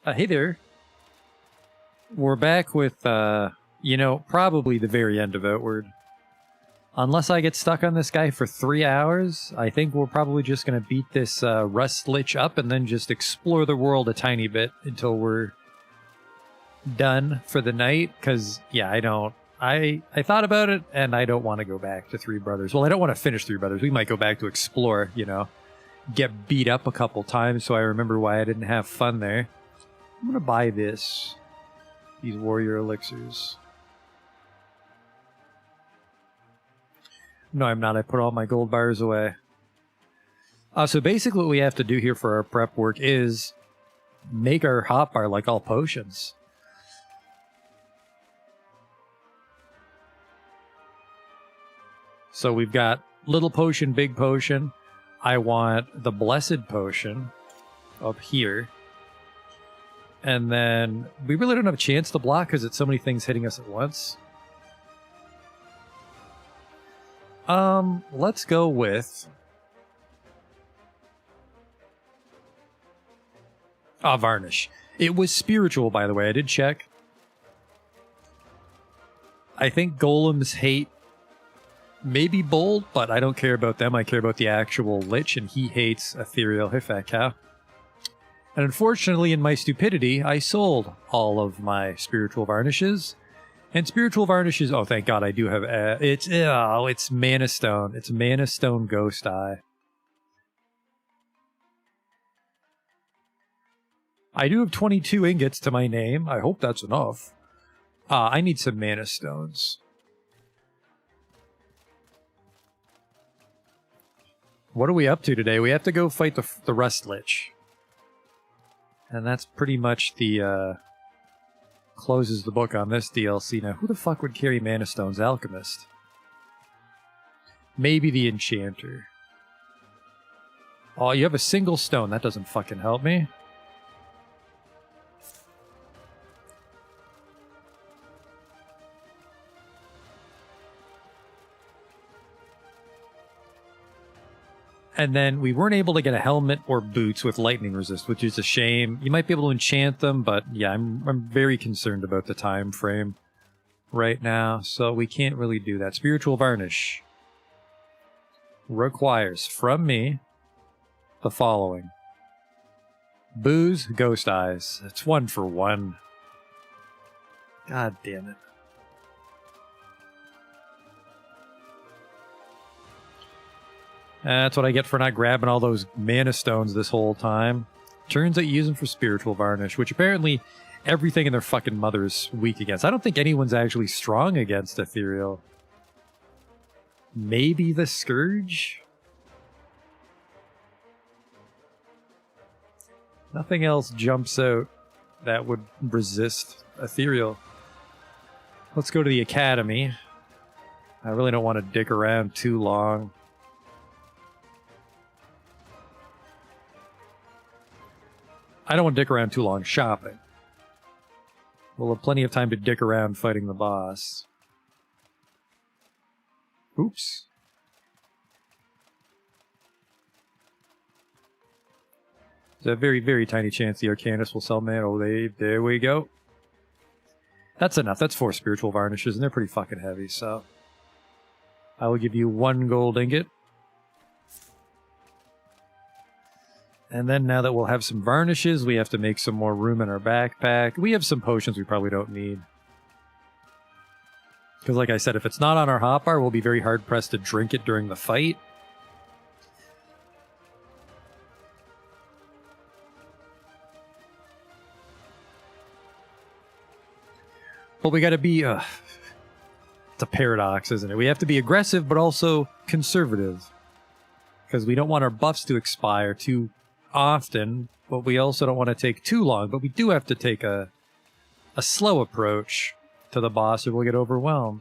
Hey there. We're back with, probably the very end of Outward. Unless I get stuck on this guy for 3 hours, I think we're probably just going to beat this Rust Lich up and then just explore the world a tiny bit until we're done for the night. Because, yeah, I thought about it, and I don't want to go back to Three Brothers. Well, I don't want to finish Three Brothers. We might go back to explore, get beat up a couple times so I remember why I didn't have fun there. I'm going to buy these warrior elixirs. No, I'm not. I put all my gold bars away. So basically what we have to do here for our prep work is make our hotbar like all potions. So we've got little potion, big potion. I want the blessed potion up here. And then we really don't have a chance to block because it's so many things hitting us at once. Let's go with... Varnish. It was spiritual, by the way. I did check. I think golems hate maybe bold, but I don't care about them. I care about the actual Lich, and he hates ethereal. Hey, fat cow. And unfortunately, in my stupidity, I sold all of my spiritual varnishes. And spiritual varnishes, oh, thank God I do have, it's Mana Stone. It's Mana Stone Ghost Eye. I do have 22 ingots to my name. I hope that's enough. I need some Mana Stones. What are we up to today? We have to go fight the Rust Lich. And that's pretty much the, closes the book on this DLC. Now, who the fuck would carry Mana Stones? Alchemist. Maybe the Enchanter. Oh, you have a single stone. That doesn't fucking help me. And then we weren't able to get a helmet or boots with lightning resist, which is a shame. You might be able to enchant them, but yeah, I'm very concerned about the time frame right now, so we can't really do that. Spiritual Varnish requires from me the following. Booze, Ghost Eyes. It's 1 for 1. God damn it. That's what I get for not grabbing all those Mana Stones this whole time. Turns out you use them for Spiritual Varnish, which apparently everything in their fucking mother is weak against. I don't think anyone's actually strong against Ethereal. Maybe the Scourge? Nothing else jumps out that would resist Ethereal. Let's go to the Academy. I really don't want to dick around too long. I don't want to dick around too long shopping. We'll have plenty of time to dick around fighting the boss. Oops. There's a very, very tiny chance the Arcanist will sell mana. Oh, there we go. That's enough. That's 4 spiritual varnishes, and they're pretty fucking heavy, so... I will give you 1 gold ingot. And then now that we'll have some varnishes, we have to make some more room in our backpack. We have some potions we probably don't need. Because like I said, if it's not on our hotbar, we'll be very hard-pressed to drink it during the fight. But we gotta be... it's a paradox, isn't it? We have to be aggressive, but also conservative. Because we don't want our buffs to expire too often, but we also don't want to take too long. But we do have to take a slow approach to the boss or we'll get overwhelmed.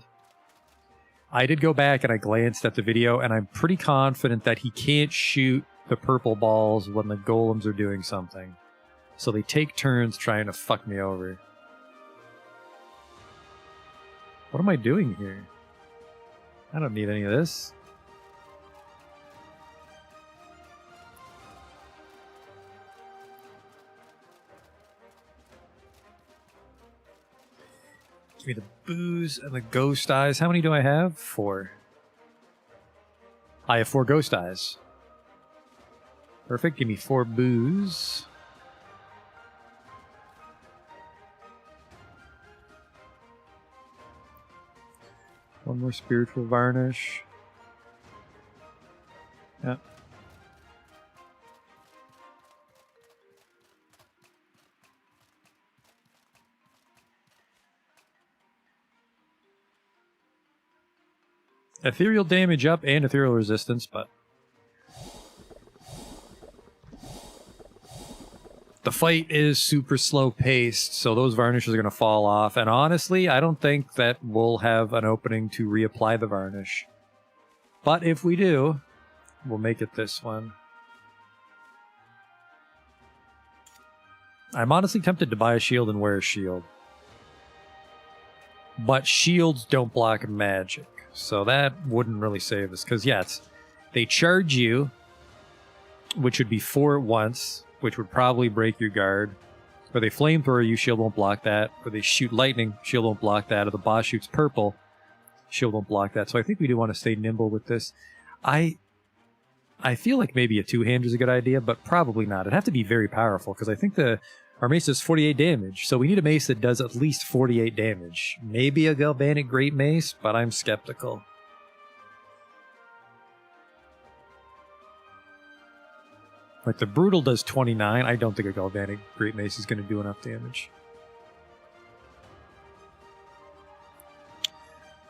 I did go back and I glanced at the video, and I'm pretty confident that he can't shoot the purple balls when the golems are doing something. So they take turns trying to fuck me over. What am I doing here? I don't need any of this. Give me the booze and the ghost eyes. How many do I have? 4. I have 4 ghost eyes. Perfect. Give me 4 booze. One more spiritual varnish. Yep. Ethereal damage up and ethereal resistance, but the fight is super slow paced, so those varnishes are going to fall off. And honestly, I don't think that we'll have an opening to reapply the varnish. But if we do, we'll make it this one. I'm honestly tempted to buy a shield and wear a shield. But shields don't block magic. So that wouldn't really save us. Because, yeah, they charge you, which would be 4 at once, which would probably break your guard. Or they flamethrower you, shield won't block that. Or they shoot lightning, shield won't block that. Or the boss shoots purple, shield won't block that. So I think we do want to stay nimble with this. I feel like maybe a 2-hand is a good idea, but probably not. It'd have to be very powerful, because I think our mace does 48 damage, so we need a mace that does at least 48 damage. Maybe a Galvanic Great Mace, but I'm skeptical. Like, the Brutal does 29. I don't think a Galvanic Great Mace is going to do enough damage.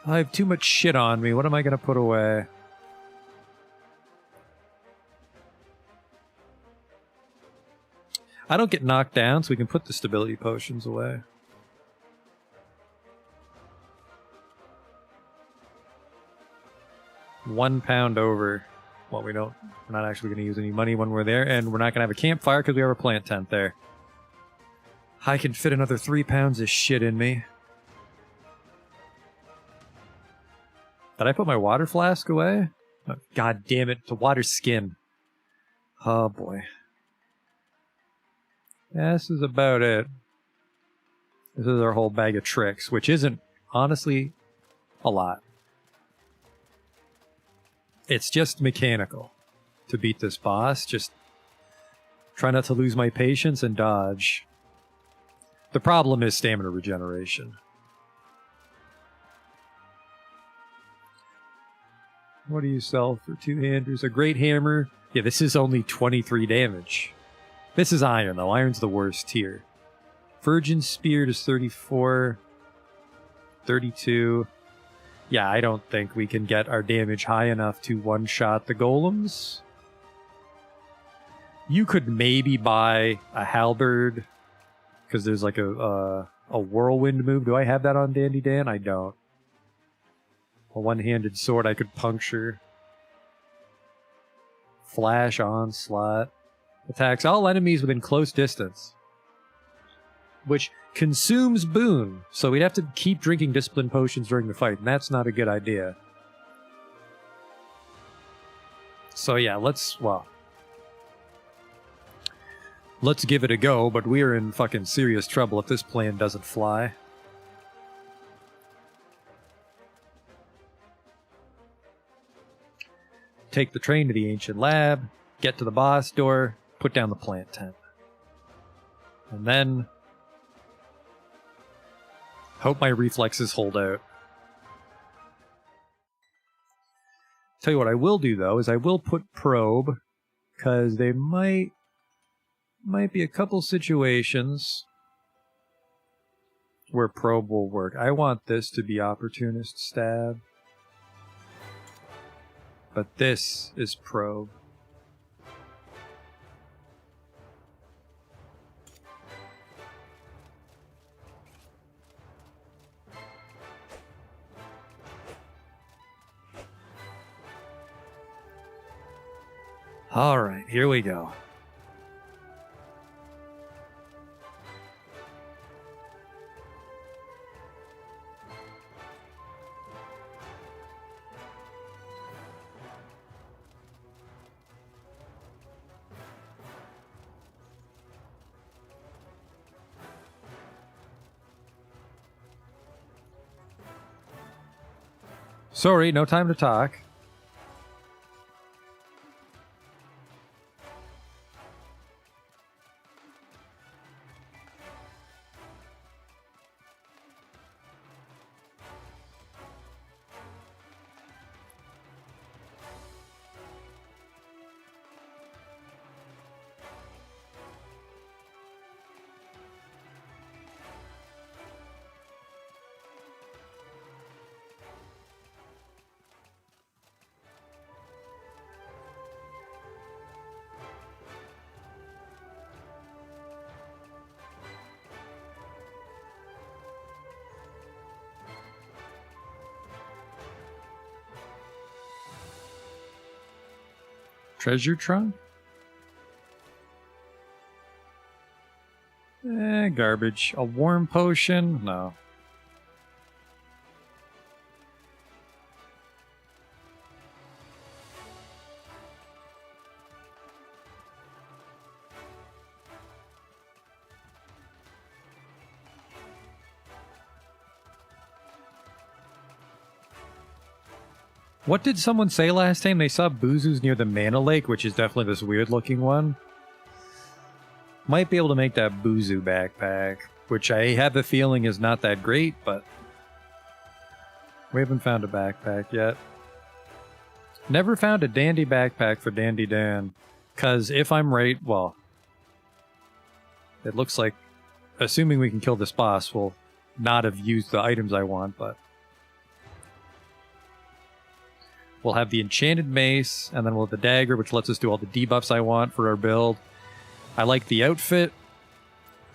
I have too much shit on me. What am I going to put away? I don't get knocked down, so we can put the stability potions away. £1 over. Well, we're not actually going to use any money when we're there, and we're not going to have a campfire because we have a plant tent there. I can fit another 3 pounds of shit in me. Did I put my water flask away? Oh, God damn it, the water skin. Oh boy. Yeah, this is about it. This is our whole bag of tricks, which isn't, honestly, a lot. It's just mechanical to beat this boss. Just try not to lose my patience and dodge. The problem is stamina regeneration. What do you sell for 2-handers? A great hammer? Yeah, this is only 23 damage. This is iron, though. Iron's the worst tier. Virgin Spear is 34. 32. Yeah, I don't think we can get our damage high enough to one-shot the golems. You could maybe buy a halberd, because there's like a whirlwind move. Do I have that on Dandy Dan? I don't. A one-handed sword I could puncture. Flash onslaught. Attacks all enemies within close distance. Which consumes boon, so we'd have to keep drinking discipline potions during the fight, and that's not a good idea. So yeah, let's give it a go, but we're in fucking serious trouble if this plan doesn't fly. Take the train to the ancient lab, get to the boss door, put down the plant tent. And then hope my reflexes hold out. Tell you what I will do, though, is I will put probe, because they might be a couple situations where probe will work. I want this to be opportunist stab, but this is probe. All right, here we go. Sorry, no time to talk. Treasure trunk? Garbage. A warm potion? No. What did someone say last time? They saw Buzu's near the Mana Lake, which is definitely this weird-looking one. Might be able to make that Buzu backpack, which I have a feeling is not that great, but we haven't found a backpack yet. Never found a dandy backpack for Dandy Dan, because if I'm right, well, it looks like, assuming we can kill this boss, we'll not have used the items I want, but we'll have the enchanted mace, and then we'll have the dagger, which lets us do all the debuffs I want for our build. I like the outfit,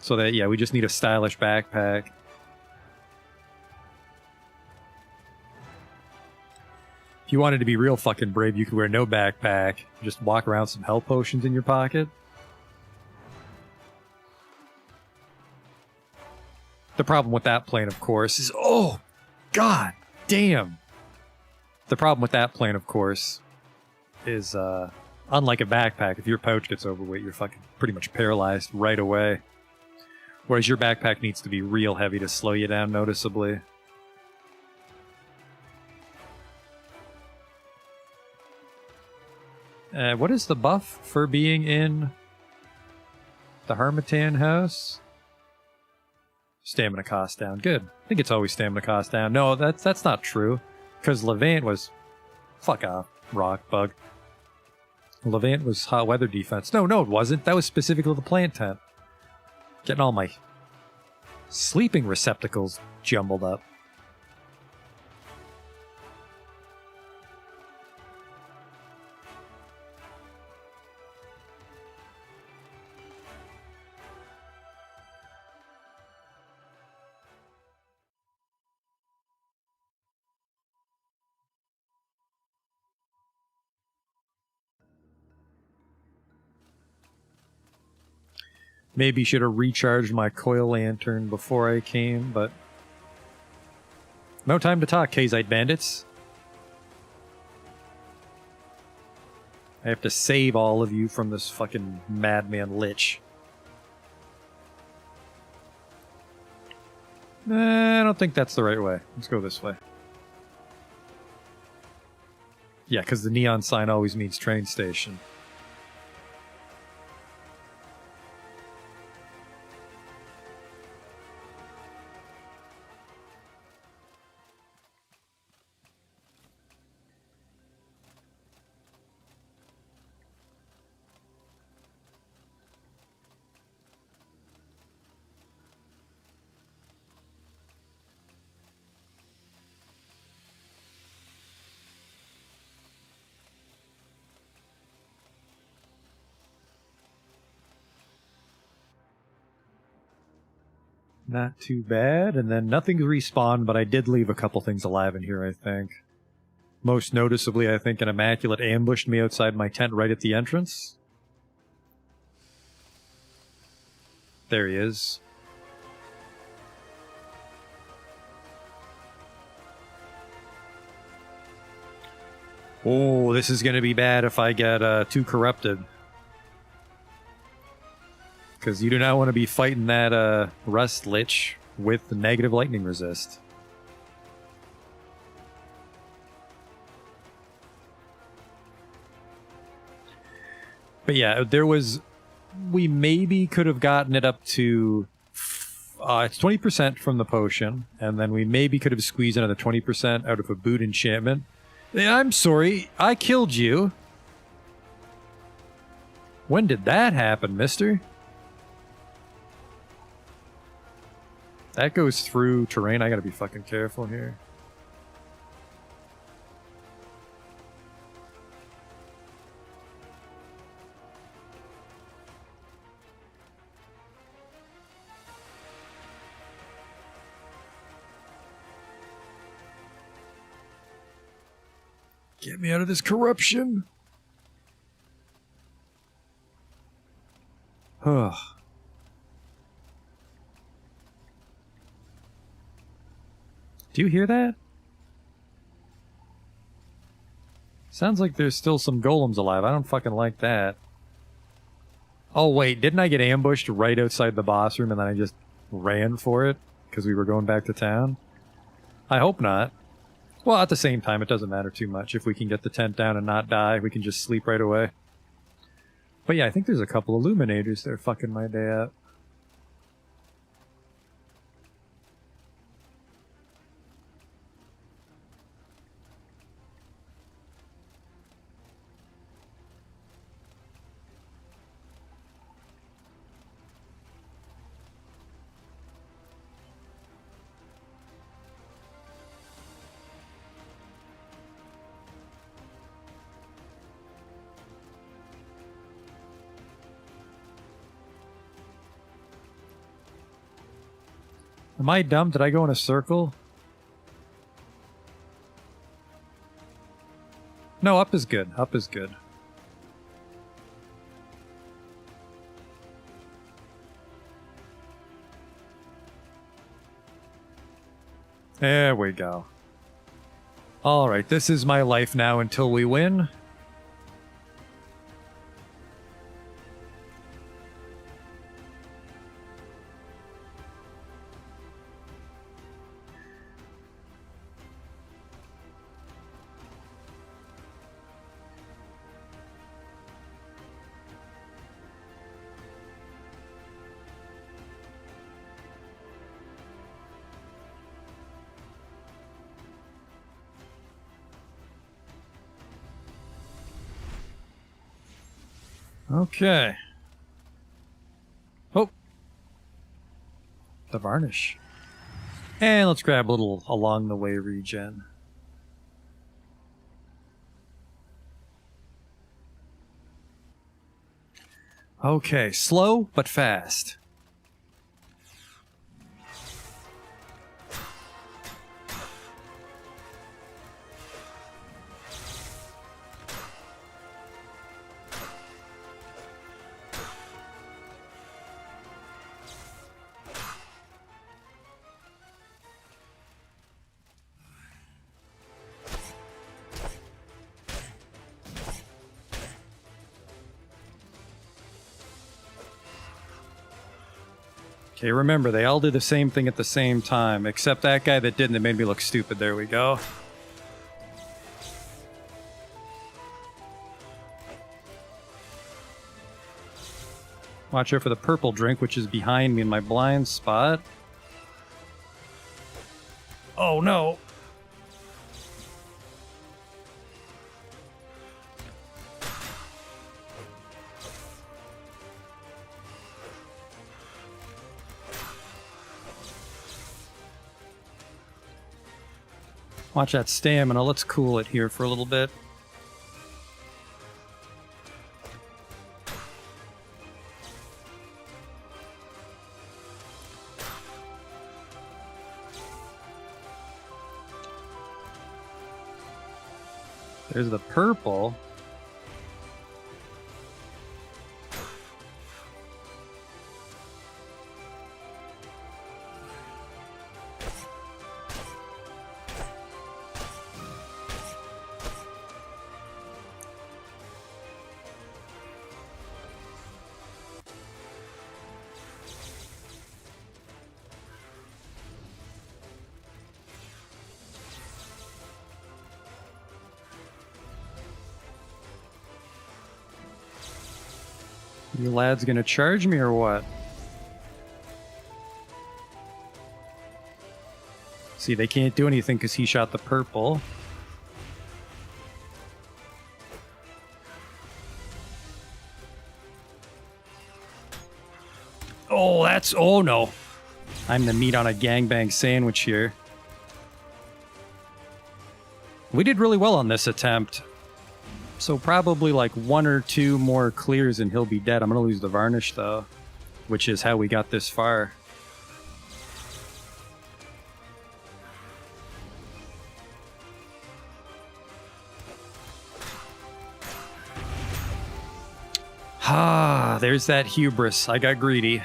so that, yeah, we just need a stylish backpack. If you wanted to be real fucking brave, you could wear no backpack. Just walk around with some health potions in your pocket. The problem with that plane, of course, is... Oh! God damn! The problem with that plane, of course, is, unlike a backpack, if your pouch gets overweight, you're fucking pretty much paralyzed right away. Whereas your backpack needs to be real heavy to slow you down noticeably. What is the buff for being in the Harmattan house? Stamina cost down. Good. I think it's always stamina cost down. No, that's not true. Because Levant was... Fuck off, rock bug. Levant was hot weather defense. No, it wasn't. That was specifically the plant tent. Getting all my sleeping receptacles jumbled up. Maybe should have recharged my coil lantern before I came, but... No time to talk, Kazite bandits. I have to save all of you from this fucking madman lich. Nah, I don't think that's the right way. Let's go this way. Yeah, because the neon sign always means train station. Not too bad, and then nothing's respawned, but I did leave a couple things alive in here, I think. Most noticeably, I think an Immaculate ambushed me outside my tent right at the entrance. There he is. Oh, this is going to be bad if I get too corrupted. Because you do not want to be fighting that Rust Lich with the negative lightning resist. But yeah, we maybe could have gotten it up to it's 20% from the potion, and then we maybe could have squeezed another 20% out of a boot enchantment. I'm sorry, I killed you. When did that happen, mister? That goes through terrain. I gotta be fucking careful here. Get me out of this corruption. Ugh. Do you hear that? Sounds like there's still some golems alive. I don't fucking like that. Oh wait, didn't I get ambushed right outside the boss room and then I just ran for it because we were going back to town? I hope not. Well, at the same time, it doesn't matter too much. If we can get the tent down and not die, we can just sleep right away. But yeah, I think there's a couple illuminators there fucking my day up. Am I dumb? Did I go in a circle? No, up is good. Up is good. There we go. Alright, this is my life now until we win. Okay. Oh. The varnish. And let's grab a little along the way regen. Okay, slow but fast. Okay, remember, they all did the same thing at the same time, except that guy that didn't, it made me look stupid. There we go. Watch out for the purple drink, which is behind me in my blind spot. Oh no! Watch that stamina. Let's cool it here for a little bit. There's the purple. You lads gonna charge me or what? See, they can't do anything because he shot the purple. Oh, that's... Oh, no. I'm the meat on a gangbang sandwich here. We did really well on this attempt. So probably like 1 or 2 more clears and he'll be dead. I'm going to lose the varnish, though, which is how we got this far. Ah, there's that hubris. I got greedy.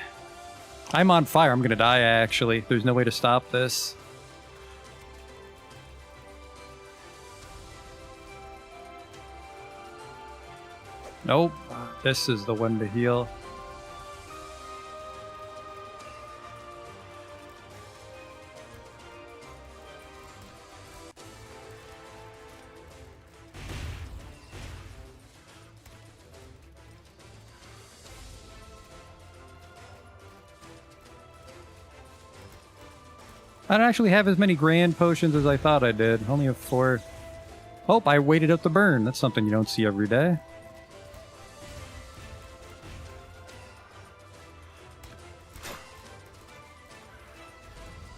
I'm on fire. I'm going to die, actually. There's no way to stop this. Nope. This is the one to heal. I don't actually have as many grand potions as I thought I did. Only have 4. Oh, I waited out the burn. That's something you don't see every day.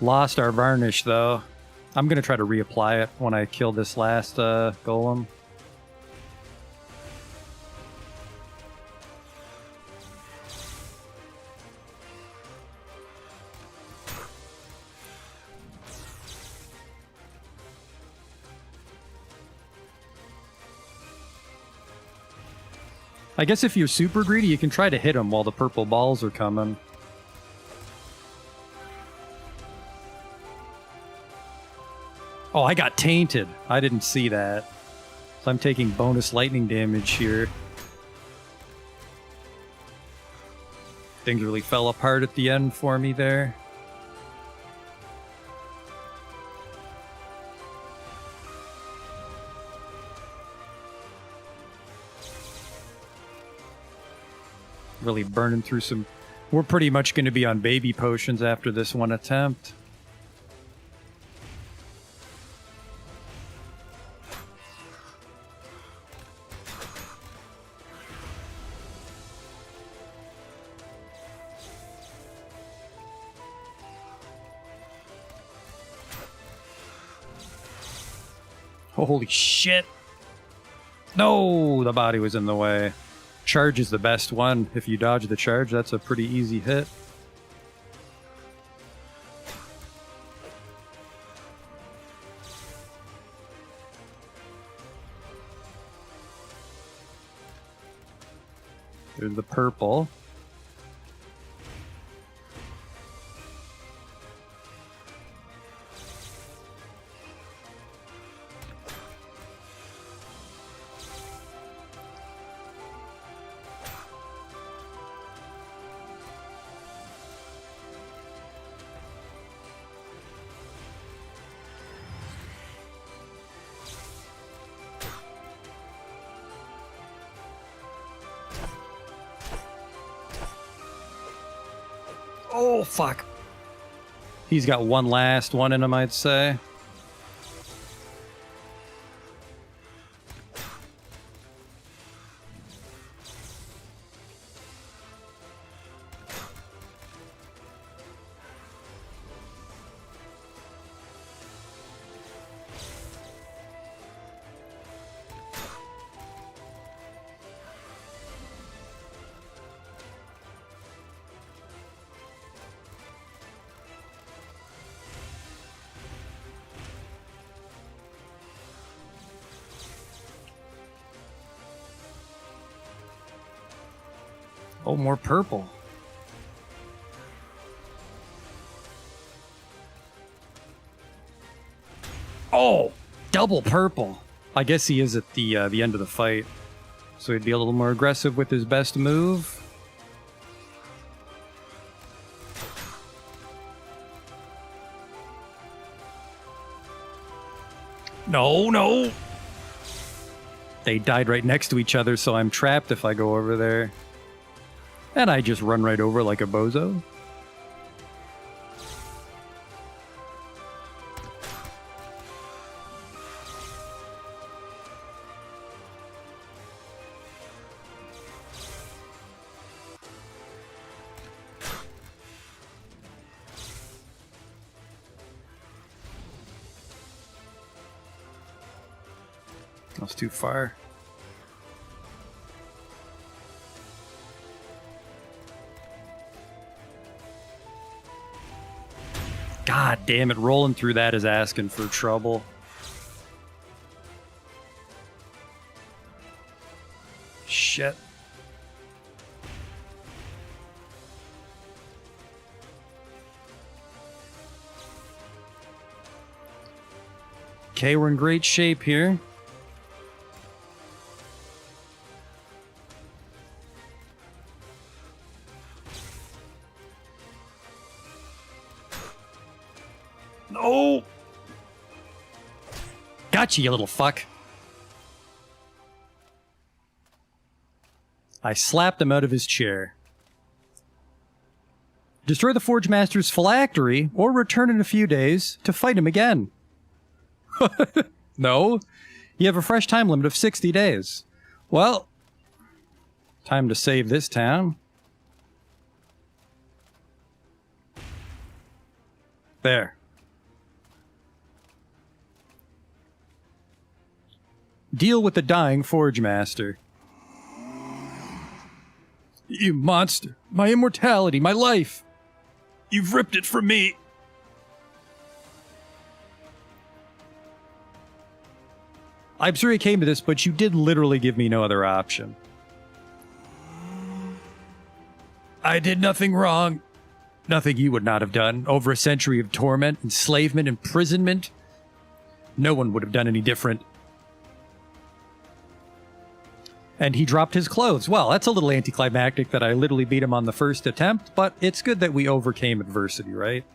Lost our varnish, though. I'm going to try to reapply it when I kill this last golem. I guess if you're super greedy, you can try to hit him while the purple balls are coming. Oh, I got tainted. I didn't see that. So I'm taking bonus lightning damage here. Things really fell apart at the end for me there. Really burning through some... We're pretty much going to be on baby potions after this one attempt. Holy shit! No! The body was in the way. Charge is the best one. If you dodge the charge, that's a pretty easy hit. There's the purple. Oh, fuck. He's got one last one in him, I'd say. Oh, more purple. Oh, double purple. I guess he is at the end of the fight, so he'd be a little more aggressive with his best move. No, no. They died right next to each other, so I'm trapped if I go over there. And I just run right over like a bozo. That's too far. God damn it, rolling through that is asking for trouble. Shit. Okay, we're in great shape here. No! Gotcha, you little fuck. I slapped him out of his chair. Destroy the Forge Master's phylactery, or return in a few days to fight him again. No. You have a fresh time limit of 60 days. Well, time to save this town. There. Deal with the dying Forge Master. You monster. My immortality, my life. You've ripped it from me. I'm sure you came to this, but you did literally give me no other option. I did nothing wrong. Nothing you would not have done. Over a century of torment, enslavement, imprisonment. No one would have done any different. And he dropped his clothes. Well, that's a little anticlimactic that I literally beat him on the first attempt, but it's good that we overcame adversity, right?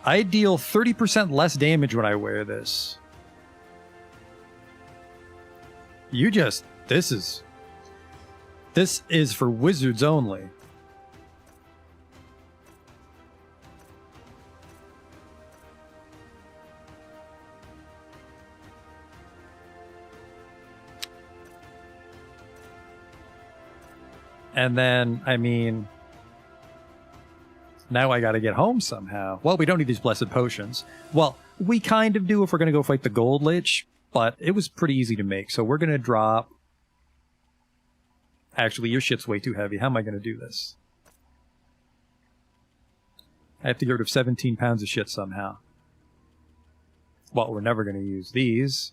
I deal 30% less damage when I wear this. This is for wizards only. And then, I mean, now I gotta get home somehow. Well, we don't need these blessed potions. Well, we kind of do if we're gonna go fight the Gold Lich, but it was pretty easy to make, so we're gonna drop... Actually, your shit's way too heavy. How am I gonna do this? I have to get rid of 17 pounds of shit somehow. Well, we're never gonna use these.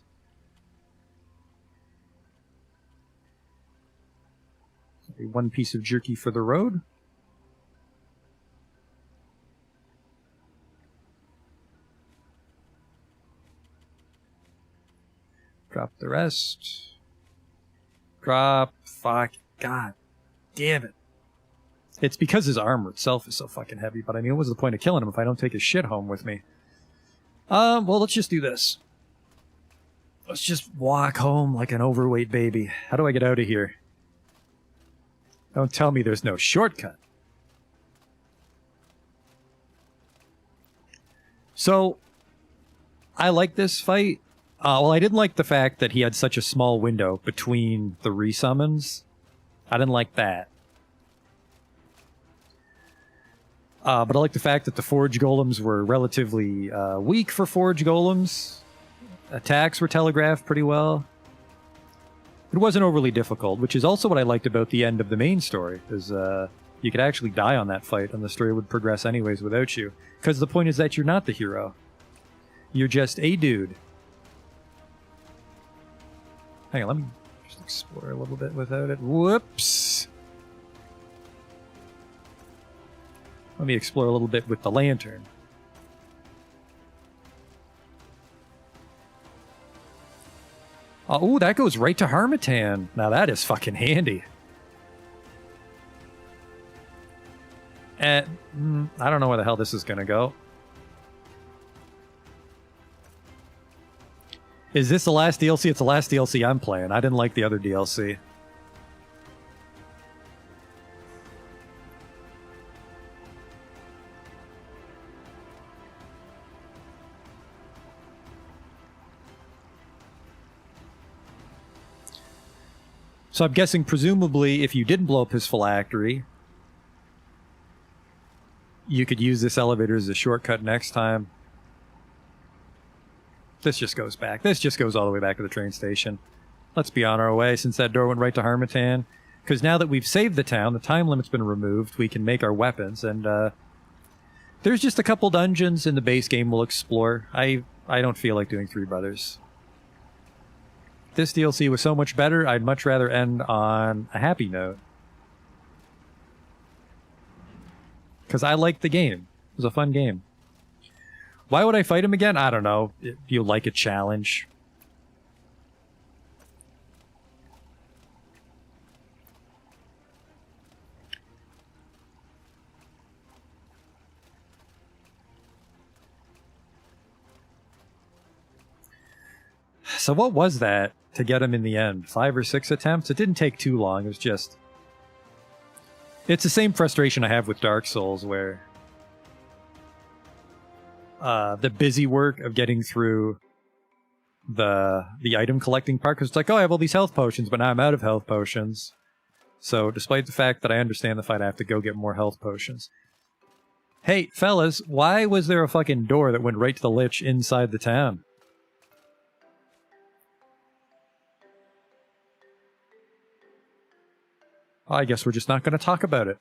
One piece of jerky for the road. Drop the rest. Drop. Fuck. God damn it. It's because his armor itself is so fucking heavy, but I mean, what's the point of killing him if I don't take his shit home with me? Well, let's just do this. Let's just walk home like an overweight baby. How do I get out of here? Don't tell me there's no shortcut. So, I like this fight. Well, I didn't like the fact that he had such a small window between the resummons. I didn't like that. But I like the fact that the Forge Golems were relatively weak for Forge Golems. Attacks were telegraphed pretty well. It wasn't overly difficult, which is also what I liked about the end of the main story, is you could actually die on that fight, and the story would progress anyways without you. Because the point is that you're not the hero. You're just a dude. Hang on, let me just explore a little bit without it. Whoops! Let me explore a little bit with the lantern. Oh, that goes right to Harmattan. Now that is fucking handy. And I don't know where the hell this is going to go. Is this the last DLC? It's the last DLC I'm playing. I didn't like the other DLC. So I'm guessing, presumably, if you didn't blow up his phylactery, you could use this elevator as a shortcut next time. This just goes back. This just goes all the way back to the train station. Let's be on our way, since that door went right to Harmattan. Because now that we've saved the town, the time limit's been removed, we can make our weapons, and there's just a couple dungeons in the base game we'll explore. I don't feel like doing Three Brothers. This DLC was so much better, I'd much rather end on a happy note. Because I liked the game. It was a fun game. Why would I fight him again? I don't know. You like a challenge. So what was that to get him in the end? 5 or 6 attempts? It didn't take too long. It was just... It's the same frustration I have with Dark Souls, where the busy work of getting through the item collecting part, because it's like, oh, I have all these health potions, but now I'm out of health potions. So despite the fact that I understand the fight, I have to go get more health potions. Hey, fellas, why was there a fucking door that went right to the Lich inside the town? I guess we're just not going to talk about it.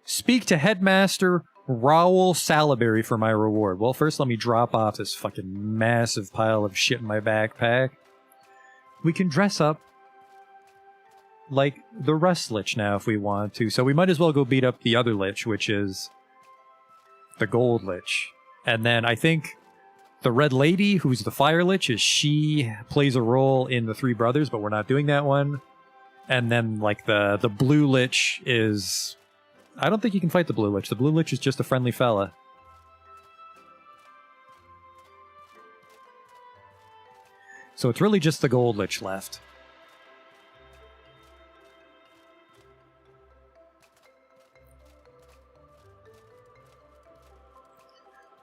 Speak to Headmaster Raoul Salaberry for my reward. Well, first let me drop off this fucking massive pile of shit in my backpack. We can dress up like the Rust Lich now if we want to, so we might as well go beat up the other Lich, which is the Gold Lich. And then I think the Red Lady, who's the Fire Lich, she plays a role in the Three Brothers, but we're not doing that one. And then, like, the Blue Lich is... I don't think you can fight the Blue Lich. The Blue Lich is just a friendly fella. So it's really just the Gold Lich left.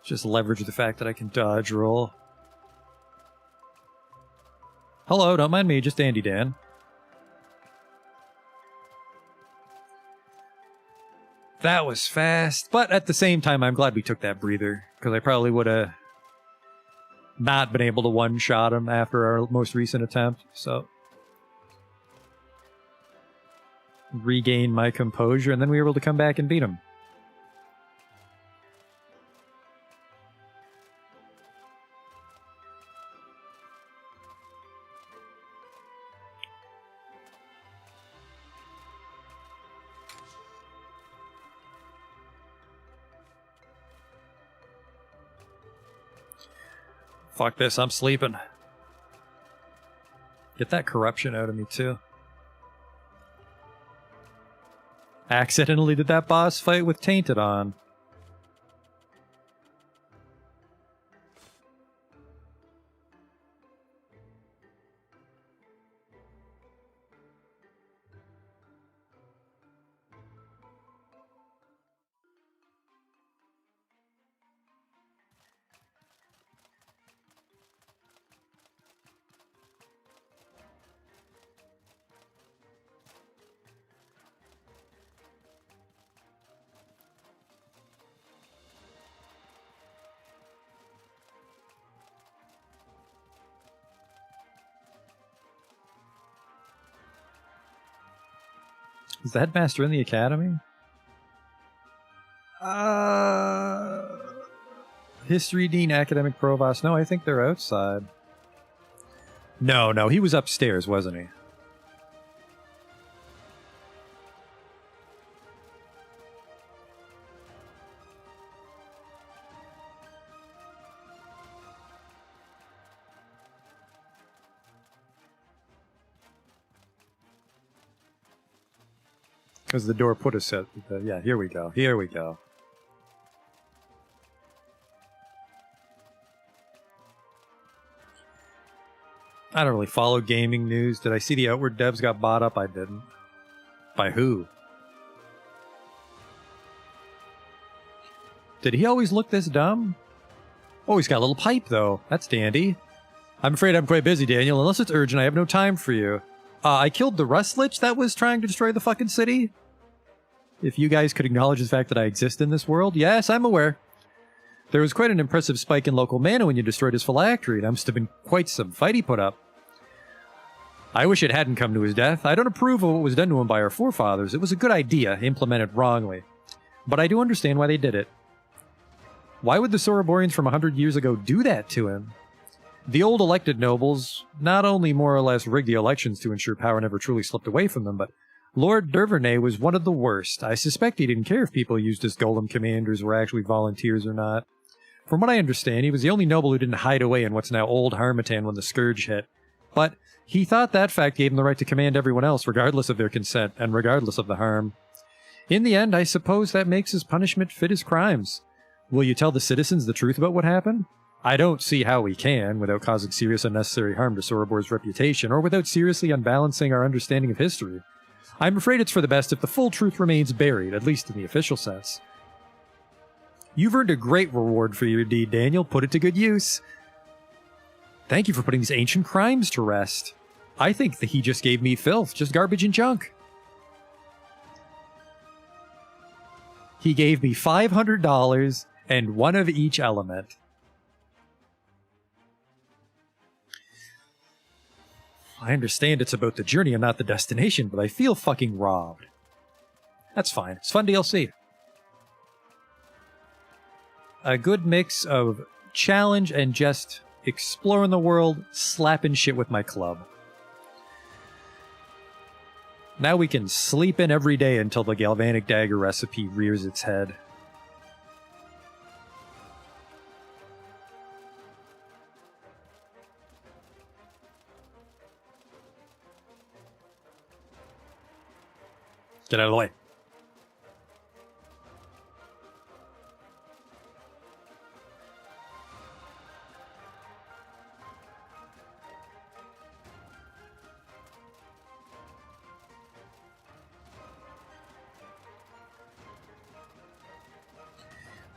Just leverage the fact that I can dodge roll. Hello, don't mind me, just Andy Dan. That was fast, but at the same time, I'm glad we took that breather, because I probably would have not been able to one-shot him after our most recent attempt, so... Regain my composure, and then we were able to come back and beat him. Fuck this, I'm sleeping. Get that corruption out of me, too. Accidentally did that boss fight with Tainted on. Is the headmaster in the academy? History dean, academic provost. No, I think they're outside. No, he was upstairs, wasn't he? Because the door put us at... yeah, here we go. Here we go. I don't really follow gaming news. Did I see the Outward devs got bought up? I didn't. By who? Did he always look this dumb? Oh, he's got a little pipe, though. That's dandy. I'm afraid I'm quite busy, Daniel. Unless it's urgent, I have no time for you. I killed the Rust Lich that was trying to destroy the fucking city. If you guys could acknowledge the fact that I exist in this world. Yes, I'm aware. There was quite an impressive spike in local mana when you destroyed his phylactery. That must have been quite some fight he put up. I wish it hadn't come to his death. I don't approve of what was done to him by our forefathers. It was a good idea, implemented wrongly. But I do understand why they did it. Why would the Soroborians from 100 years ago do that to him? The old elected nobles not only more or less rigged the elections to ensure power never truly slipped away from them, but Lord Dervernay was one of the worst. I suspect he didn't care if people used his golem commanders were actually volunteers or not. From what I understand, he was the only noble who didn't hide away in what's now Old Harmatan when the Scourge hit. But he thought that fact gave him the right to command everyone else, regardless of their consent and regardless of the harm. In the end, I suppose that makes his punishment fit his crimes. Will you tell the citizens the truth about what happened? I don't see how we can, without causing serious unnecessary harm to Sorobor's reputation, or without seriously unbalancing our understanding of history. I'm afraid it's for the best if the full truth remains buried, at least in the official sense. You've earned a great reward for your deed, Daniel. Put it to good use. Thank you for putting these ancient crimes to rest. I think that he just gave me filth, just garbage and junk. He gave me $500 and one of each element. I understand it's about the journey and not the destination, but I feel fucking robbed. That's fine. It's fun DLC. A good mix of challenge and just exploring the world, slapping shit with my club. Now we can sleep in every day until the Galvanic Dagger recipe rears its head. Get out of the way.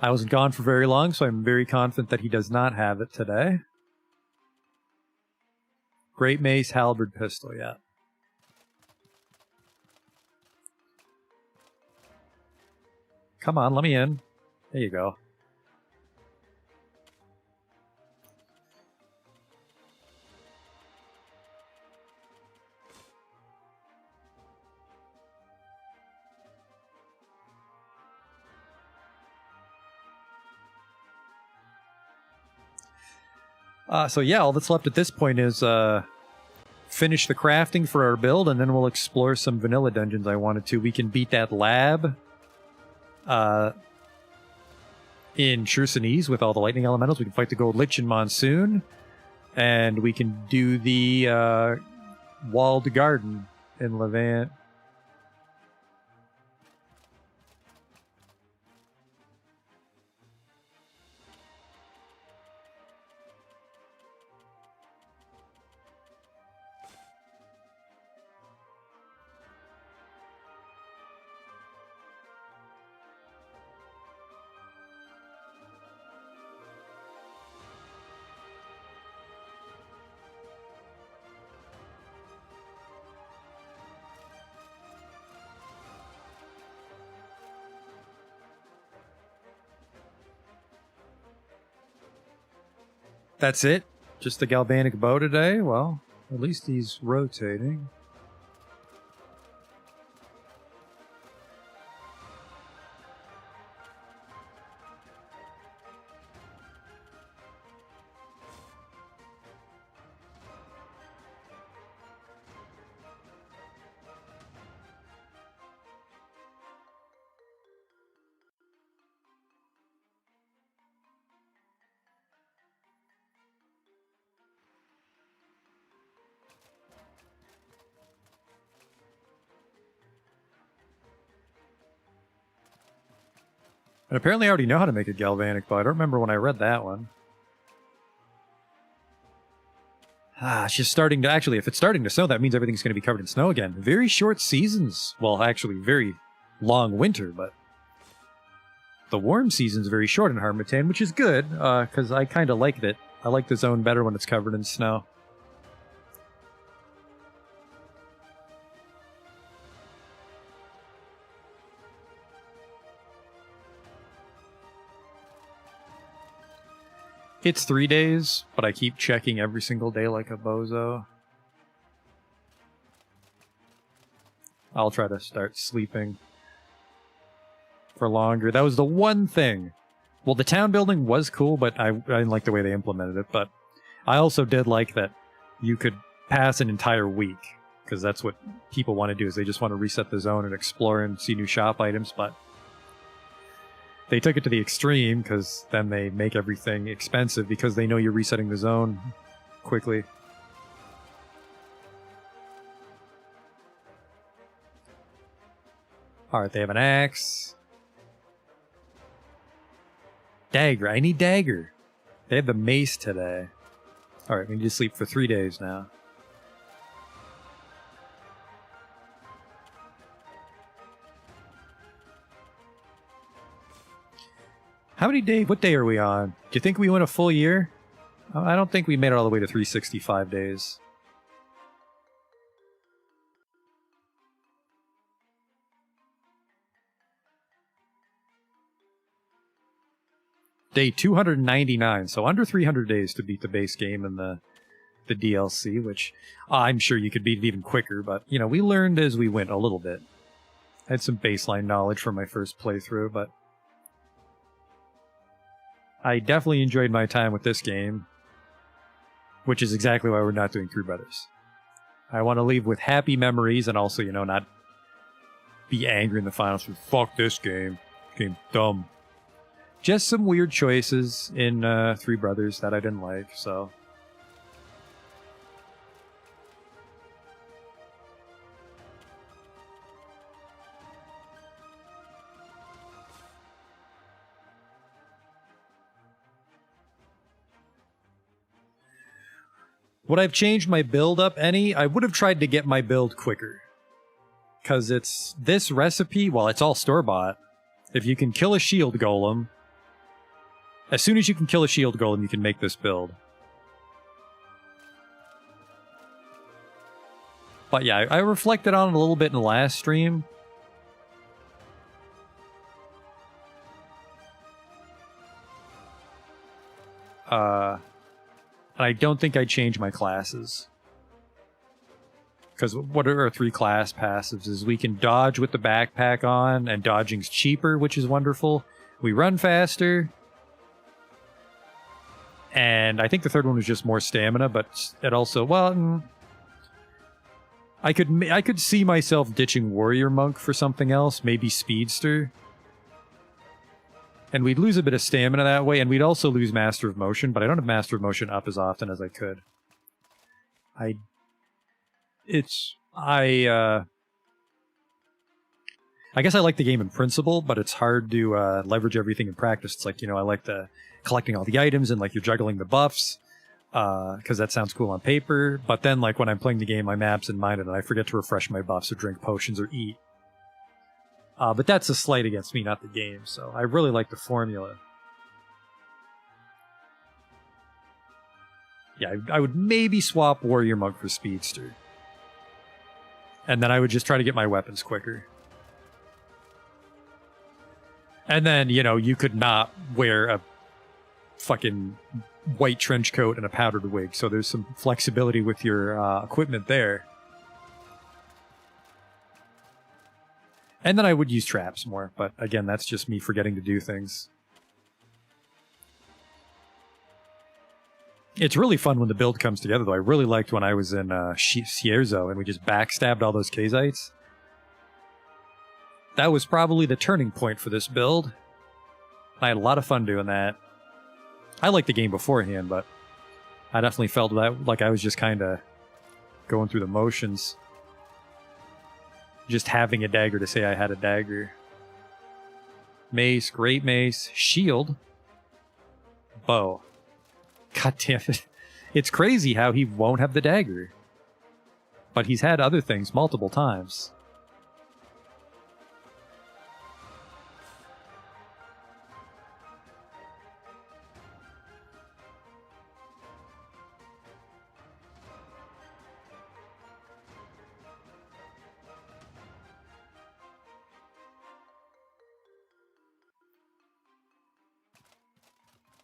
I wasn't gone for very long, so I'm very confident that he does not have it today. Great Mace, Halberd, Pistol, yeah. Come on, let me in. There you go. So yeah, all that's left at this point is finish the crafting for our build, and then we'll explore some vanilla dungeons I wanted to. We can beat that lab in Chersonese with all the lightning elementals. We can fight the Gold Lich in Monsoon, and we can do the Walled Garden in Levant. That's it? Just the Galvanic Bow today? Well, at least he's rotating. And apparently I already know how to make a Galvanic Bow. I don't remember when I read that one. It's just starting to... Actually, if it's starting to snow, that means everything's going to be covered in snow again. Very short seasons. Well, actually, very long winter, but... The warm season's very short in Harmattan, which is good, because I kind of like it. I like the zone better when it's covered in snow. It's 3 days, but I keep checking every single day like a bozo. I'll try to start sleeping for longer. That was the one thing. Well, the town building was cool, but I didn't like the way they implemented it. But I also did like that you could pass an entire week, because that's what people want to do, is they just want to reset the zone and explore and see new shop items, but they took it to the extreme, because then they make everything expensive because they know you're resetting the zone quickly. Alright, they have an axe. Dagger. I need dagger. They have the mace today. Alright, we need to sleep for 3 days now. How many days? What day are we on? Do you think we went a full year? I don't think we made it all the way to 365 days. Day 299, so under 300 days to beat the base game and the DLC, which I'm sure you could beat it even quicker, but, you know, we learned as we went a little bit. I had some baseline knowledge from my first playthrough, but I definitely enjoyed my time with this game, which is exactly why we're not doing Three Brothers. I want to leave with happy memories and also, you know, not be angry in the finals for fuck this game. Game's dumb. Just some weird choices in Three Brothers that I didn't like, so... Would I have changed my build up any? I would have tried to get my build quicker. Because it's this recipe, well, it's all store-bought. If you can kill a shield golem... As soon as you can kill a shield golem, you can make this build. But yeah, I reflected on it a little bit in the last stream. And I don't think I'd change my classes. Because what are our 3 class passives is we can dodge with the backpack on, and dodging's cheaper, which is wonderful. We run faster. And I think the third one was just more stamina, but it also, well, I could see myself ditching Warrior Monk for something else, maybe Speedster. And we'd lose a bit of stamina that way, and we'd also lose Master of Motion, but I don't have Master of Motion up as often as I could. I guess I like the game in principle, but it's hard to leverage everything in practice. It's like, you know, I like the collecting all the items and like you're juggling the buffs, because that sounds cool on paper. But then like when I'm playing the game, I'm absent-minded and I forget to refresh my buffs or drink potions or eat. But that's a slight against me, not the game. So I really like the formula. Yeah, I would maybe swap Warrior Monk for Speedster. And then I would just try to get my weapons quicker. And then, you know, you could not wear a fucking white trench coat and a powdered wig, so there's some flexibility with your equipment there. And then I would use traps more, but again, that's just me forgetting to do things. It's really fun when the build comes together, though. I really liked when I was in Sierzo and we just backstabbed all those Kazites. That was probably the turning point for this build. I had a lot of fun doing that. I liked the game beforehand, but I definitely felt that like I was just kind of going through the motions. Just having a dagger to say I had a dagger. Mace, great mace, shield, bow. God damn it. It's crazy how he won't have the dagger. But he's had other things multiple times.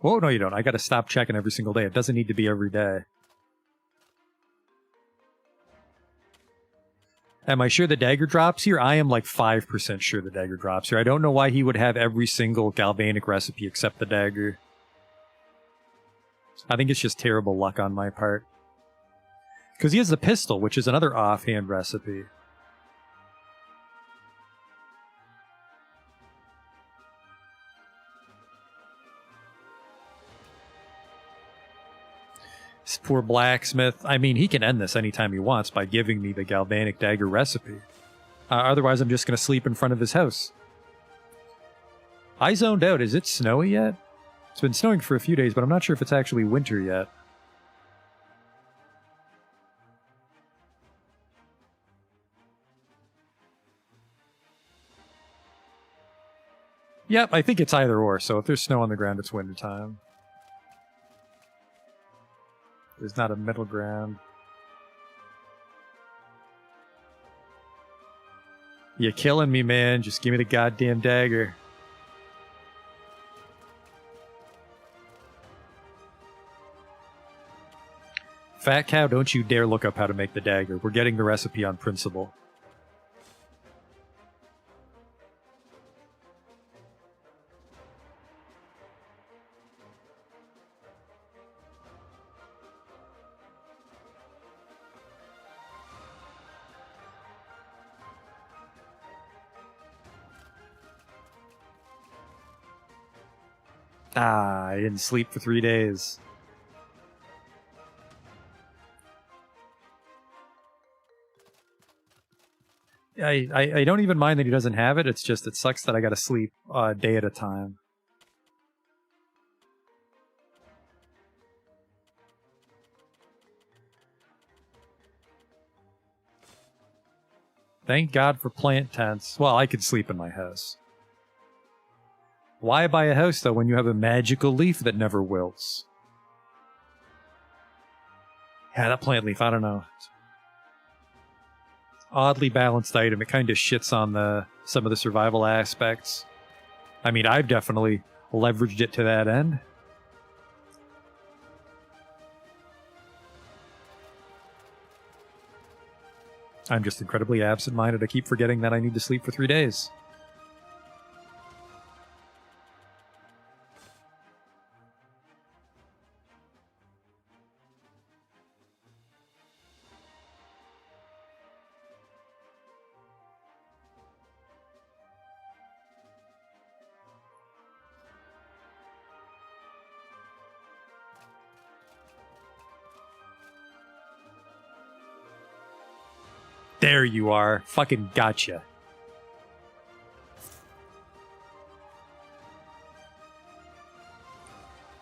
Whoa, no you don't. I gotta stop checking every single day. It doesn't need to be every day. Am I sure the dagger drops here? I am like 5% sure the dagger drops here. I don't know why he would have every single galvanic recipe except the dagger. I think it's just terrible luck on my part. Because he has the pistol, which is another offhand recipe. This poor blacksmith. I mean, he can end this anytime he wants by giving me the galvanic dagger recipe. Otherwise, I'm just going to sleep in front of his house. I zoned out. Is it snowy yet? It's been snowing for a few days, but I'm not sure if it's actually winter yet. Yep, I think it's either or, so if there's snow on the ground, it's winter time. There's not a middle ground. You're killing me, man. Just give me the goddamn dagger. Fat cow, don't you dare look up how to make the dagger. We're getting the recipe on principle. Ah, I didn't sleep for 3 days. I don't even mind that he doesn't have it. It's just it sucks that I gotta sleep a day at a time. Thank God for plant tents. Well, I could sleep in my house. Why buy a house, though, when you have a magical leaf that never wilts? Yeah, that plant leaf, I don't know. Oddly balanced item. It kind of shits on some of the survival aspects. I mean, I've definitely leveraged it to that end. I'm just incredibly absent-minded. I keep forgetting that I need to sleep for 3 days. There you are. Fucking gotcha.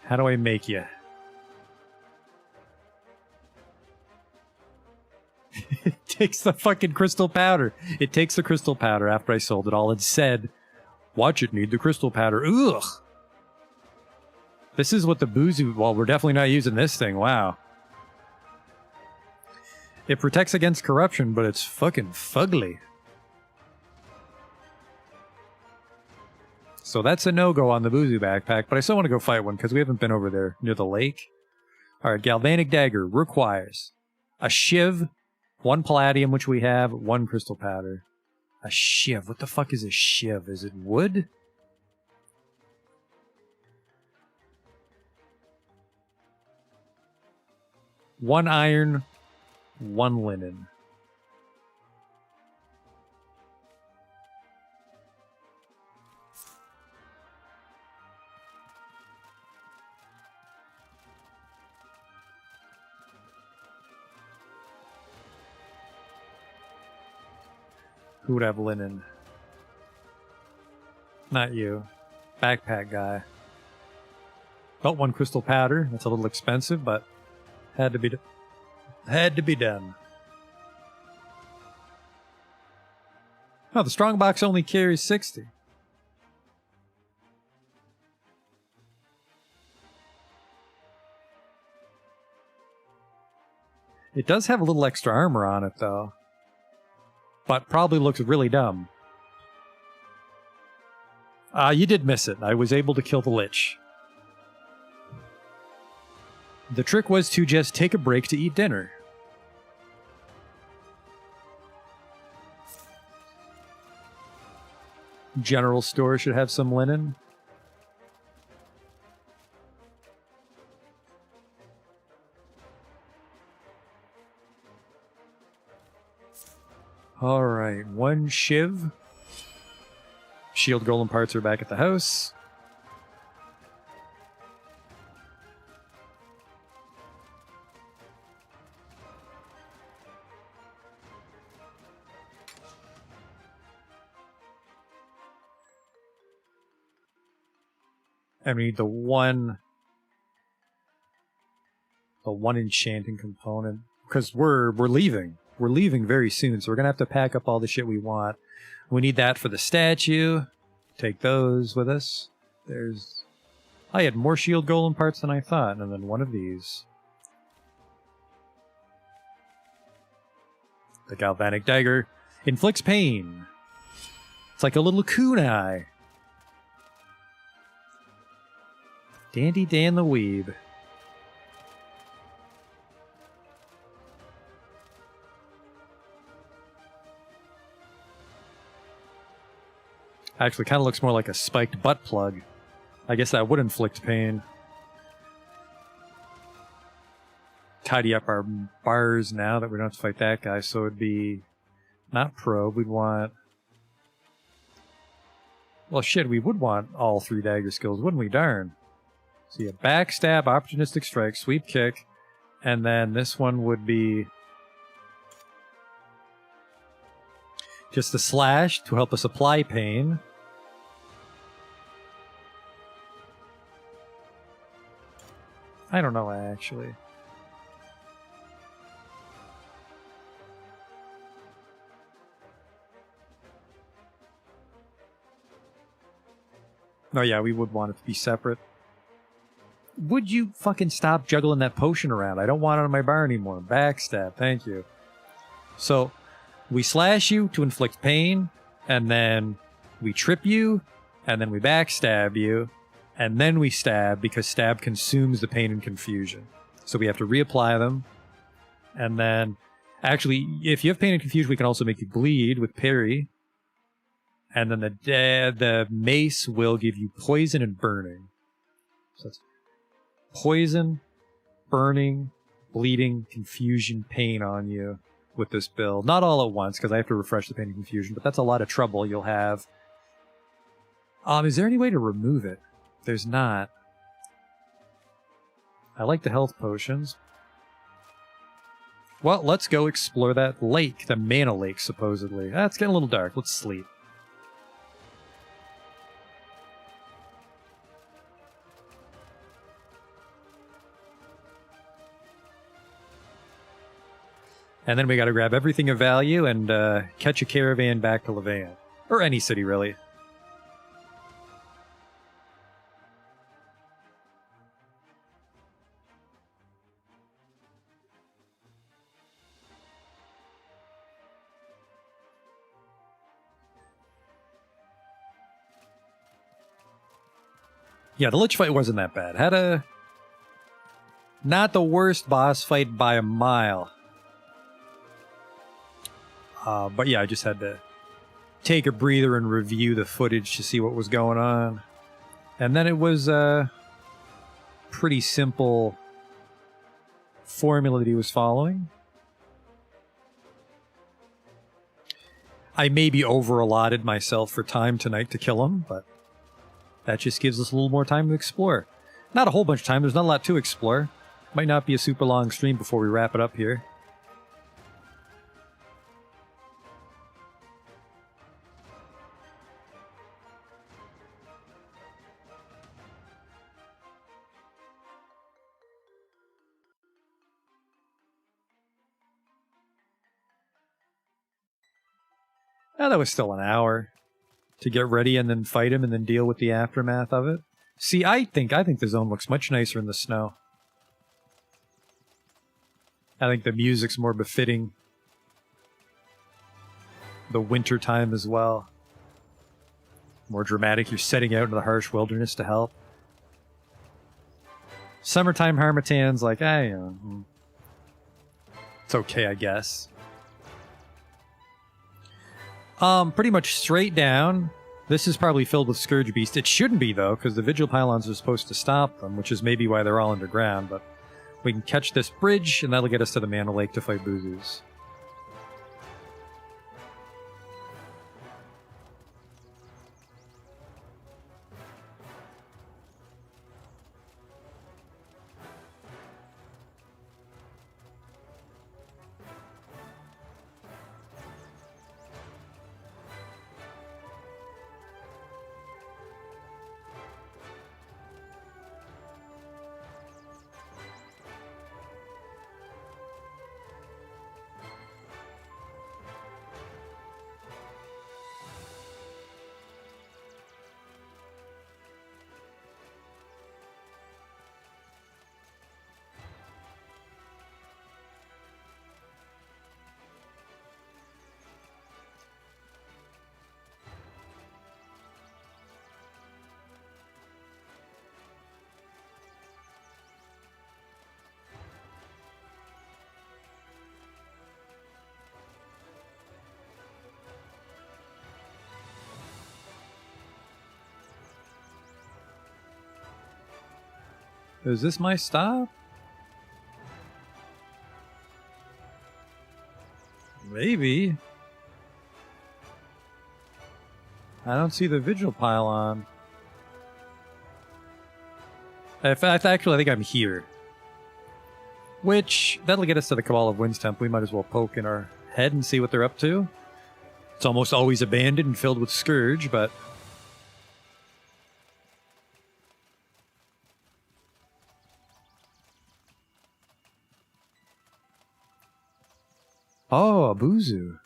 How do I make you? It takes the fucking crystal powder. It takes the crystal powder after I sold it all and said, watch it need the crystal powder. Ugh. This is what the Buzu... Well, we're definitely not using this thing. Wow. It protects against corruption, but it's fucking fugly. So that's a no-go on the Buzu backpack, but I still want to go fight one because we haven't been over there near the lake. Alright, Galvanic Dagger requires a shiv, 1 palladium, which we have, 1 crystal powder. A shiv. What the fuck is a shiv? Is it wood? One iron, 1 linen. Who would have linen? Not you. Backpack guy. Got 1 crystal powder. That's a little expensive, but Had to be had to be done. Oh, the strongbox only carries 60. It does have a little extra armor on it, though. But probably looks really dumb. You did miss it. I was able to kill the Lich. The trick was to just take a break to eat dinner. General store should have some linen. Alright, 1 shiv. Shield golem parts are back at the house. I need the one enchanting component, because we're leaving. We're leaving very soon, so we're gonna have to pack up all the shit we want. We need that for the statue. Take those with us. I had more shield golem parts than I thought, and then one of these. The galvanic dagger inflicts pain. It's like a little kunai. Dandy Dan the Weeb. Actually, kind of looks more like a spiked butt plug. I guess that would inflict pain. Tidy up our bars now that we don't have to fight that guy, so it'd be not probe. We'd want... Well, shit, we would want all 3 dagger skills, wouldn't we? Darn. So you have backstab, opportunistic strike, sweep kick, and then this one would be just a slash to help us apply pain. I don't know, actually. Oh yeah, we would want it to be separate. Would you fucking stop juggling that potion around? I don't want it on my bar anymore. Backstab, thank you. So, we slash you to inflict pain, and then we trip you, and then we backstab you, and then we stab, because stab consumes the pain and confusion. So we have to reapply them, and then... Actually, if you have pain and confusion, we can also make you bleed with parry. And then the mace will give you poison and burning. So that's poison, burning, bleeding, confusion, pain on you with this build. Not all at once, because I have to refresh the pain and confusion, but that's a lot of trouble you'll have. Is there any way to remove it? There's not. I like the health potions. Well, let's go explore that lake, the mana lake, supposedly. It's getting a little dark. Let's sleep. And then we gotta grab everything of value and catch a caravan back to Levant. Or any city, really. Yeah, the Lich fight wasn't that bad. Had a... Not the worst boss fight by a mile. But yeah, I just had to take a breather and review the footage to see what was going on. And then it was a pretty simple formula that he was following. I maybe over-allotted myself for time tonight to kill him, but that just gives us a little more time to explore. Not a whole bunch of time, there's not a lot to explore. Might not be a super long stream before we wrap it up here. Oh, that was still an hour to get ready and then fight him and then deal with the aftermath of it. See, I think the zone looks much nicer in the snow. I think the music's more befitting the winter time as well. More dramatic. You're setting out into the harsh wilderness to help. Summertime Harmattan's like, it's okay, I guess. Pretty much straight down. This is probably filled with Scourge Beast. It shouldn't be, though, because the Vigil Pylons are supposed to stop them, which is maybe why they're all underground, but we can catch this bridge, and that'll get us to the Mana Lake to fight Buzus. Is this my stop? Maybe. I don't see the Vigil Pylon. In fact, actually, I think I'm here. Which, that'll get us to the Cabal of Winds Temple. We might as well poke in our head and see what they're up to. It's almost always abandoned and filled with Scourge, but... Oh, a Buzu.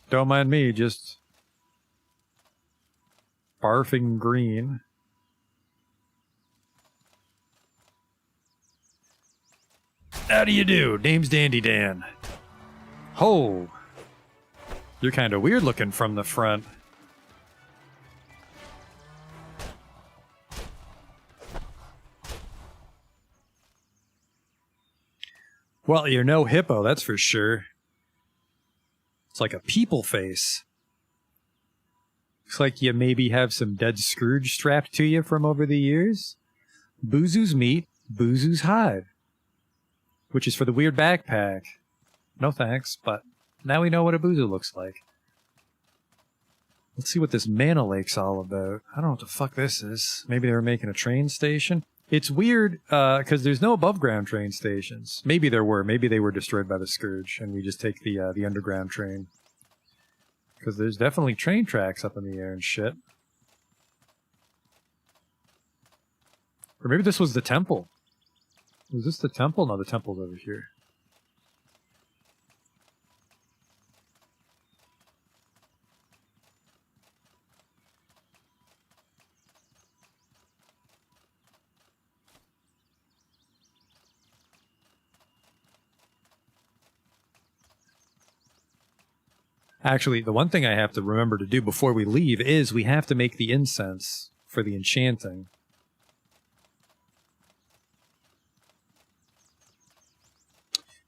Don't mind me, just barfing green. How do you do? Name's Dandy Dan. Ho! You're kind of weird looking from the front. Well, you're no hippo, that's for sure. It's like a people face. Looks like you maybe have some dead Scourge strapped to you from over the years. Buzu's meat, Buzu's hide. Which is for the weird backpack. No thanks, but now we know what a Buzu looks like. Let's see what this Mana Lake's all about. I don't know what the fuck this is. Maybe they were making a train station? It's weird, because there's no above-ground train stations. Maybe there were. Maybe they were destroyed by the Scourge, and we just take the underground train. Because there's definitely train tracks up in the air and shit. Or maybe this was the temple. Was this the temple? No, the temple's over here. Actually, the one thing I have to remember to do before we leave is we have to make the incense for the enchanting.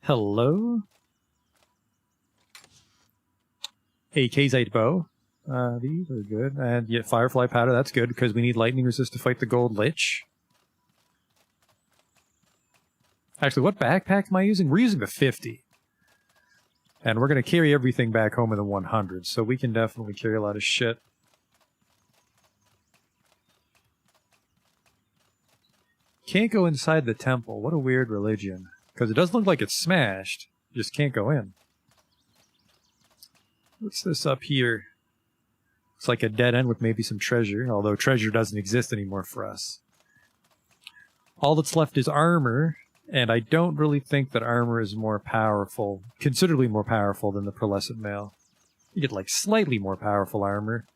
Hello? AK-Zite bow. These are good. And yeah, Firefly powder, that's good because we need lightning resist to fight the Gold Lich. Actually, what backpack am I using? We're using the 50. And we're going to carry everything back home in the 100, so we can definitely carry a lot of shit. Can't go inside the temple. What a weird religion. Because it does look like it's smashed. You just can't go in. What's this up here? It's like a dead end with maybe some treasure, although treasure doesn't exist anymore for us. All that's left is armor, and I don't really think that armor is more powerful, considerably more powerful than the pearlescent mail. You get like slightly more powerful armor.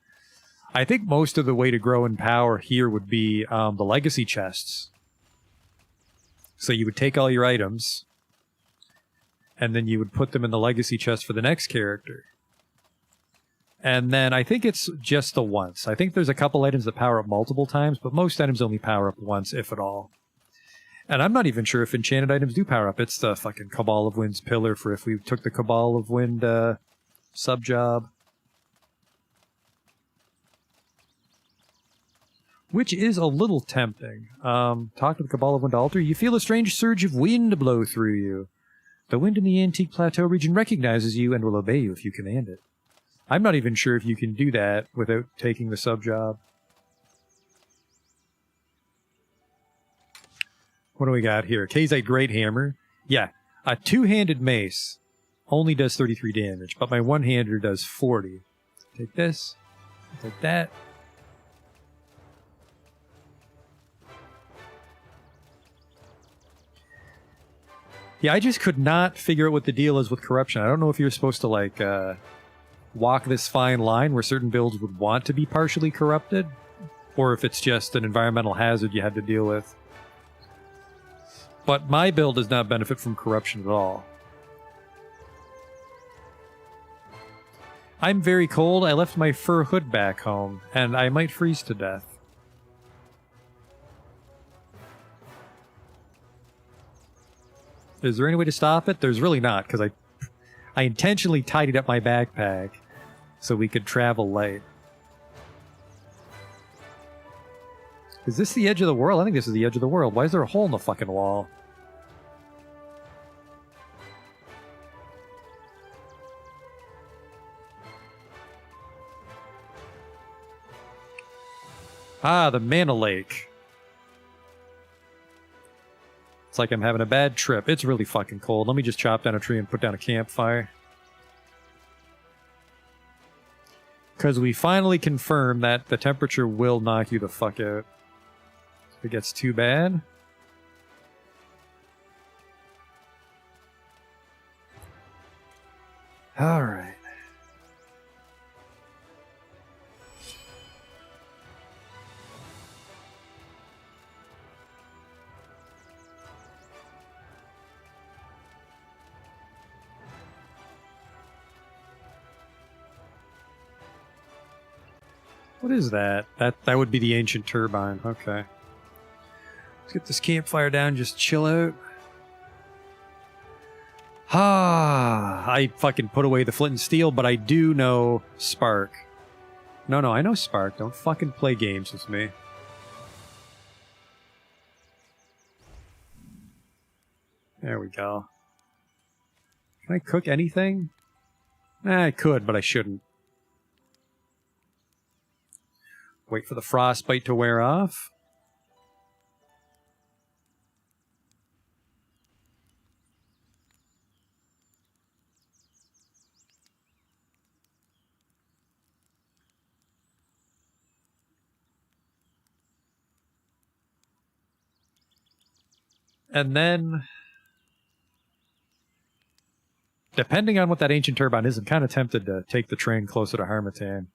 I think most of the way to grow in power here would be the legacy chests. So you would take all your items, and then you would put them in the legacy chest for the next character. And then I think it's just the once. I think there's a couple items that power up multiple times, but most items only power up once, if at all. And I'm not even sure if enchanted items do power up. It's the fucking Cabal of Wind's pillar for if we took the Cabal of Wind sub-job. Which is a little tempting. Talk to the Cabal of Wind altar. You feel a strange surge of wind blow through you. The wind in the Antique Plateau region recognizes you and will obey you if you command it. I'm not even sure if you can do that without taking the sub-job. What do we got here? Kazite Great Hammer. Yeah, a two-handed mace only does 33 damage, but my one-hander does 40. Take this. Take that. Yeah, I just could not figure out what the deal is with corruption. I don't know if you're supposed to, like, walk this fine line where certain builds would want to be partially corrupted, or if it's just an environmental hazard you had to deal with. But my build does not benefit from corruption at all. I'm very cold. I left my fur hood back home, and I might freeze to death. Is there any way to stop it? There's really not, because I intentionally tidied up my backpack so we could travel light. Is this the edge of the world? I think this is the edge of the world. Why is there a hole in the fucking wall? Ah, the Mana Lake. It's like I'm having a bad trip. It's really fucking cold. Let me just chop down a tree and put down a campfire. Because we finally confirmed that the temperature will knock you the fuck out. If it gets too bad. Alright. What is that? That would be the ancient turbine. Okay. Let's get this campfire down, just chill out. Ah, I fucking put away the flint and steel, but I do know Spark. No, I know Spark. Don't fucking play games with me. There we go. Can I cook anything? I could, but I shouldn't. Wait for the frostbite to wear off. And then, depending on what that ancient turbine is, I'm kind of tempted to take the train closer to Harmattan.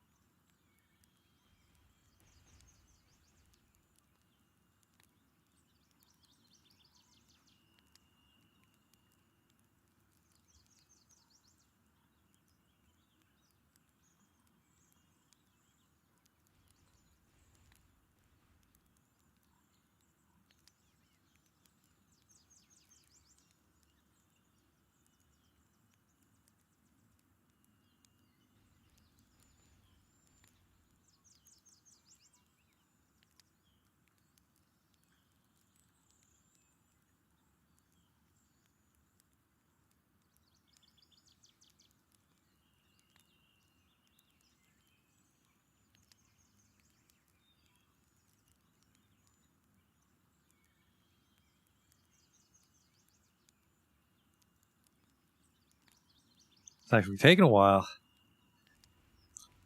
It's actually taking a while.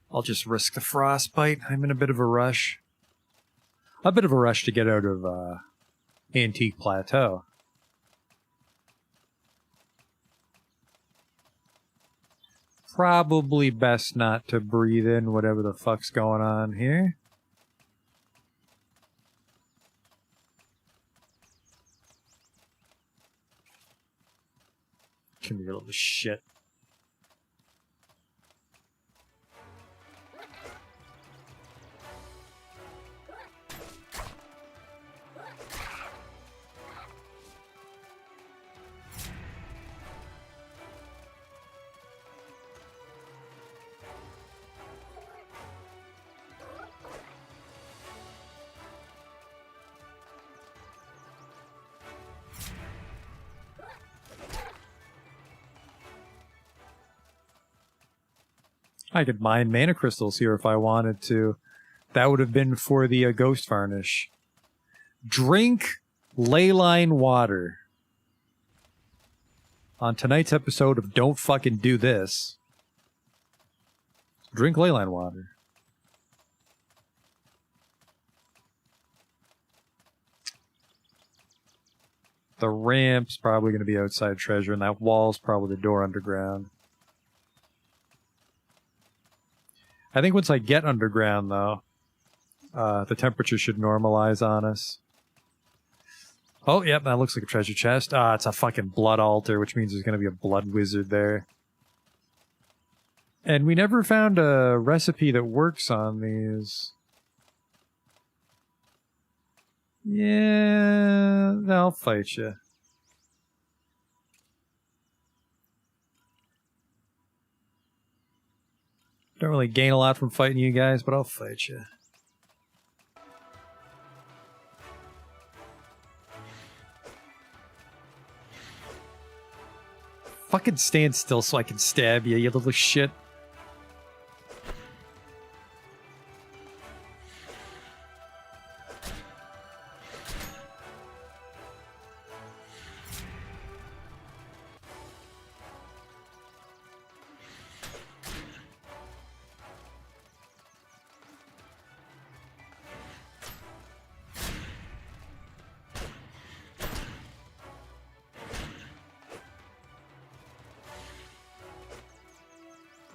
I'll just risk the frostbite. I'm in a bit of a rush. A bit of a rush to get out of Antique Plateau. Probably best not to breathe in whatever the fuck's going on here. Can be a little shit. I could mine mana crystals here if I wanted to. That would have been for the ghost varnish. Drink leyline water. On tonight's episode of Don't Fucking Do This. Drink leyline water. The ramp's probably going to be outside treasure, and that wall's probably the door underground. I think once I get underground, though, the temperature should normalize on us. Oh, yep, that looks like a treasure chest. It's a fucking blood altar, which means there's going to be a blood wizard there. And we never found a recipe that works on these. Yeah, I'll fight you. Don't really gain a lot from fighting you guys, but I'll fight you. Fucking stand still so I can stab you, you little shit.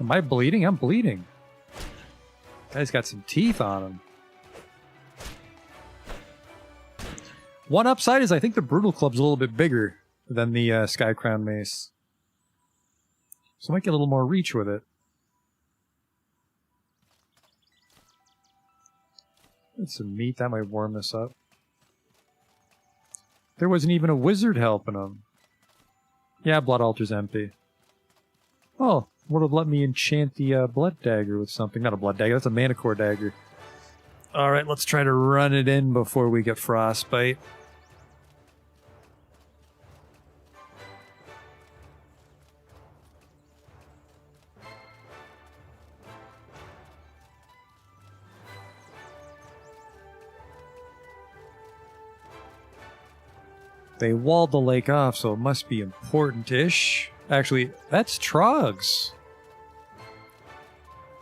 Am I bleeding? I'm bleeding. Guy's got some teeth on him. One upside is I think the Brutal Club's a little bit bigger than the Skycrown Mace. So I might get a little more reach with it. That's some meat. That might warm this up. There wasn't even a wizard helping him. Yeah, Blood Altar's empty. Oh, would have let me enchant the blood dagger with something. Not a blood dagger, that's a mana core dagger. Alright, let's try to run it in before we get frostbite. They walled the lake off, so it must be important-ish. Actually, that's Trogs.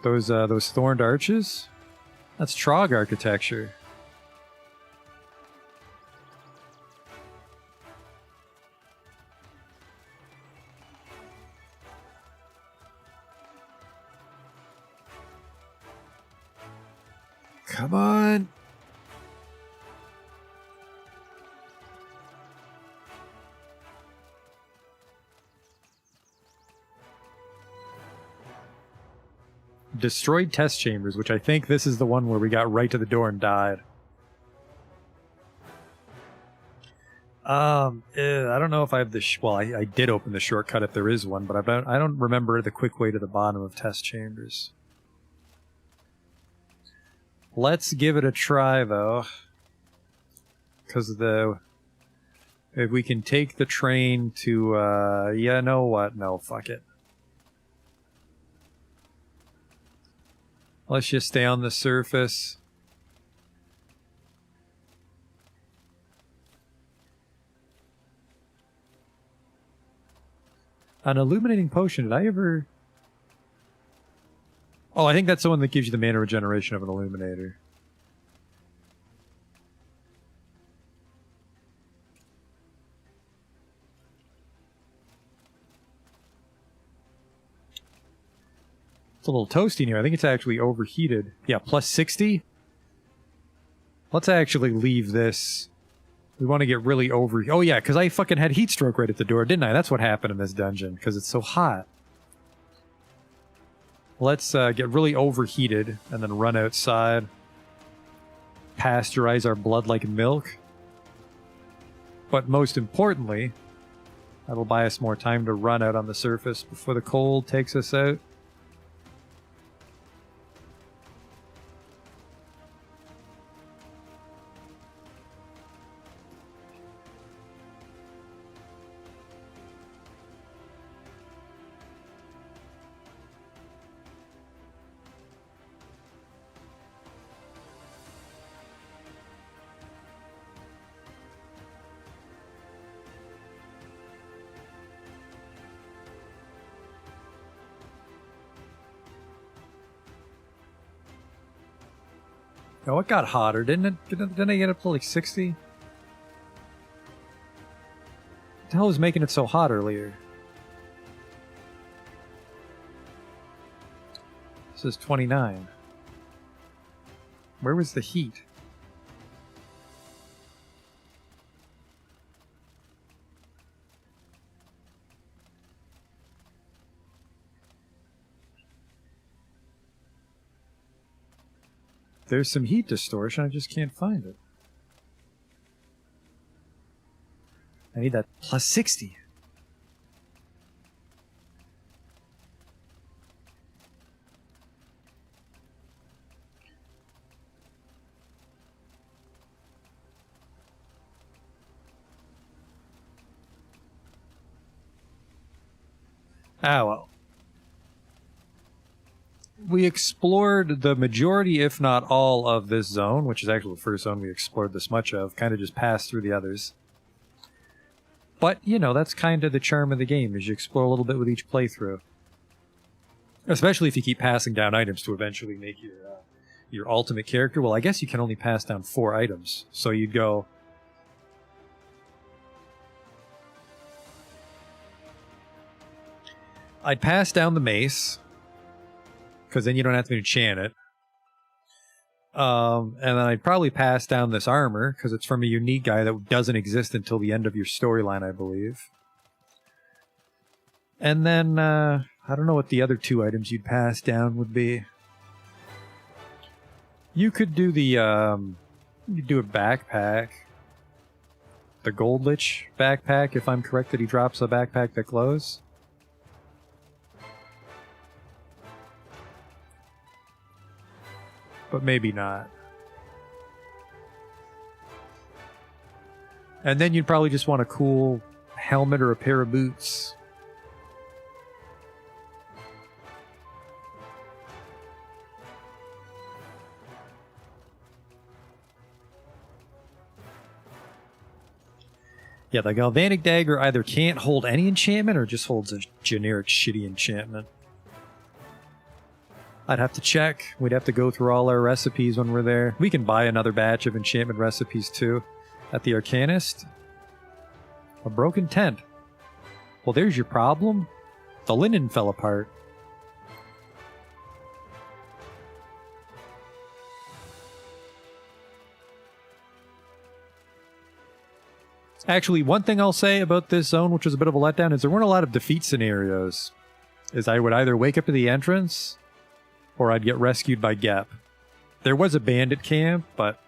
Those thorned arches? That's Trog architecture. Come on! Destroyed test chambers, which I think this is the one where we got right to the door and died. I don't know if I have the... well, I did open the shortcut if there is one, but I don't remember the quick way to the bottom of test chambers. Let's give it a try, though. Because if we can take the train to... yeah, know what? No, fuck it. Let's just stay on the surface. An illuminating potion, did I ever... oh, I think that's the one that gives you the mana regeneration of an illuminator. It's a little toasty in here. I think it's actually overheated. Yeah, plus 60. Let's actually leave this. We want to get really over... Oh, yeah, because I fucking had heat stroke right at the door, didn't I? That's what happened in this dungeon, because it's so hot. Let's get really overheated and then run outside. Pasteurize our blood like milk. But most importantly, that'll buy us more time to run out on the surface before the cold takes us out. Oh, it got hotter, didn't it? Didn't I get up to like 60? What the hell was making it so hot earlier? This is 29. Where was the heat? There's some heat distortion, I just can't find it. I need that plus 60. Ah, well. We explored the majority, if not all, of this zone, which is actually the first zone we explored this much of. Kind of just passed through the others. But, you know, that's kind of the charm of the game, is you explore a little bit with each playthrough. Especially if you keep passing down items to eventually make your ultimate character. Well, I guess you can only pass down 4 items. So you'd go... I'd pass down the mace, because then you don't have to enchant it. And then I'd probably pass down this armor, because it's from a unique guy that doesn't exist until the end of your storyline, I believe. And then, I don't know what the other 2 items you'd pass down would be. You could do the, you'd do a backpack. The Gold Lich backpack, if I'm correct that he drops a backpack that glows. But maybe not. And then you'd probably just want a cool helmet or a pair of boots. Yeah, the Galvanic Dagger either can't hold any enchantment or just holds a generic shitty enchantment. I'd have to check. We'd have to go through all our recipes when we're there. We can buy another batch of enchantment recipes too at the Arcanist. A broken tent. Well, there's your problem. The linen fell apart. Actually, one thing I'll say about this zone, which was a bit of a letdown, is there weren't a lot of defeat scenarios. Is I would either wake up at the entrance, or I'd get rescued by Gep. There was a bandit camp, but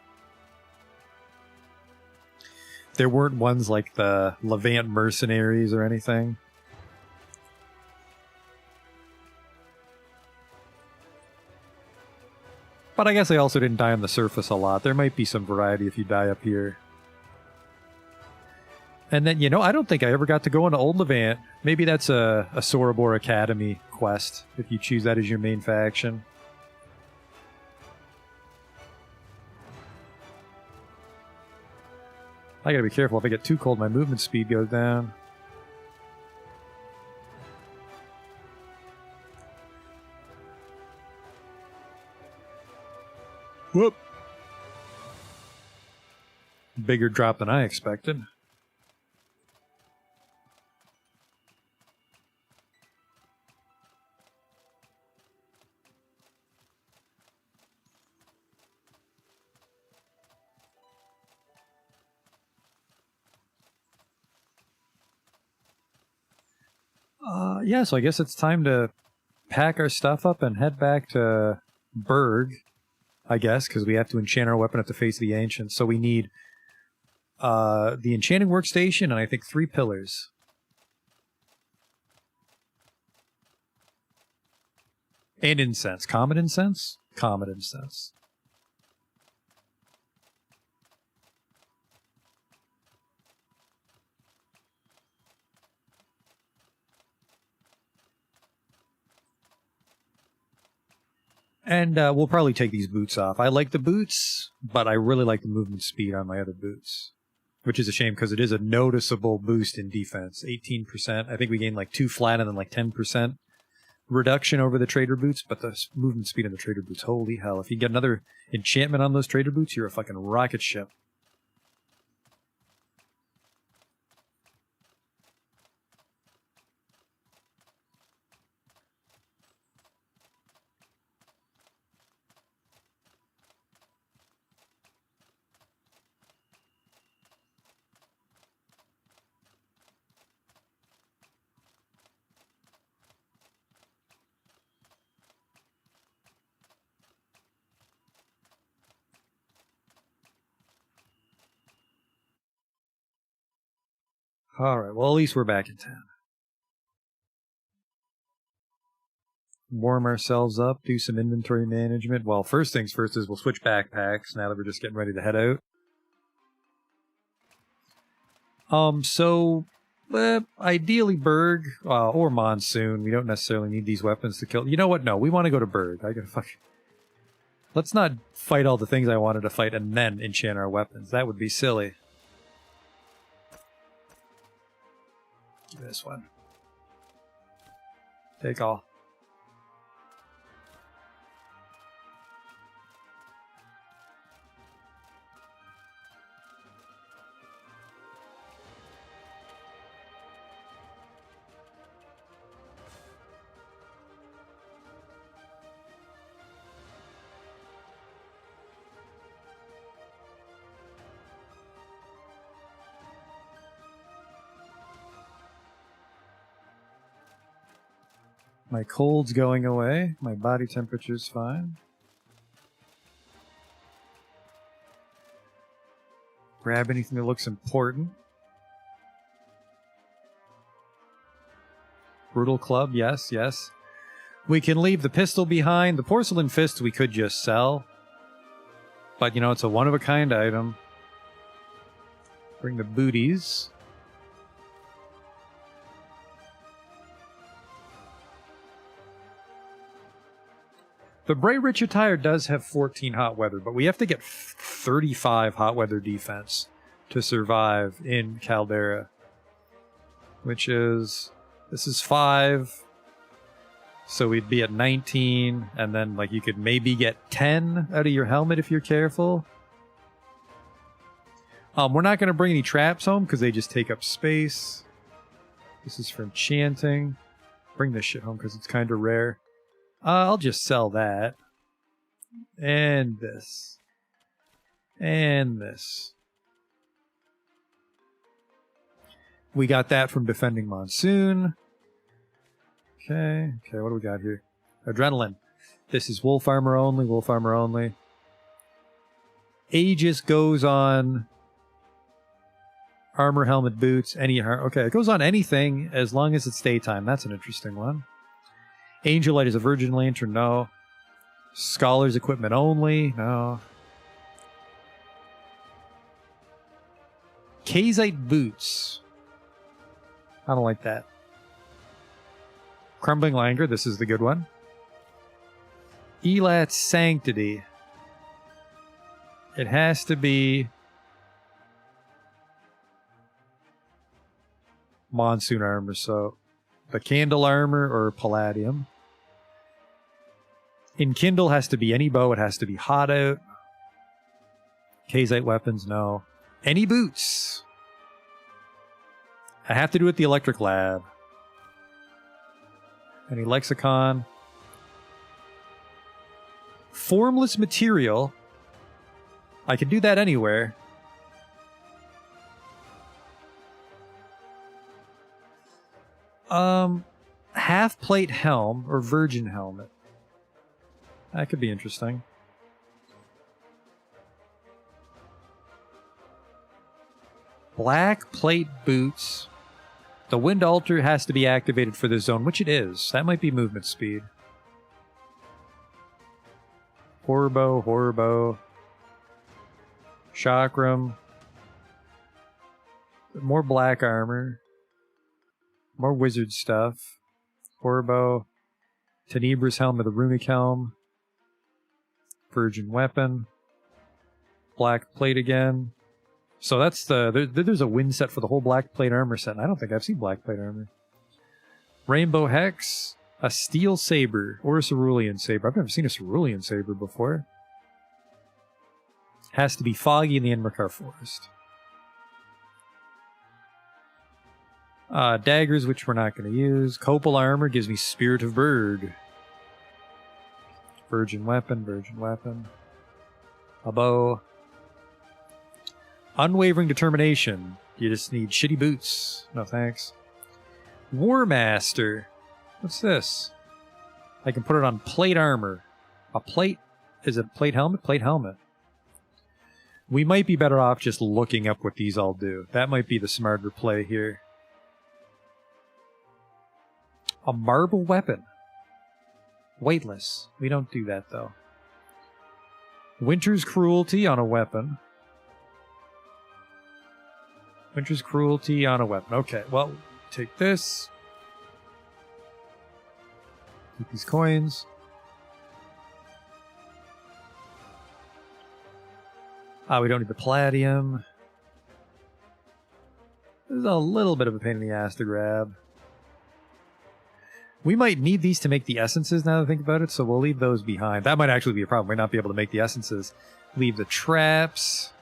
there weren't ones like the Levant mercenaries or anything. But I guess I also didn't die on the surface a lot. There might be some variety if you die up here. And then, you know, I don't think I ever got to go into Old Levant. Maybe that's a Sorobor Academy quest, if you choose that as your main faction. I gotta be careful. If I get too cold, my movement speed goes down. Whoop! Bigger drop than I expected. Yeah, so I guess it's time to pack our stuff up and head back to Berg, I guess, because we have to enchant our weapon at the face of the Ancients. So we need the enchanting workstation and I think 3 pillars. And incense. Comet incense? Comet incense. And we'll probably take these boots off. I like the boots, but I really like the movement speed on my other boots. Which is a shame because it is a noticeable boost in defense. 18%. I think we gained like 2 flat and then like 10% reduction over the trader boots. But the movement speed on the trader boots, holy hell. If you get another enchantment on those trader boots, you're a fucking rocket ship. Alright, well at least we're back in town. Warm ourselves up, do some inventory management. Well, first things first is we'll switch backpacks now that we're just getting ready to head out. Ideally Berg, or Monsoon. We don't necessarily need these weapons to kill. You know what? No, we want to go to Berg. I gotta fuck. Let's not fight all the things I wanted to fight and then enchant our weapons. That would be silly. This one. Take all. My cold's going away. My body temperature's fine. Grab anything that looks important. Brutal club, yes, yes. We can leave the pistol behind. The porcelain fist we could just sell. But, you know, it's a one-of-a-kind item. Bring the booties. The Bray Rich Attire does have 14 hot weather, but we have to get 35 hot weather defense to survive in Caldera. Which is... This is 5. So we'd be at 19, and then like you could maybe get 10 out of your helmet if you're careful. We're not going to bring any traps home because they just take up space. This is for enchanting. Bring this shit home because it's kind of rare. I'll just sell that. And this. And this. We got that from defending Monsoon. Okay, what do we got here? Adrenaline. This is wolf armor only, wolf armor only. Aegis goes on armor, helmet, boots, any... Okay, it goes on anything as long as it's daytime. That's an interesting one. Angel Light is a Virgin Lantern, no. Scholar's equipment only, no. Kazite boots. I don't like that. Crumbling Languor, this is the good one. Elat's Sanctity. It has to be Monsoon armor, so the Candle armor or Palladium. Enkindle has to be any bow, it has to be hot out. Kazite weapons, no. Any boots. I have to do it at the Electric Lab. Any lexicon. Formless material. I could do that anywhere. half plate helm or virgin helmet. That could be interesting. Black plate boots. The wind altar has to be activated for this zone, which it is. That might be movement speed. Horbo. Chakram. More black armor. More wizard stuff. Horbo. Tenebra's helmet, the runic helm. Virgin weapon. Black plate again. So that's there's a wind set for the whole black plate armor set, and I don't think I've seen black plate armor. Rainbow Hex, a steel saber, or a cerulean saber. I've never seen a cerulean saber before. Has to be foggy in the Enmerkar Forest. Daggers, which we're not going to use. Copal armor gives me Spirit of Bird. Virgin weapon. A bow. Unwavering determination. You just need shitty boots. No thanks. War Master. What's this? I can put it on plate armor. A plate? Is it plate helmet? Plate helmet. We might be better off just looking up what these all do. That might be the smarter play here. A marble weapon. Weightless. We don't do that, though. Winter's Cruelty on a weapon. Winter's Cruelty on a weapon. Okay, well, take this. Keep these coins. We don't need the palladium. This is a little bit of a pain in the ass to grab. We might need these to make the essences now that I think about it, so we'll leave those behind. That might actually be a problem. We might not be able to make the essences. Leave the traps.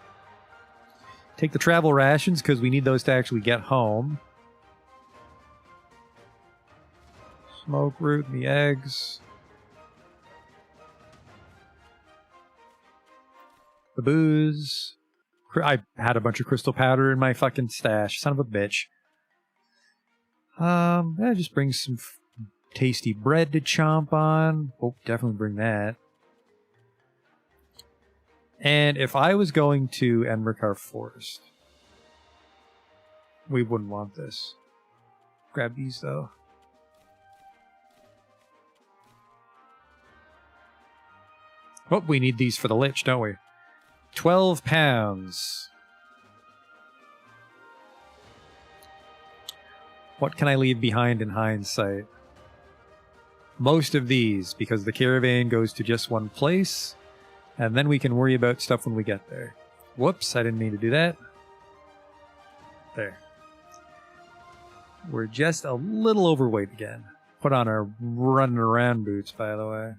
Take the travel rations, because we need those to actually get home. Smoke root and the eggs. The booze. I had a bunch of crystal powder in my fucking stash. Son of a bitch. That just brings some tasty bread to chomp on. Oh, definitely bring that. And if I was going to Enmerkar Forest, we wouldn't want this. Grab these, though. Oh, we need these for the Lich, don't we? 12 pounds. What can I leave behind in hindsight? Most of these, because the caravan goes to just one place. And then we can worry about stuff when we get there. Whoops, I didn't mean to do that. There. We're just a little overweight again. Put on our running around boots, by the way.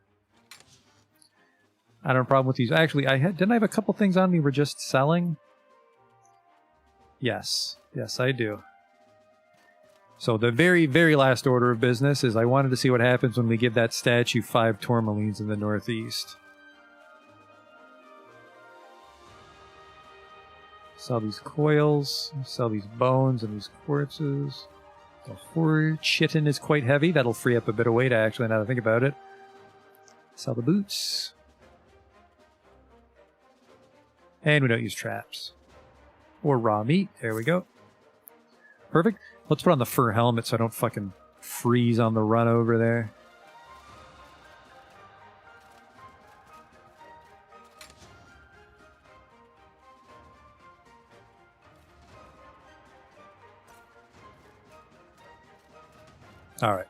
I don't have a problem with these. Actually, didn't I have a couple things on me we're just selling? Yes. Yes, I do. So the very, very last order of business is I wanted to see what happens when we give that statue 5 tourmalines in the northeast. Sell these coils, sell these bones and these quartzes. The horror chitin is quite heavy. That'll free up a bit of weight, actually, now that I think about it. Sell the boots. And we don't use traps. Or raw meat. There we go. Perfect. Let's put on the fur helmet so I don't fucking freeze on the run over there. Alright.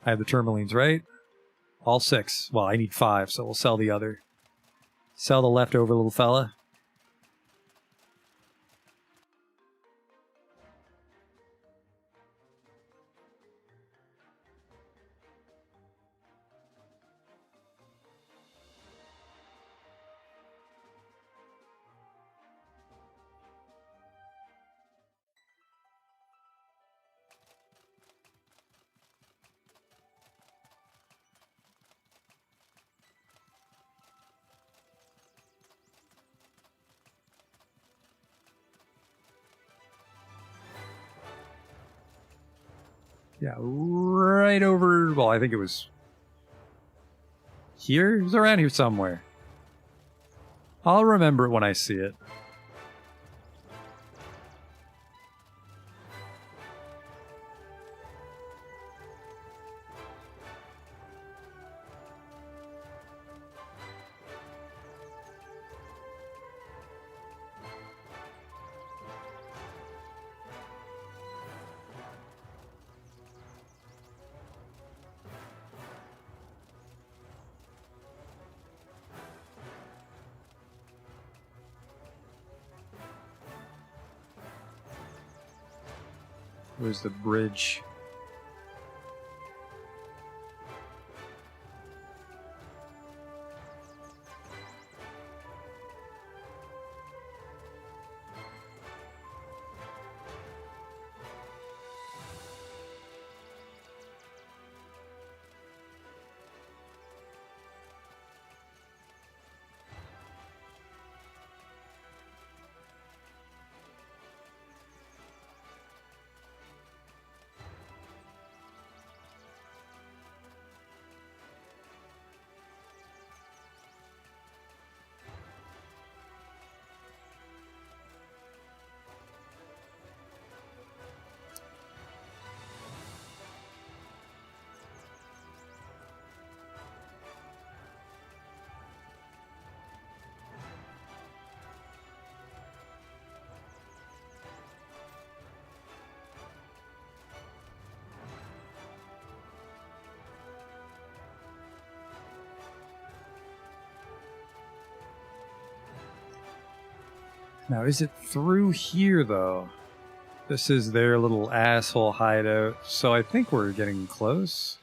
I have the tourmalines, right? All 6. Well, I need 5, so we'll sell the other. Sell the leftover little fella. Yeah, right over... Well, I think it was... Here? It was around here somewhere. I'll remember it when I see it. Where's the bridge? Now, is it through here, though? This is their little asshole hideout, so I think we're getting close.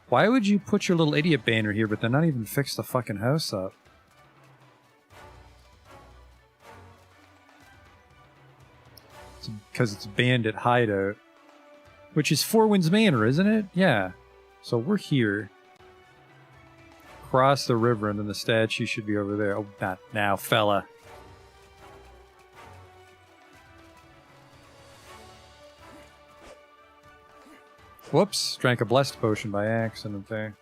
Why would you put your little idiot banner here, but then not even fix the fucking house up? Because it's Bandit Hideout. Which is Four Winds Manor, isn't it? Yeah. So we're here. Cross the river, and then the statue should be over there. Oh, not now, fella. Whoops. Drank a blessed potion by accident there.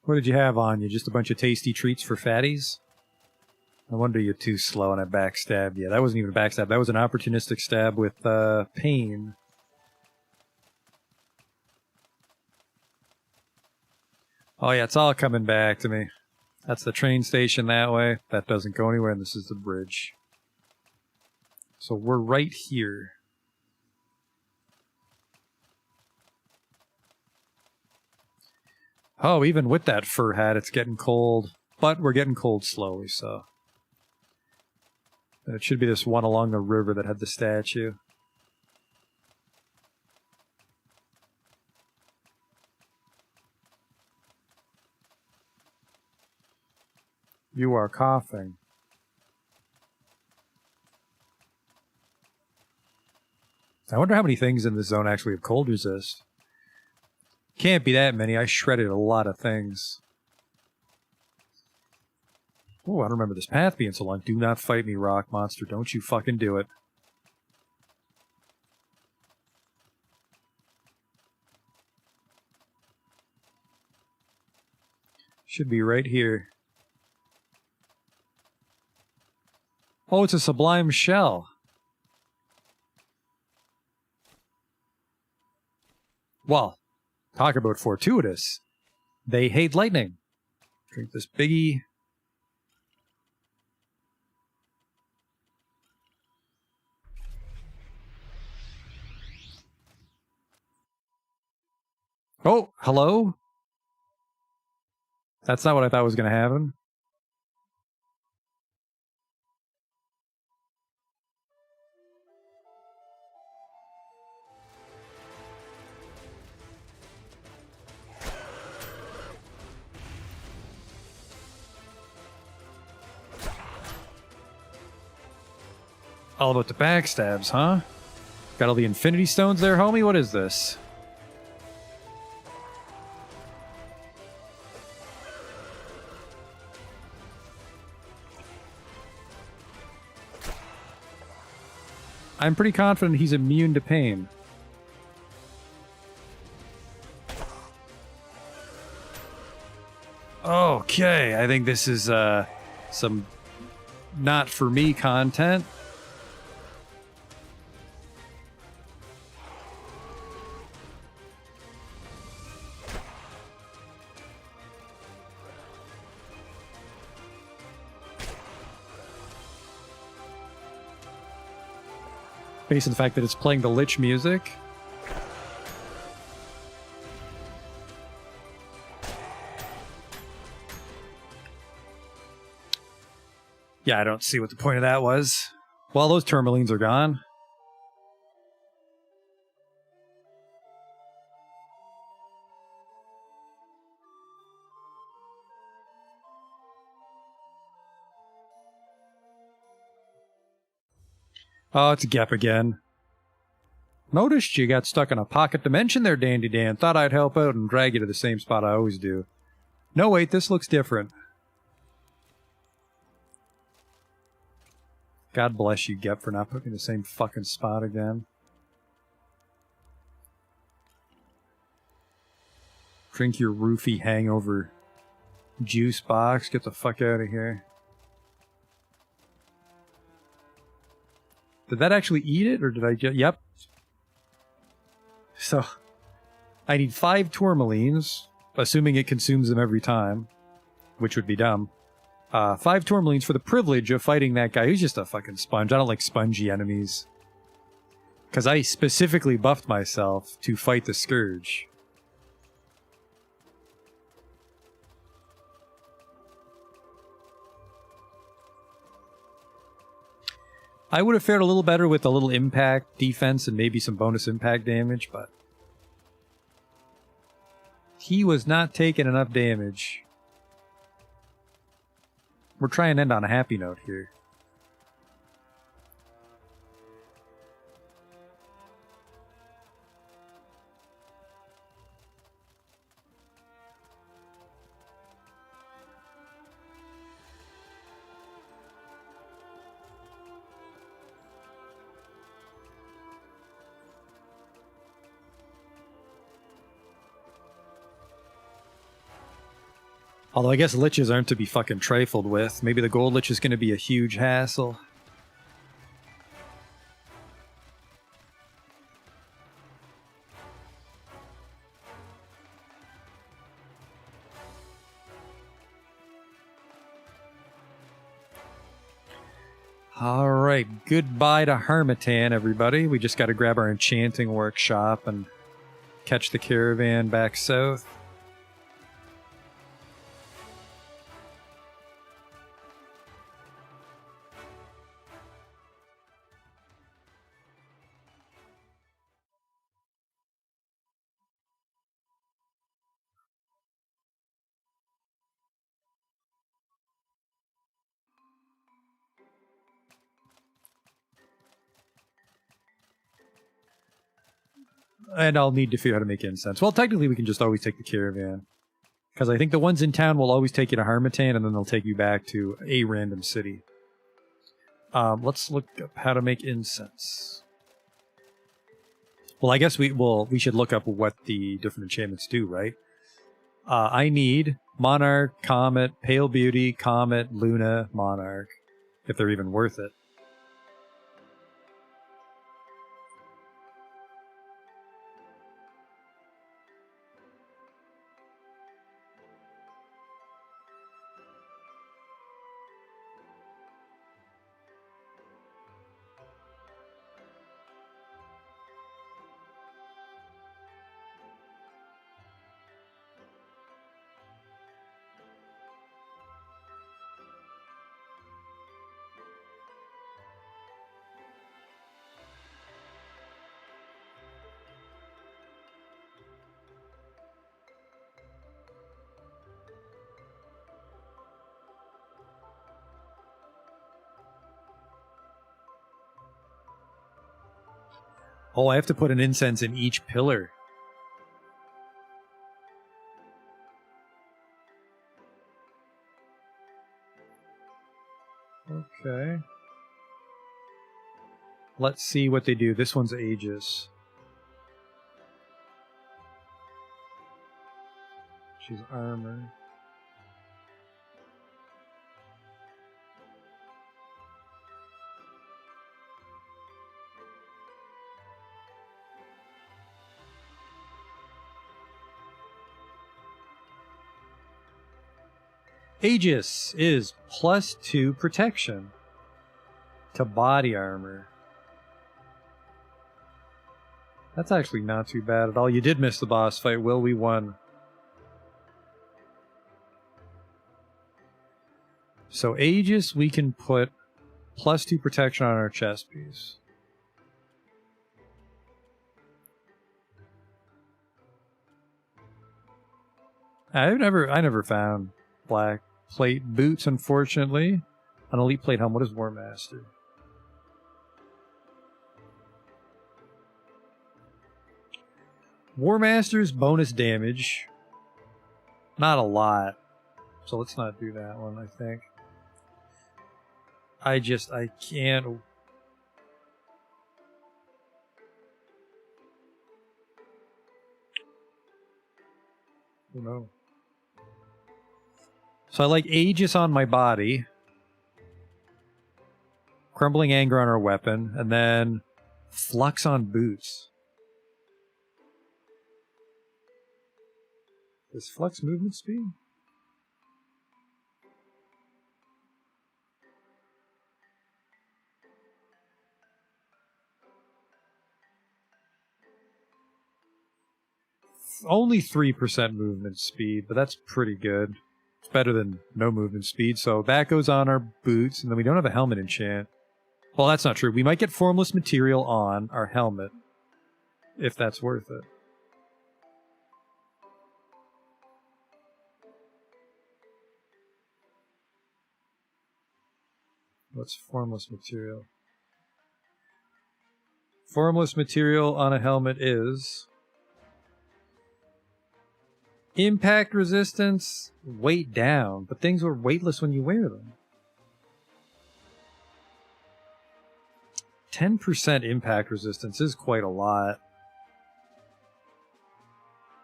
What did you have on you? Just a bunch of tasty treats for fatties? No wonder you're too slow and I backstabbed you. That wasn't even a backstab. That was an opportunistic stab with pain. Oh yeah, it's all coming back to me. That's the train station that way. That doesn't go anywhere, and this is the bridge. So we're right here. Oh, even with that fur hat, it's getting cold. But we're getting cold slowly, so... And it should be this one along the river that had the statue. You are coughing. I wonder how many things in this zone actually have cold resist. Can't be that many. I shredded a lot of things. Oh, I don't remember this path being so long. Do not fight me, rock monster. Don't you fucking do it. Should be right here. Oh, it's a sublime shell. Well, talk about fortuitous. They hate lightning. Drink this biggie. Oh, hello? That's not what I thought was going to happen. All about the backstabs, huh? Got all the infinity stones there, homie? What is this? I'm pretty confident he's immune to pain. Okay, I think this is some not for me content. Based on the fact that it's playing the Lich music. Yeah, I don't see what the point of that was. Well, those tourmalines are gone. Oh, it's Gep again. Noticed you got stuck in a pocket dimension there, Dandy Dan. Thought I'd help out and drag you to the same spot I always do. No, wait, this looks different. God bless you, Gep, for not putting me in the same fucking spot again. Drink your roofie hangover juice box. Get the fuck out of here. Did that actually eat it, or did I just... Yep. So, I need 5 tourmalines, assuming it consumes them every time, which would be dumb. 5 tourmalines for the privilege of fighting that guy who's just a fucking sponge. I don't like spongy enemies. Because I specifically buffed myself to fight the Scourge. I would have fared a little better with a little impact defense and maybe some bonus impact damage, but he was not taking enough damage. We're trying to end on a happy note here. Although I guess liches aren't to be fucking trifled with. Maybe the gold lich is going to be a huge hassle. Alright, goodbye to Harmattan, everybody. We just got to grab our enchanting workshop and catch the caravan back south. And I'll need to figure out how to make incense. Well, technically we can just always take the caravan. Because I think the ones in town will always take you to Harmattan, and then they'll take you back to a random city. Let's look up how to make incense. Well, I guess we should look up what the different enchantments do, right? I need Monarch, Comet, Pale Beauty, Comet, Luna, Monarch, if they're even worth it. Oh, I have to put an incense in each pillar. Okay. Let's see what they do. This one's Aegis. She's armor. Aegis is +2 protection to body armor. That's actually not too bad at all. You did miss the boss fight, Will. We won. So Aegis, we can put +2 protection on our chest piece. I never found black plate boots, unfortunately. An elite plate helmet. What is War Master? War Master's bonus damage. Not a lot. So let's not do that one, I think. I can't. Oh no. So I like Aegis on my body. Crumbling Anger on our weapon. And then Flux on boots. Does Flux movement speed? Only 3% movement speed, but that's pretty good. It's better than no movement speed, so that goes on our boots, and then we don't have a helmet enchant. Well, that's not true. We might get Formless Material on our helmet, if that's worth it. What's Formless Material? Formless Material on a helmet is impact resistance, weight down, but things are weightless when you wear them. 10% impact resistance is quite a lot.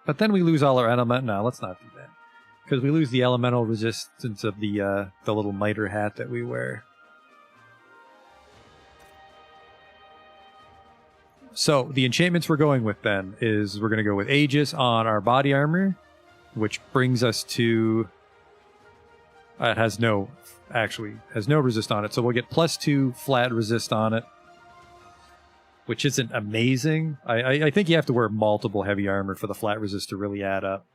But then we lose all our element. No, let's not do that. Because we lose the elemental resistance of the little miter hat that we wear. So the enchantments we're going with then is we're going to go with Aegis on our body armor, which brings us to... it has no resist on it. So we'll get +2 flat resist on it, which isn't amazing. I think you have to wear multiple heavy armor for the flat resist to really add up.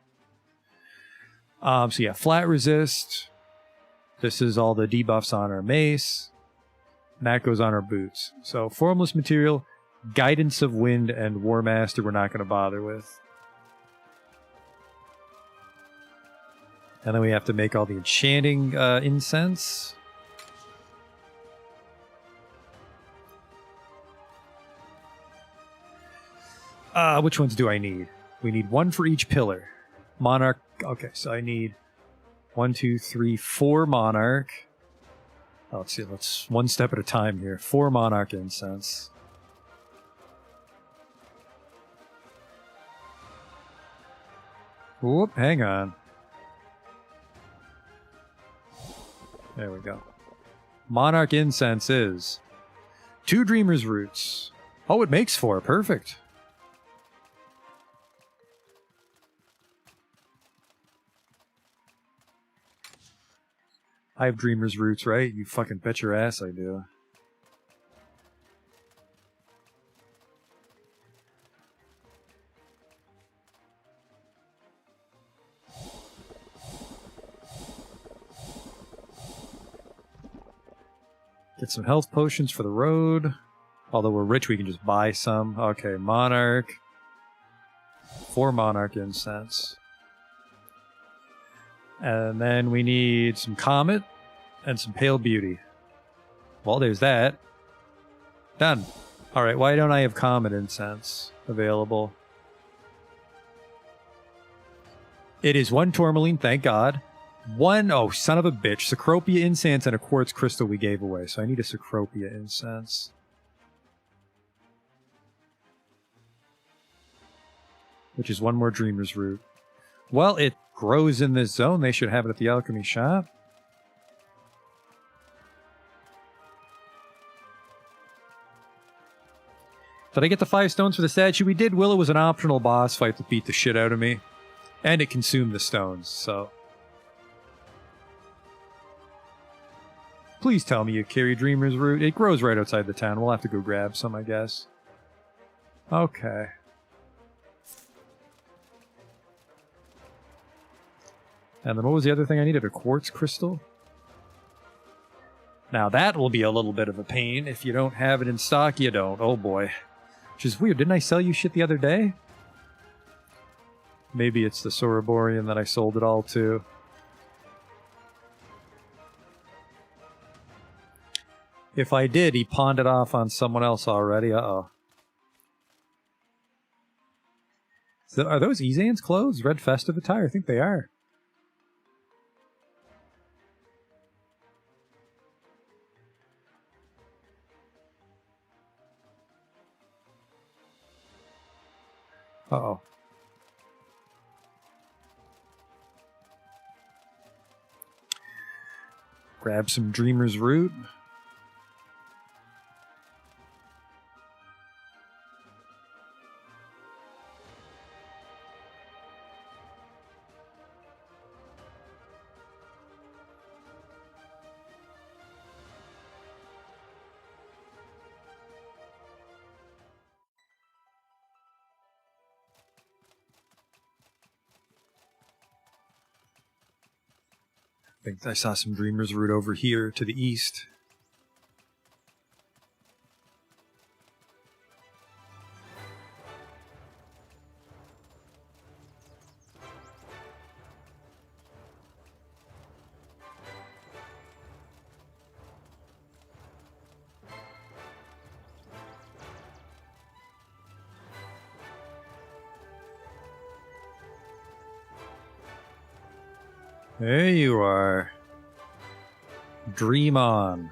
So yeah, flat resist. This is all the debuffs on our mace. And that goes on our boots. So Formless Material, Guidance of Wind, and War Master we're not going to bother with. And then we have to make all the enchanting incense. Which ones do I need? We need one for each pillar. Monarch. Okay, so I need 1, 2, 3, 4 Monarch. Oh, let's see. Let's one step at a time here. 4 Monarch incense. Whoop, hang on. There we go. Monarch incense is 2 Dreamer's Roots. Oh, it makes 4. Perfect. I have Dreamer's Roots, right? You fucking bet your ass I do. Get some health potions for the road. Although we're rich, we can just buy some. Okay, Monarch. 4 Monarch incense. And then we need some Comet and some Pale Beauty. Well, there's that. Done. Alright, why don't I have common incense available? It is 1 tourmaline, thank God. 1, oh, son of a bitch. Cecropia incense and a quartz crystal we gave away, so I need a Cecropia incense. Which is 1 more Dreamer's Root. Well, it grows in this zone. They should have it at the alchemy shop. Did I get the 5 stones for the statue? We did. Willow was an optional boss fight that beat the shit out of me. And it consumed the stones, so... Please tell me you carry Dreamer's Root. It grows right outside the town. We'll have to go grab some, I guess. Okay. And then what was the other thing I needed? A quartz crystal? Now that will be a little bit of a pain. If you don't have it in stock, you don't. Oh boy. Which is weird. Didn't I sell you shit the other day? Maybe it's the Soroborian that I sold it all to. If I did, he pawned it off on someone else already. Uh-oh. So are those Ezan's clothes? Red Festive attire? I think they are. Uh-oh. Grab some Dreamer's Root. I think I saw some Dreamer's Root over here to the east. There you are. Dream on.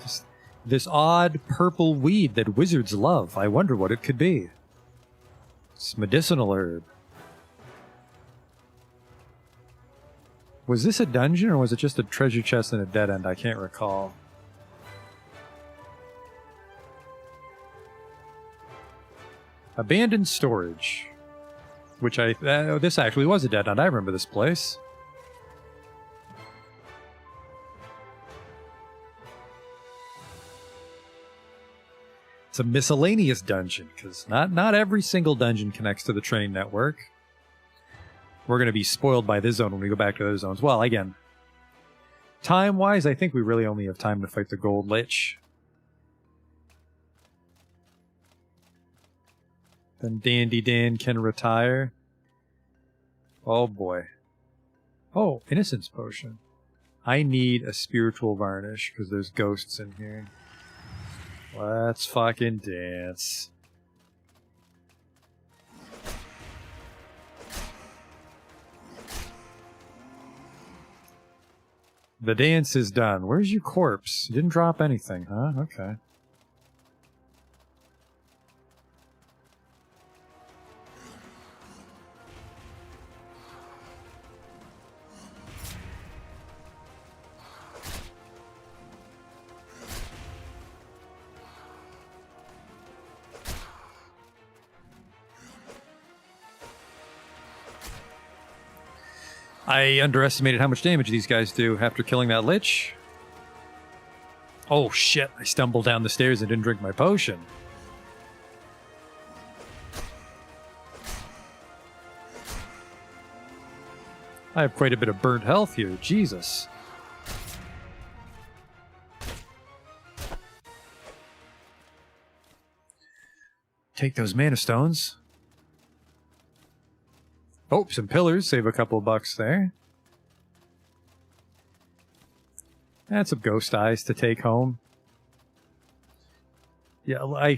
Just this odd purple weed that wizards love. I wonder what it could be. It's medicinal herb. Was this a dungeon or was it just a treasure chest and a dead end? I can't recall. Abandoned storage, which this actually was a dead end. I remember this place. It's a miscellaneous dungeon because not every single dungeon connects to the train network. We're going to be spoiled by this zone when we go back to those zones. Well, again, time-wise, I think we really only have time to fight the Gold Lich. Then Dandy Dan can retire. Oh boy. Oh, Innocence Potion. I need a Spiritual Varnish because there's ghosts in here. Let's fucking dance. The dance is done. Where's your corpse? You didn't drop anything, huh? Okay. I underestimated how much damage these guys do after killing that Lich. Oh shit, I stumbled down the stairs and didn't drink my potion. I have quite a bit of burnt health here, Jesus. Take those mana stones. Oh, some pillars. Save a couple of bucks there. And some ghost eyes to take home. Yeah, I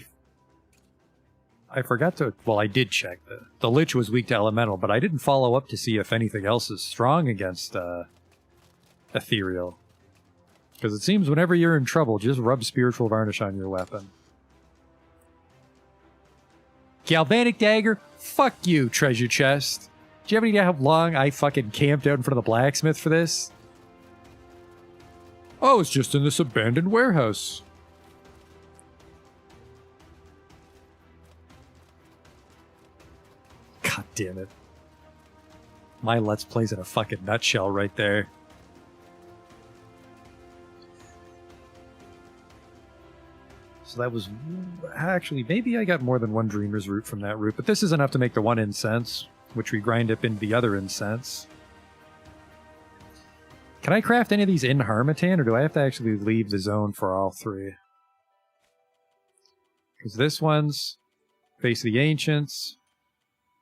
forgot to... Well, I did check. The Lich was weak to elemental, but I didn't follow up to see if anything else is strong against ethereal. Because it seems whenever you're in trouble, just rub Spiritual Varnish on your weapon. Galvanic Dagger? Fuck you, treasure chest. Do you have any idea how long I fucking camped out in front of the blacksmith for this? Oh, it's just in this abandoned warehouse. God damn it. My Let's Play's in a fucking nutshell right there. So that was... Actually, maybe I got more than one Dreamer's Root from that root, but this is enough to make the one incense, which we grind up into the other incense. Can I craft any of these in Harmattan, or do I have to actually leave the zone for all three? Because this one's Face of the Ancients.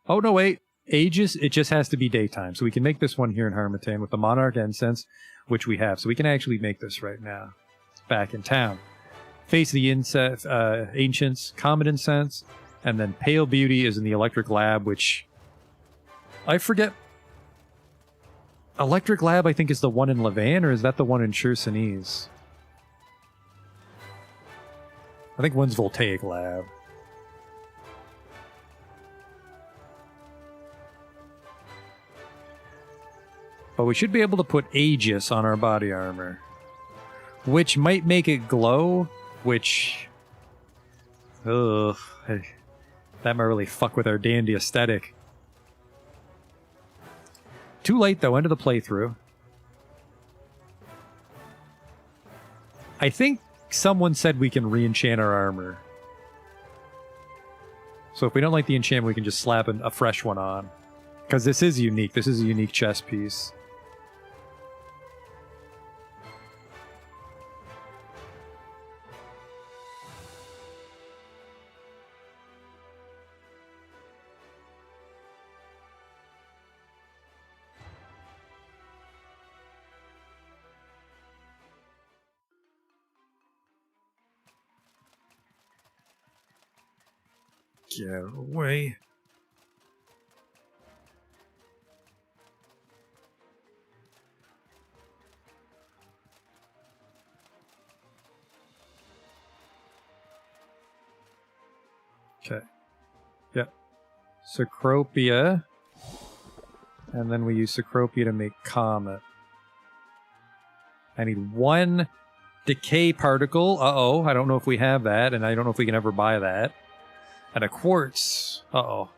Oh, no, wait. Aegis, it just has to be daytime. So we can make this one here in Harmattan with the Monarch Incense, which we have. So we can actually make this right now. Back in town. Face of the Ancients, Comet Incense, and then Pale Beauty is in the Electric Lab, which... I forget... Electric Lab, I think, is the one in Levan, or is that the one in Chersonese? I think one's Voltaic Lab. But we should be able to put Aegis on our body armor. Which might make it glow, which... Ugh. That might really fuck with our dandy aesthetic. Too late, though. End of the playthrough. I think someone said we can re-enchant our armor. So if we don't like the enchantment, we can just slap a fresh one on. Because this is unique. This is a unique chess piece. Get away. Okay. Yep. Cecropia. And then we use Cecropia to make Comet. I need one decay particle. Uh-oh. I don't know if we have that, and I don't know if we can ever buy that. And a quartz. Uh-oh.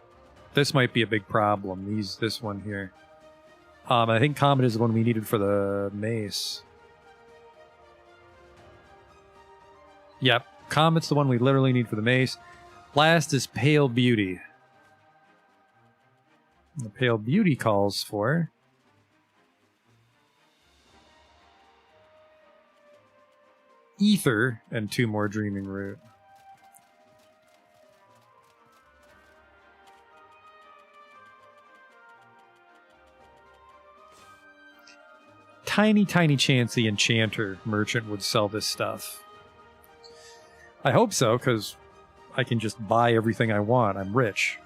This might be a big problem. This one here. I think Comet is the one we needed for the mace. Yep. Comet's the one we literally need for the mace. Last is Pale Beauty. The Pale Beauty calls for... Ether and 2 more Dreaming Root. Tiny, tiny chance the enchanter merchant would sell this stuff. I hope so, because I can just buy everything I want. I'm rich.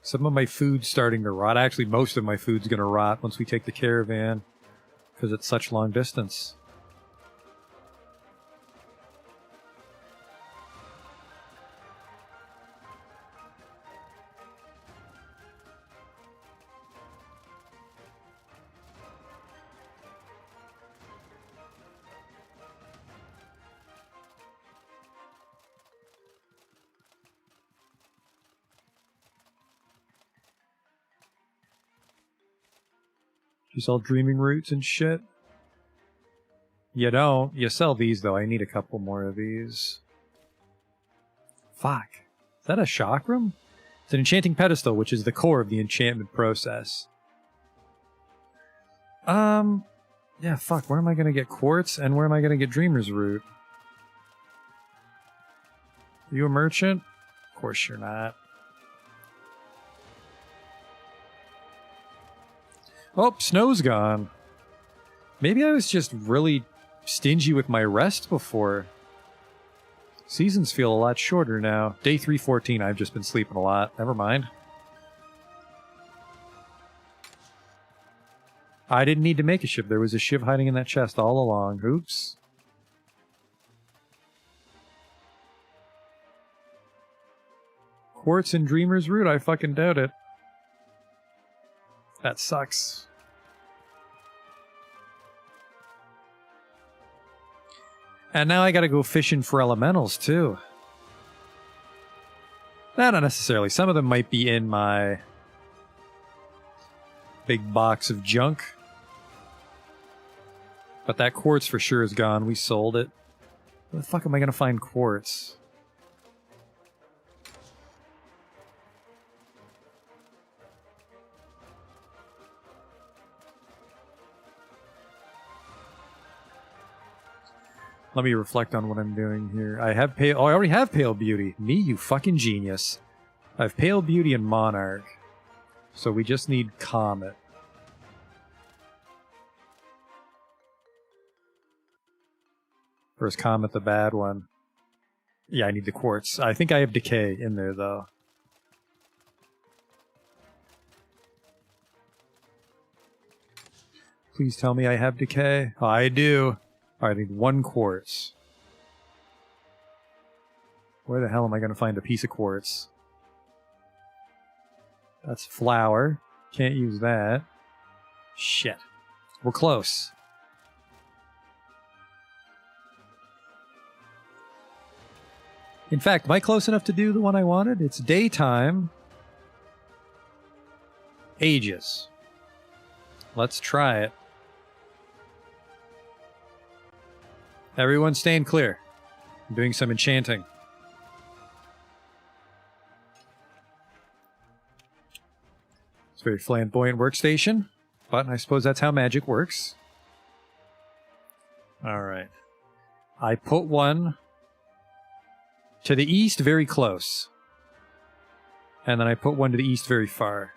Some of my food's starting to rot. Actually, most of my food's going to rot once we take the caravan, because it's such long distance. You sell Dreaming Roots and shit? You don't. You sell these, though. I need a couple more of these. Fuck. Is that a chakram? It's an enchanting pedestal, which is the core of the enchantment process. Yeah, fuck. Where am I going to get quartz, and where am I going to get Dreamer's Root? Are you a merchant? Of course you're not. Oh, snow's gone. Maybe I was just really stingy with my rest before. Seasons feel a lot shorter now. Day 314, I've just been sleeping a lot. Never mind. I didn't need to make a shiv. There was a shiv hiding in that chest all along. Oops. Quartz and Dreamer's Root, I fucking doubt it. That sucks. And now I gotta go fishing for elementals, too. Nah, not necessarily. Some of them might be in my big box of junk. But that quartz for sure is gone. We sold it. Where the fuck am I gonna find quartz? Let me reflect on what I'm doing here. I have pale. Oh, I already have Pale Beauty. Me, you fucking genius. I have Pale Beauty and Monarch. So we just need Comet. Or is Comet the bad one? Yeah, I need the quartz. I think I have Decay in there, though. Please tell me I have Decay. Oh, I do. Alright, I need 1 quartz. Where the hell am I going to find a piece of quartz? That's flour. Can't use that. Shit. We're close. In fact, am I close enough to do the one I wanted? It's daytime. Ages. Let's try it. Everyone staying clear. I'm doing some enchanting. It's a very flamboyant workstation, but I suppose that's how magic works. Alright. I put one to the east very close. And then I put one to the east very far.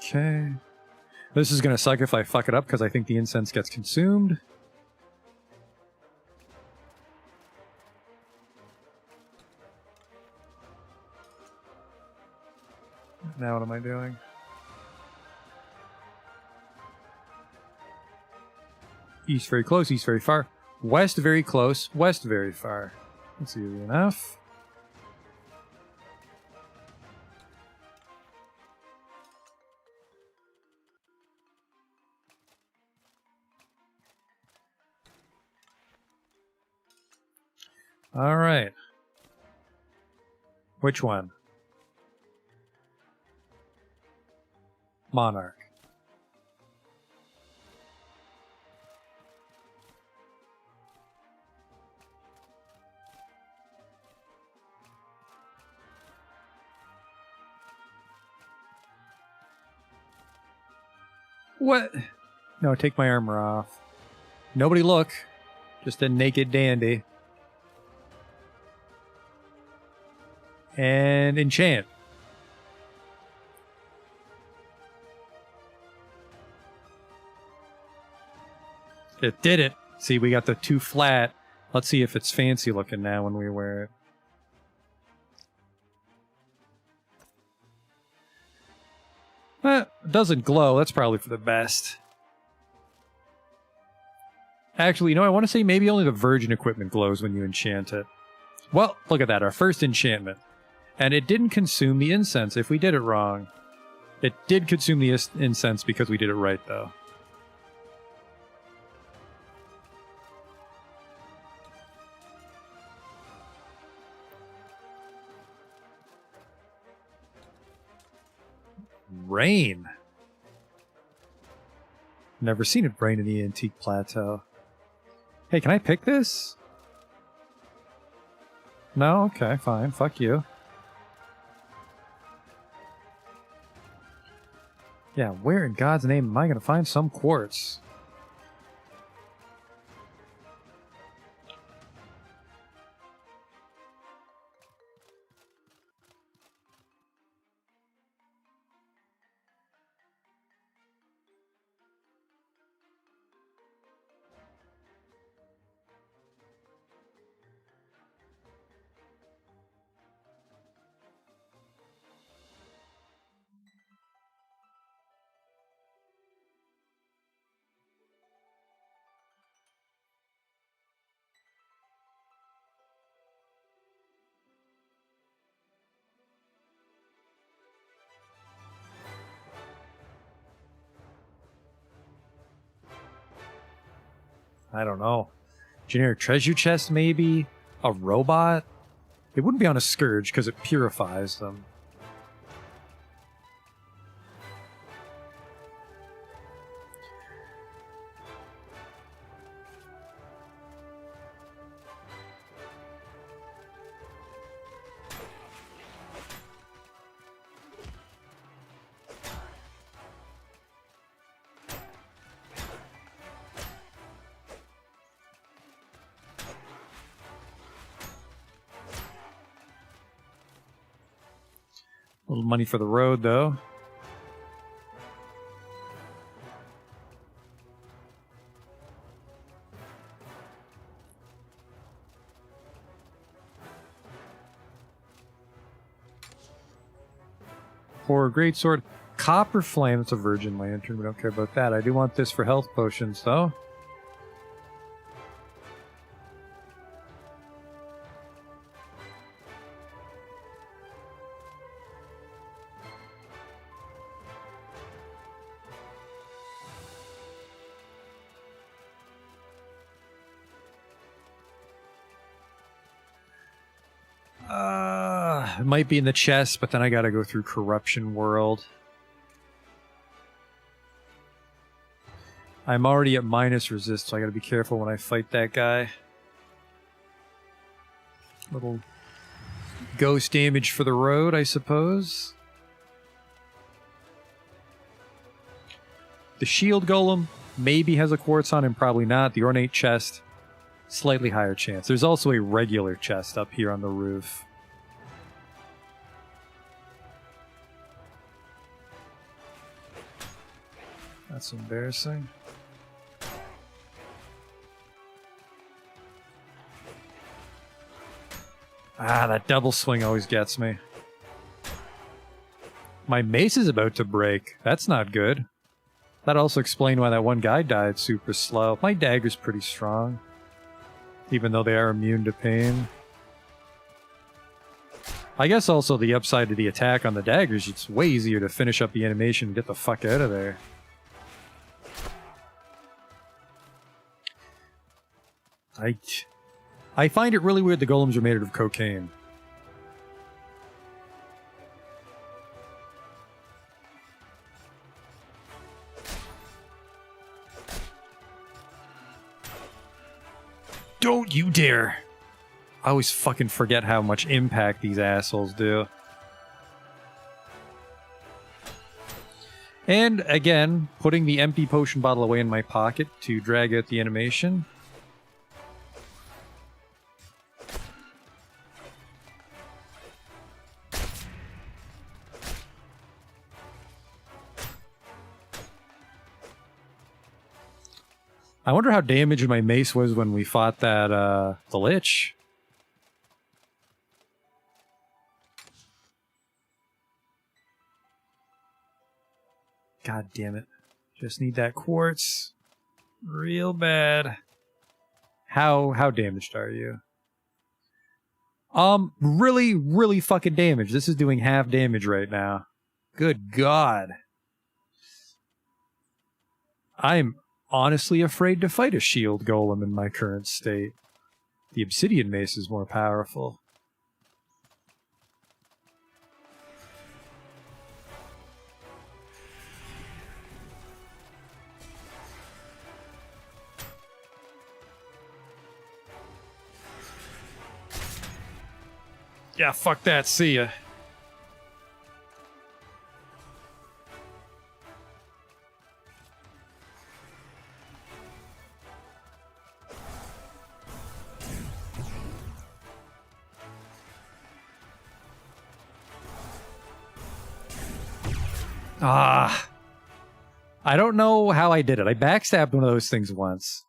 Okay. This is going to suck if I fuck it up because I think the incense gets consumed. Now what am I doing? East very close, east very far. West very close, west very far. That's easy enough. All right. Which one? Monarch. What? No, take my armor off. Nobody look. Just a naked dandy. And enchant. It did it. See, we got the 2 flat. Let's see if it's fancy looking now when we wear it. It doesn't glow. That's probably for the best. Actually, you know, I want to say maybe only the virgin equipment glows when you enchant it. Well, look at that. Our first enchantment. And it didn't consume the incense if we did it wrong. It did consume the incense because we did it right, though. Rain. Never seen it rain in the Antique Plateau. Hey, can I pick this? No? Okay, fine. Fuck you. Yeah, where in God's name am I going to find some quartz? I don't know. Generic treasure chest, maybe? A robot? It wouldn't be on a scourge because it purifies them. A little money for the road, though. For a greatsword, copper flame. It's a virgin lantern. We don't care about that. I do want this for health potions, though. It might be in the chest, but then I gotta go through Corruption World. I'm already at minus resist, so I gotta be careful when I fight that guy. Little ghost damage for the road, I suppose. The shield golem maybe has a quartz on him, probably not. The ornate chest, slightly higher chance. There's also a regular chest up here on the roof. That's embarrassing. Ah, that double swing always gets me. My mace is about to break. That's not good. That also explained why that one guy died super slow. My dagger's pretty strong, even though they are immune to pain. I guess also the upside to the attack on the daggers, it's way easier to finish up the animation and get the fuck out of there. I find it really weird the golems are made out of cocaine. Don't you dare! I always fucking forget how much impact these assholes do. And again, putting the empty potion bottle away in my pocket to drag out the animation. I wonder how damaged my mace was when we fought that, the Lich. God damn it. Just need that quartz. Real bad. How damaged are you? Really, really fucking damaged. This is doing half damage right now. Good God. I'm honestly afraid to fight a shield golem in my current state. The obsidian mace is more powerful. Yeah, fuck that, see ya. Ah. I don't know how I did it. I backstabbed one of those things once.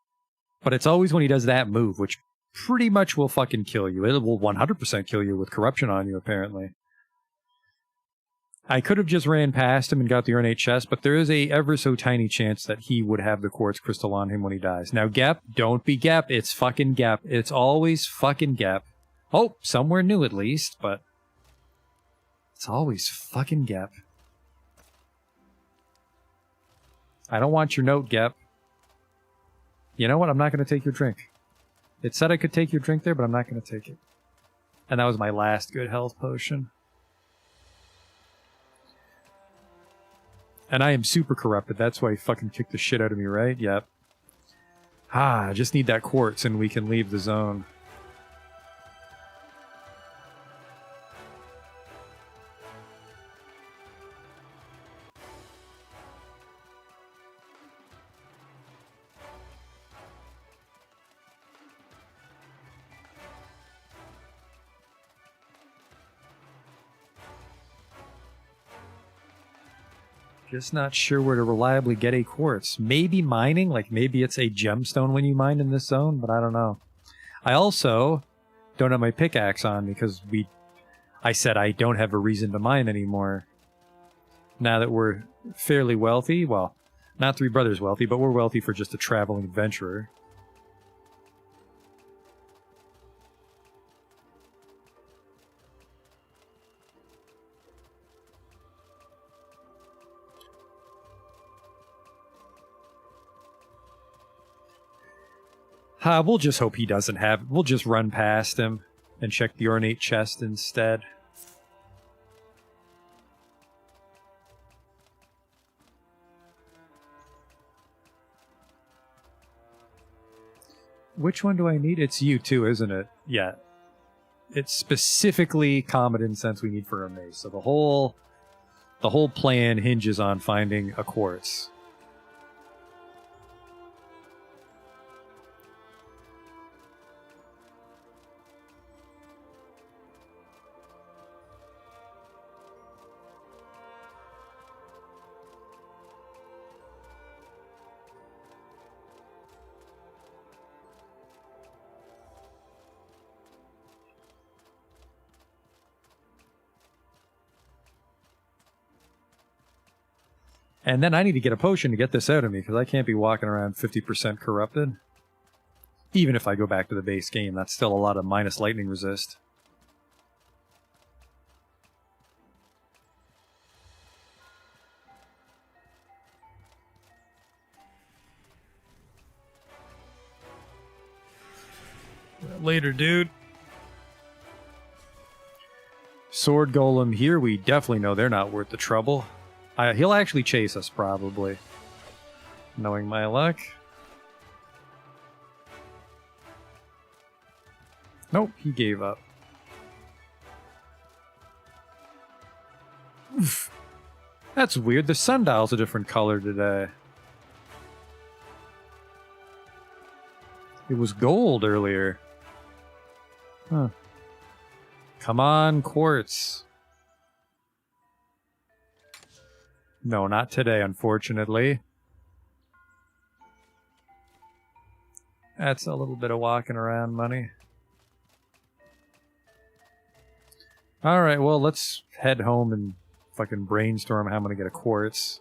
But it's always when he does that move, which pretty much will fucking kill you. It will 100% kill you with corruption on you, apparently. I could have just ran past him and got the ornate chest, but there is a ever so tiny chance that he would have the quartz crystal on him when he dies. Now, Gep, don't be Gep. It's fucking Gep. It's always fucking Gep. Oh, somewhere new at least, but it's always fucking Gep. I don't want your note, Gep. You know what? I'm not going to take your drink. It said I could take your drink there, but I'm not going to take it. And that was my last good health potion. And I am super corrupted. That's why he fucking kicked the shit out of me, right? Yep. I just need that quartz and we can leave the zone. Just not sure where to reliably get a quartz. Maybe mining, like maybe it's a gemstone when you mine in this zone, but I don't know. I also don't have my pickaxe on because I said I don't have a reason to mine anymore. Now that we're fairly wealthy, well, not Three Brothers wealthy, but we're wealthy for just a traveling adventurer. We'll just hope he doesn't have it. We'll just run past him and check the ornate chest instead. Which one do I need? It's you too, isn't it? Yeah. It's specifically Comet Incense we need for a mace. So the whole plan hinges on finding a quartz. And then I need to get a potion to get this out of me, because I can't be walking around 50% corrupted. Even if I go back to the base game, that's still a lot of minus lightning resist. Later, dude. Sword Golem here, we definitely know they're not worth the trouble. He'll actually chase us, probably. Knowing my luck. Nope, he gave up. Oof. That's weird, the sundial's a different color today. It was gold earlier. Huh. Come on, quartz. No, not today, unfortunately. That's a little bit of walking around money. Alright, well, let's head home and fucking brainstorm how I'm gonna get a quartz.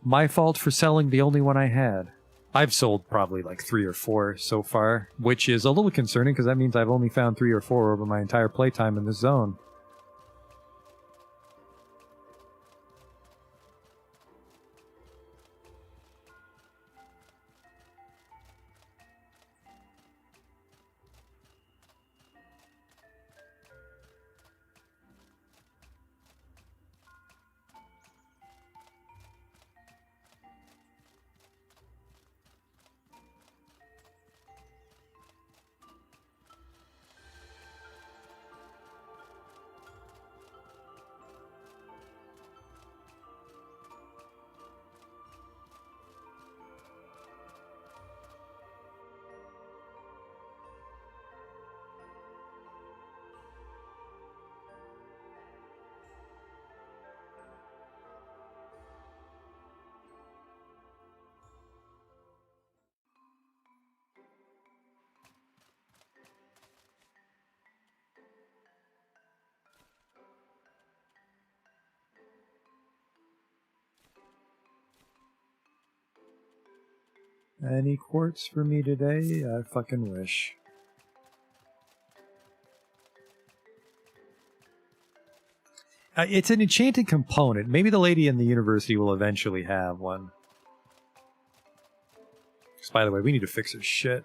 My fault for selling the only one I had. I've sold probably like 3 or 4 so far, which is a little concerning because that means I've only found 3 or 4 over my entire playtime in this zone. Any quartz for me today? I fucking wish. It's an enchanted component. Maybe the lady in the university will eventually have one. Because, by the way, we need to fix her shit.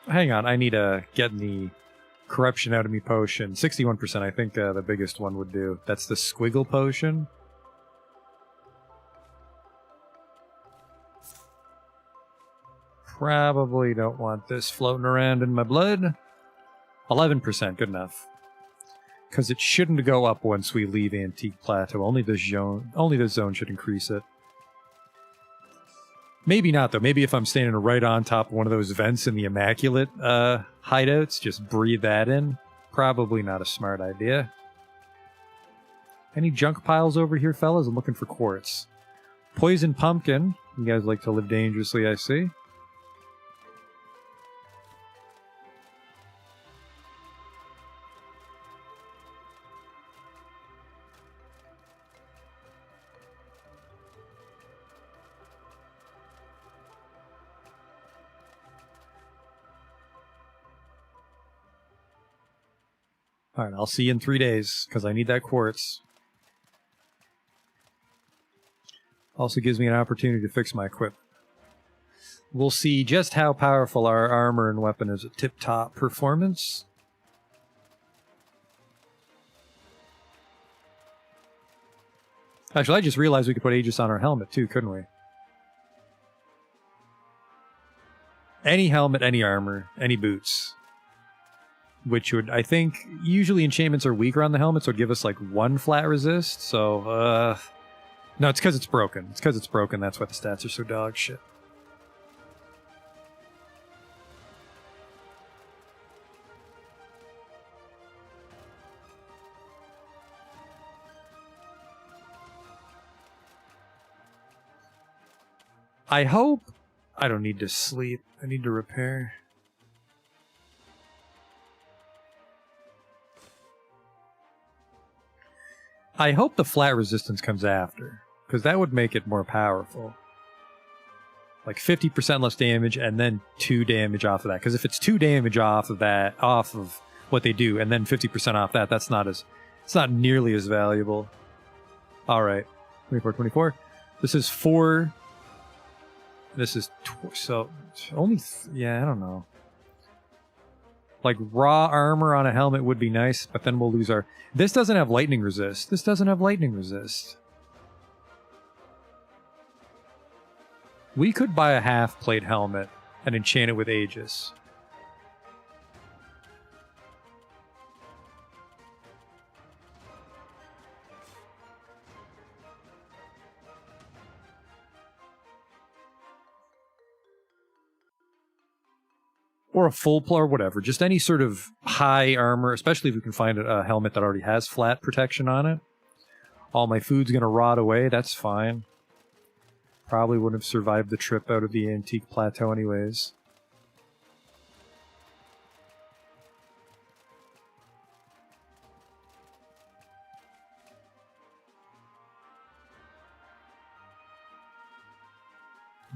Hang on, I need to get the corruption out of me potion. 61%, I think the biggest one would do. That's the squiggle potion. Probably don't want this floating around in my blood. 11%, good enough. Because it shouldn't go up once we leave Antique Plateau. Only the zone should increase it. Maybe not, though. Maybe if I'm standing right on top of one of those vents in the Immaculate hideouts, just breathe that in. Probably not a smart idea. Any junk piles over here, fellas? I'm looking for quartz. Poison pumpkin. You guys like to live dangerously, I see. Alright, I'll see you in 3 days, because I need that quartz. Also gives me an opportunity to fix my equipment. We'll see just how powerful our armor and weapon is at tip-top performance. Actually, I just realized we could put Aegis on our helmet, too, couldn't we? Any helmet, any armor, any boots. Which would, I think, usually enchantments are weaker on the helmet, so it'd give us like 1 flat resist, so, no, it's because it's broken. It's because it's broken, that's why the stats are so dog shit. I hope I don't need to sleep. I need to repair. I hope the flat resistance comes after, because that would make it more powerful. Like 50% less damage, and then 2 damage off of that. Because if it's 2 damage off of that, off of what they do, and then 50% off that, that's not as, it's not nearly as valuable. Alright, 24, 24. This is 4. This is, so, only, yeah, I don't know. Like, raw armor on a helmet would be nice, but then we'll lose our... This doesn't have lightning resist. This doesn't have lightning resist. We could buy a half-plate helmet and enchant it with Aegis. Or a full or whatever, just any sort of high armor, especially if we can find a helmet that already has flat protection on it. All my food's gonna rot away, that's fine. Probably wouldn't have survived the trip out of the Antique Plateau anyways.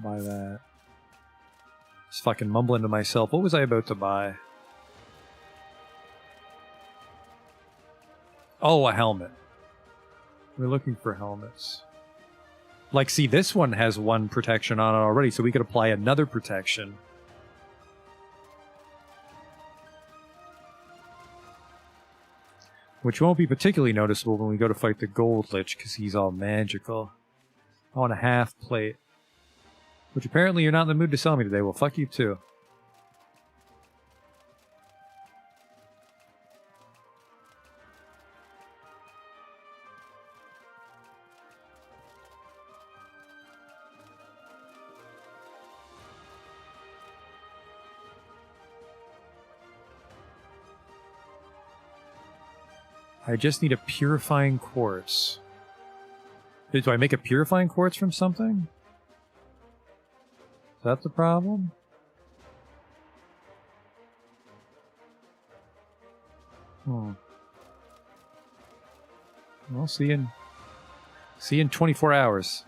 Buy that. Just fucking mumbling to myself. What was I about to buy? Oh, a helmet. We're looking for helmets. Like, see, this one has 1 protection on it already, so we could apply another protection. Which won't be particularly noticeable when we go to fight the Gold Lich, because he's all magical. I want a half plate. Which apparently you're not in the mood to sell me today. Well, fuck you too. I just need a purifying quartz. Do I make a purifying quartz from something? Is that the problem? Hmm. Well, see you in 24 hours.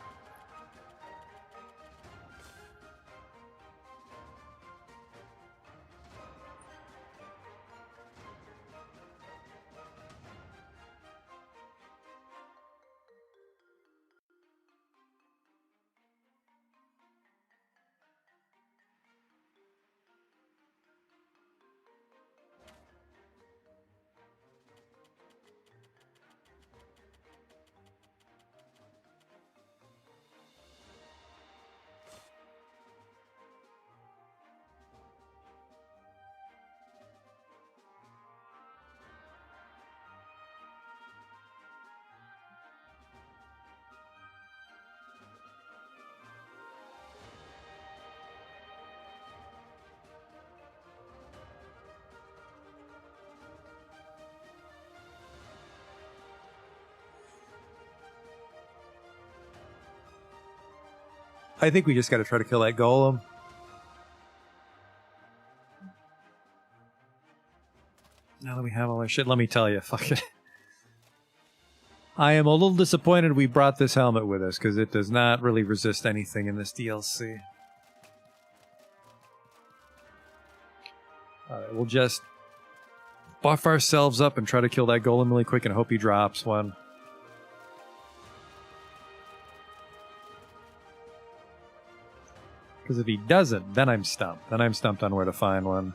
I think we just got to try to kill that golem. Now that we have all our shit, let me tell you, fuck it. I am a little disappointed we brought this helmet with us, because it does not really resist anything in this DLC. Alright, we'll just buff ourselves up and try to kill that golem really quick and hope he drops one. Because if he doesn't, then I'm stumped. Then I'm stumped on where to find one.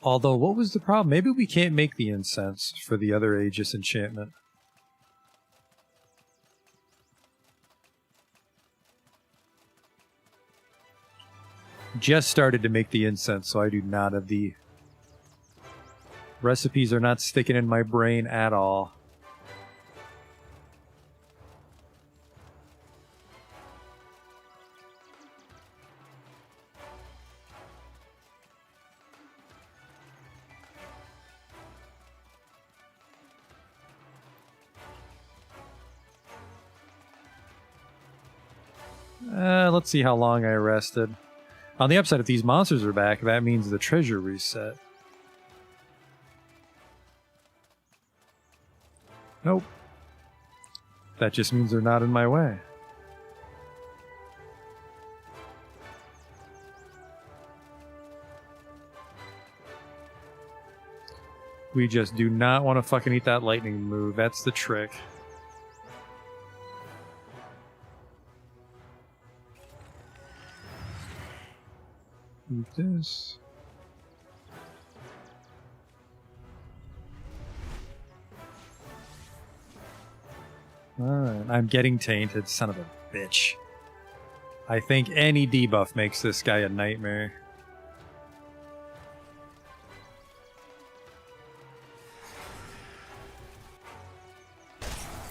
Although, what was the problem? Maybe we can't make the incense for the other Aegis enchantment. Just started to make the incense, so I do not have the... Recipes are not sticking in my brain at all. Let's see how long I rested. On the upside, if these monsters are back, that means the treasure reset. Nope. That just means they're not in my way. We just do not want to fucking eat that lightning move. That's the trick. Eat this. Alright, I'm getting tainted, son of a bitch. I think any debuff makes this guy a nightmare.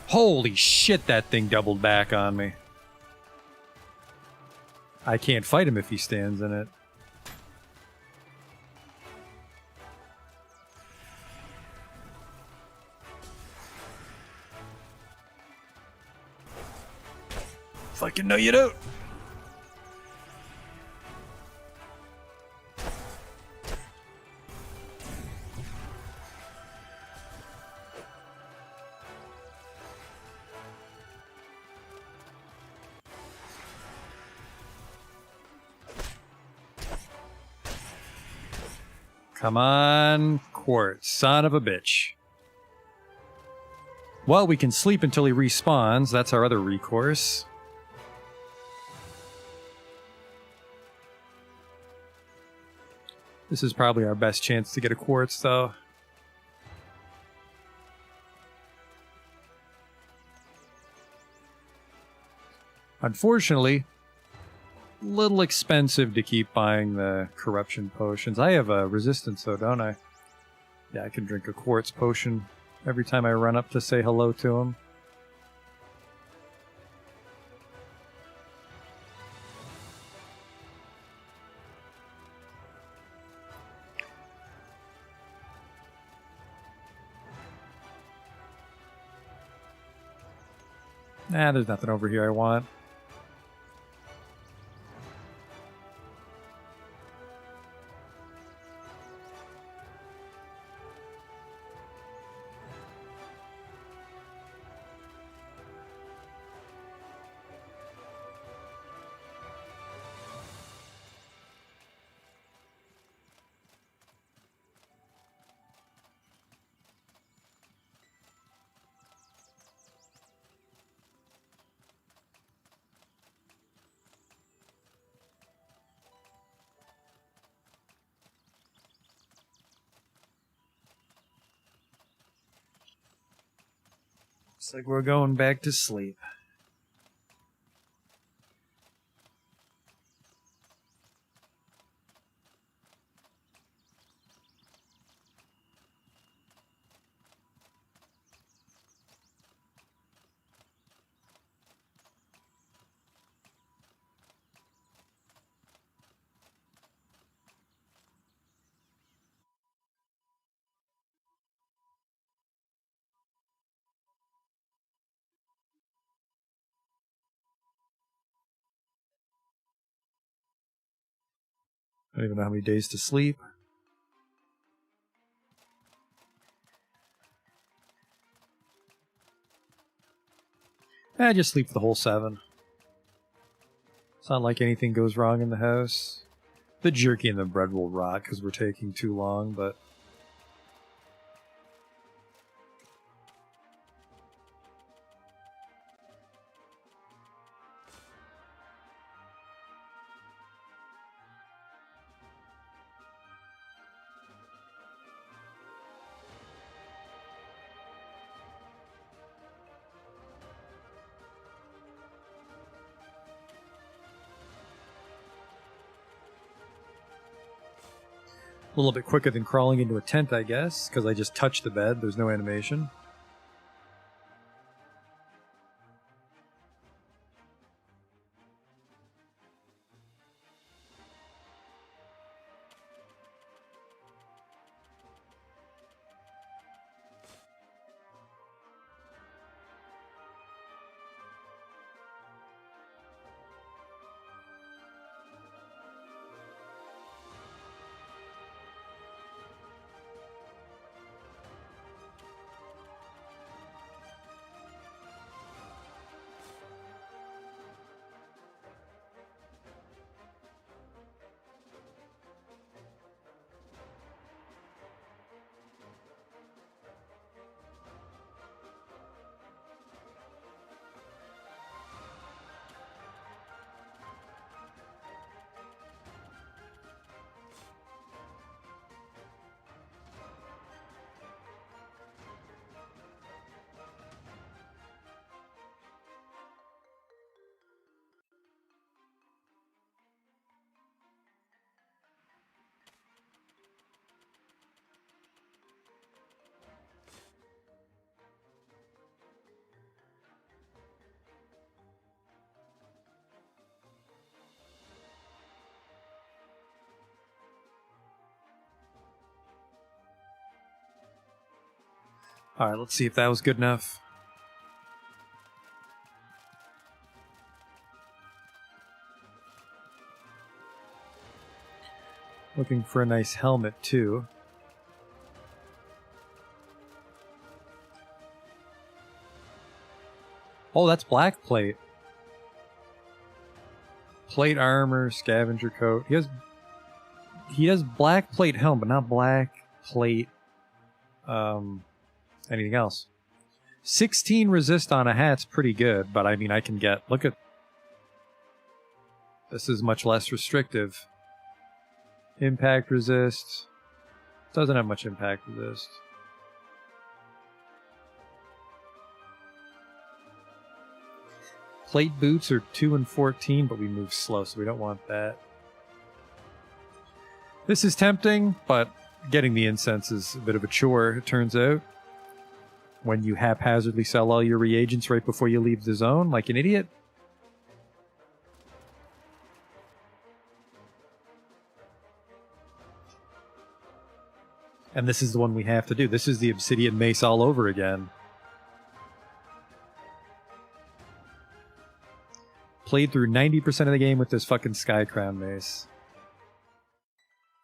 Holy shit, that thing doubled back on me. I can't fight him if he stands in it. Fucking no you don't! Come on, Quartz, son of a bitch. Well, we can sleep until he respawns. That's our other recourse. This is probably our best chance to get a Quartz, though. Unfortunately, a little expensive to keep buying the corruption potions. I have a resistance, though, don't I? Yeah, I can drink a Quartz potion every time I run up to say hello to him. Nah, there's nothing over here I want. Looks like we're going back to sleep. I don't even know how many days to sleep. Just sleep for the whole 7. It's not like anything goes wrong in the house. The jerky and the bread will rot because we're taking too long, but... a little bit quicker than crawling into a tent, I guess, because I just touched the bed. There's no animation. Alright, let's see if that was good enough. Looking for a nice helmet, too. Oh, that's black plate. Plate armor, scavenger coat. He has black plate helm, but not black plate anything else. 16 resist on a hat's pretty good, but I mean I can get, look at, this is much less restrictive. Impact resist. Doesn't have much impact resist. Plate boots are 2 and 14, but we move slow, so we don't want that. This is tempting, but getting the incense is a bit of a chore, it turns out. when you haphazardly sell all your reagents right before you leave the zone like an idiot. And this is the one we have to do. This is the Obsidian Mace all over again. Played through 90% of the game with this fucking Sky Crown Mace.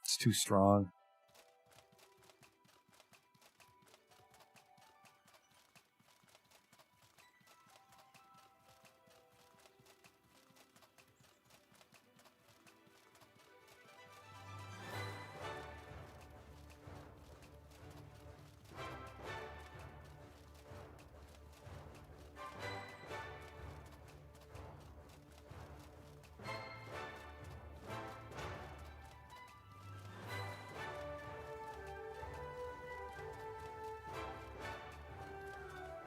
It's too strong.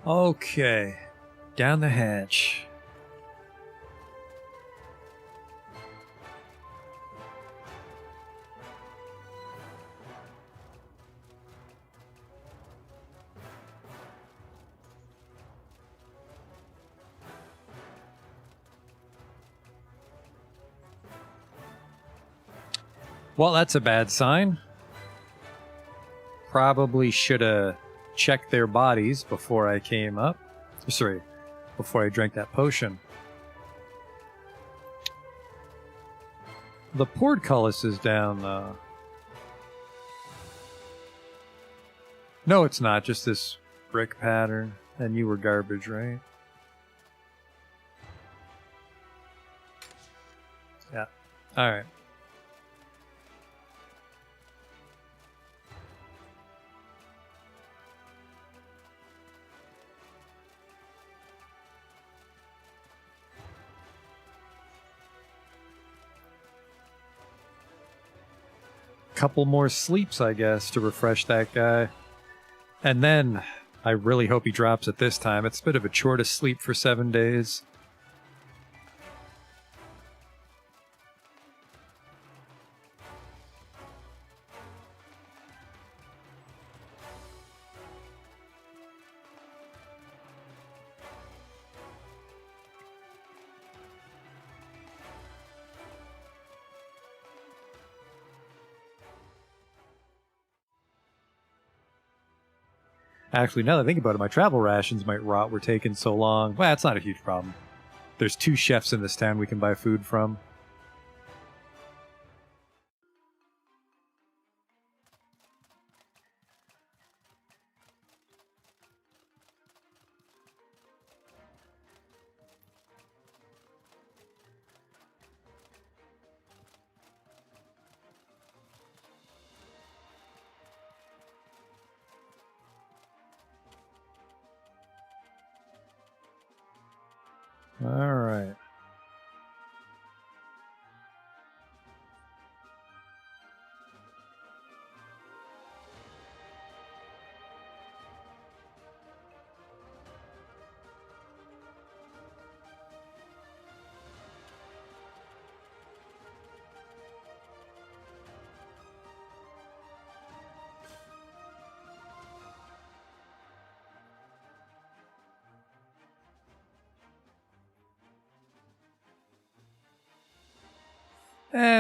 Okay, down the hatch. Well, that's a bad sign. Probably should have checked their bodies before I came up. Sorry, before I drank that potion. The portcullis is down, though. No, it's not. Just this brick pattern. And you were garbage, right? Yeah. Alright. Couple more sleeps, I guess, to refresh that guy. And then, I really hope he drops it this time. It's a bit of a chore to sleep for 7 days. Actually, now that I think about it, my travel rations might rot. We're taking so long. Well, that's not a huge problem. There's 2 chefs in this town we can buy food from. All right.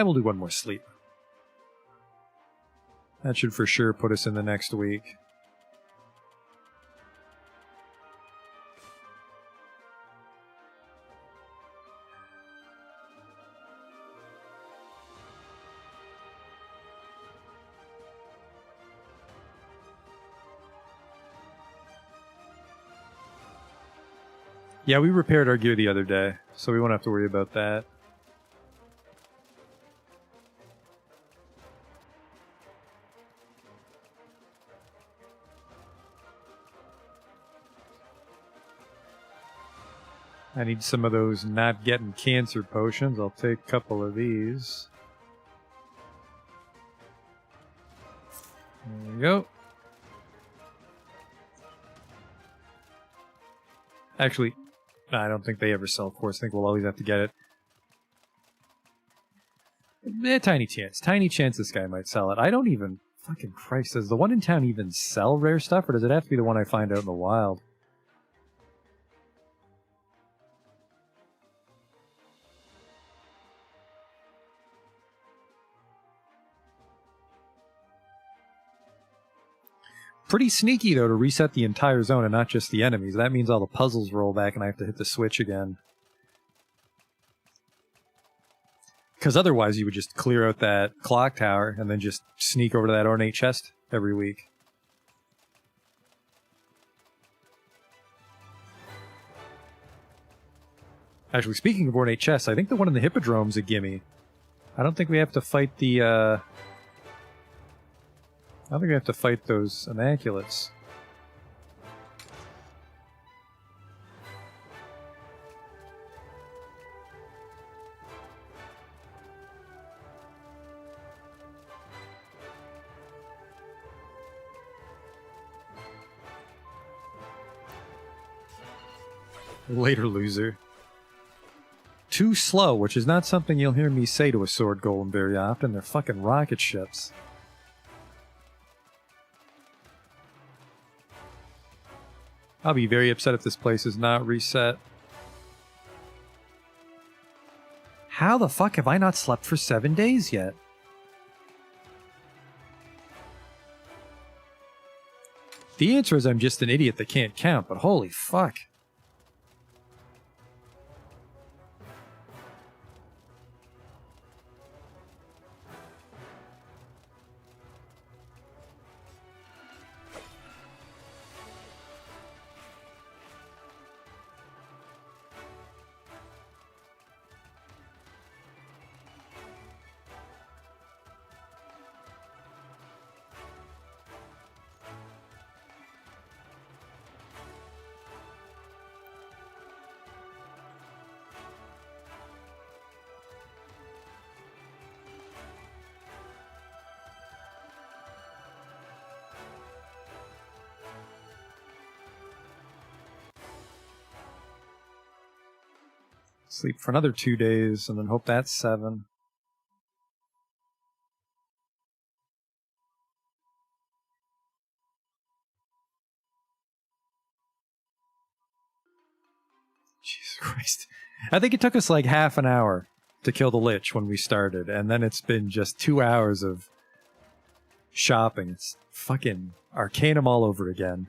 We'll do one more sleep. That should for sure put us in the next week. Yeah, we repaired our gear the other day, so we won't have to worry about that. I need some of those not getting cancer potions. I'll take a couple of these. There we go. Actually, I don't think they ever sell quartz. I think we'll always have to get it. Tiny chance. Tiny chance this guy might sell it. I don't even Fucking Christ, does the one in town even sell rare stuff, or does it have to be the one I find out in the wild? Pretty sneaky, though, to reset the entire zone and not just the enemies. That means all the puzzles roll back and I have to hit the switch again. Because otherwise you would just clear out that clock tower and then just sneak over to that ornate chest every week. Actually, speaking of ornate chests, I think the one in the Hippodrome's a gimme. I don't think we have to fight the, I don't think we have to fight those Immaculates. Later, loser. Too slow, which is not something you'll hear me say to a sword golem very often. They're fucking rocket ships. I'll be very upset if this place is not reset. How the fuck have I not slept for 7 days yet? The answer is I'm just an idiot that can't count, but holy fuck. Sleep for another 2 days, and then hope that's 7. Jesus Christ. I think it took us like half an hour to kill the Lich when we started, and then it's been just 2 hours of shopping. It's fucking Arcanum all over again.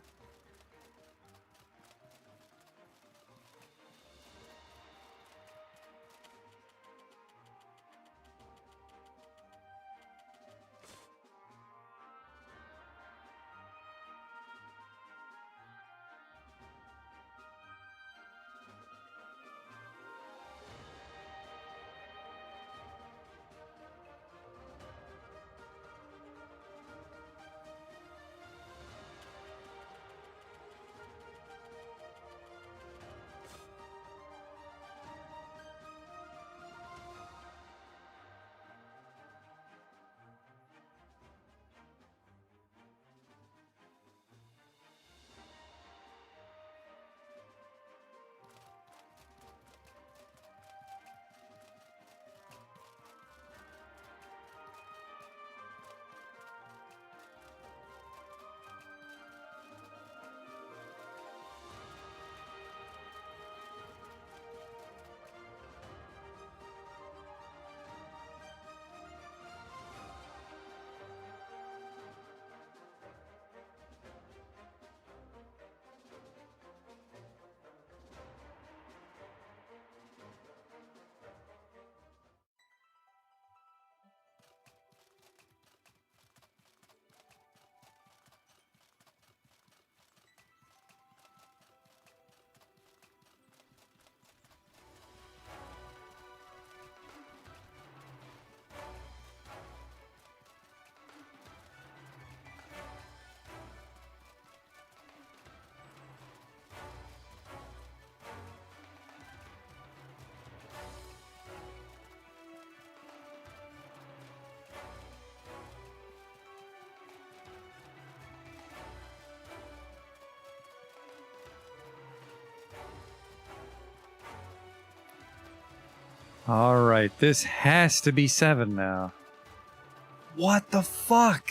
Alright, this has to be 7 now. What the fuck?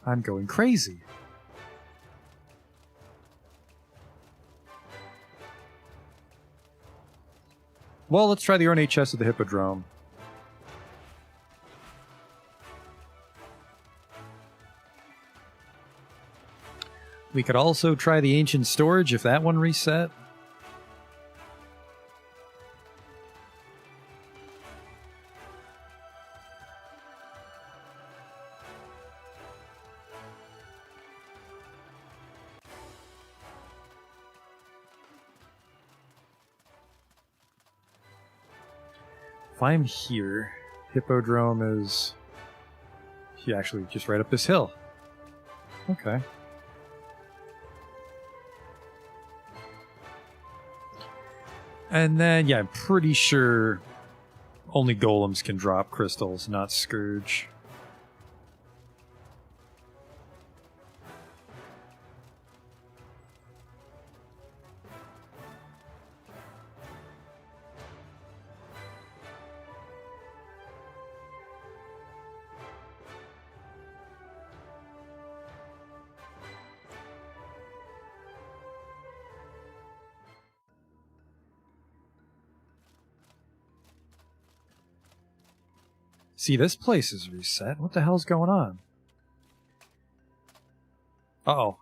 I'm going crazy. Well, let's try the ornate chest of the Hippodrome. We could also try the ancient storage if that one reset. If I'm here, Hippodrome is... actually just right up this hill. Okay. And then, yeah, I'm pretty sure only golems can drop crystals, not Scourge. See, this place is reset. What the hell's going on? Uh-oh.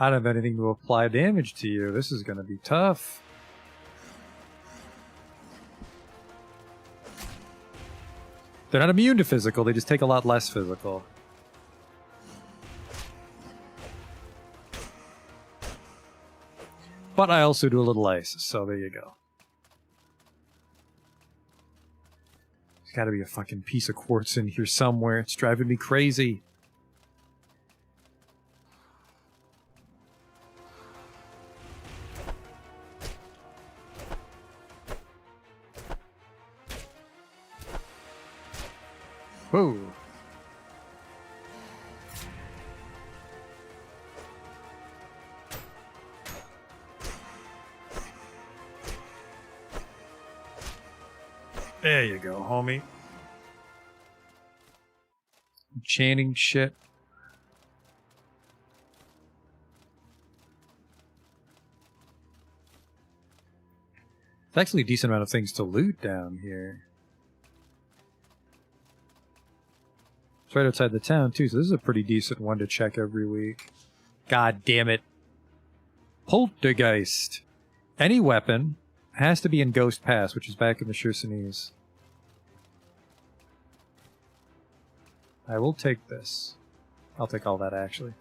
I don't have anything to apply damage to you. This is going to be tough. They're not immune to physical, they just take a lot less physical. But I also do a little ice, so there you go. There's gotta be a fucking piece of quartz in here somewhere. It's driving me crazy. Whoa. There you go, homie. Enchanting shit. It's actually a decent amount of things to loot down here. It's right outside the town, too, so this is a pretty decent one to check every week. God damn it. Poltergeist. Any weapon has to be in Ghost Pass, which is back in the Chersonese. I will take this. I'll take all that, actually.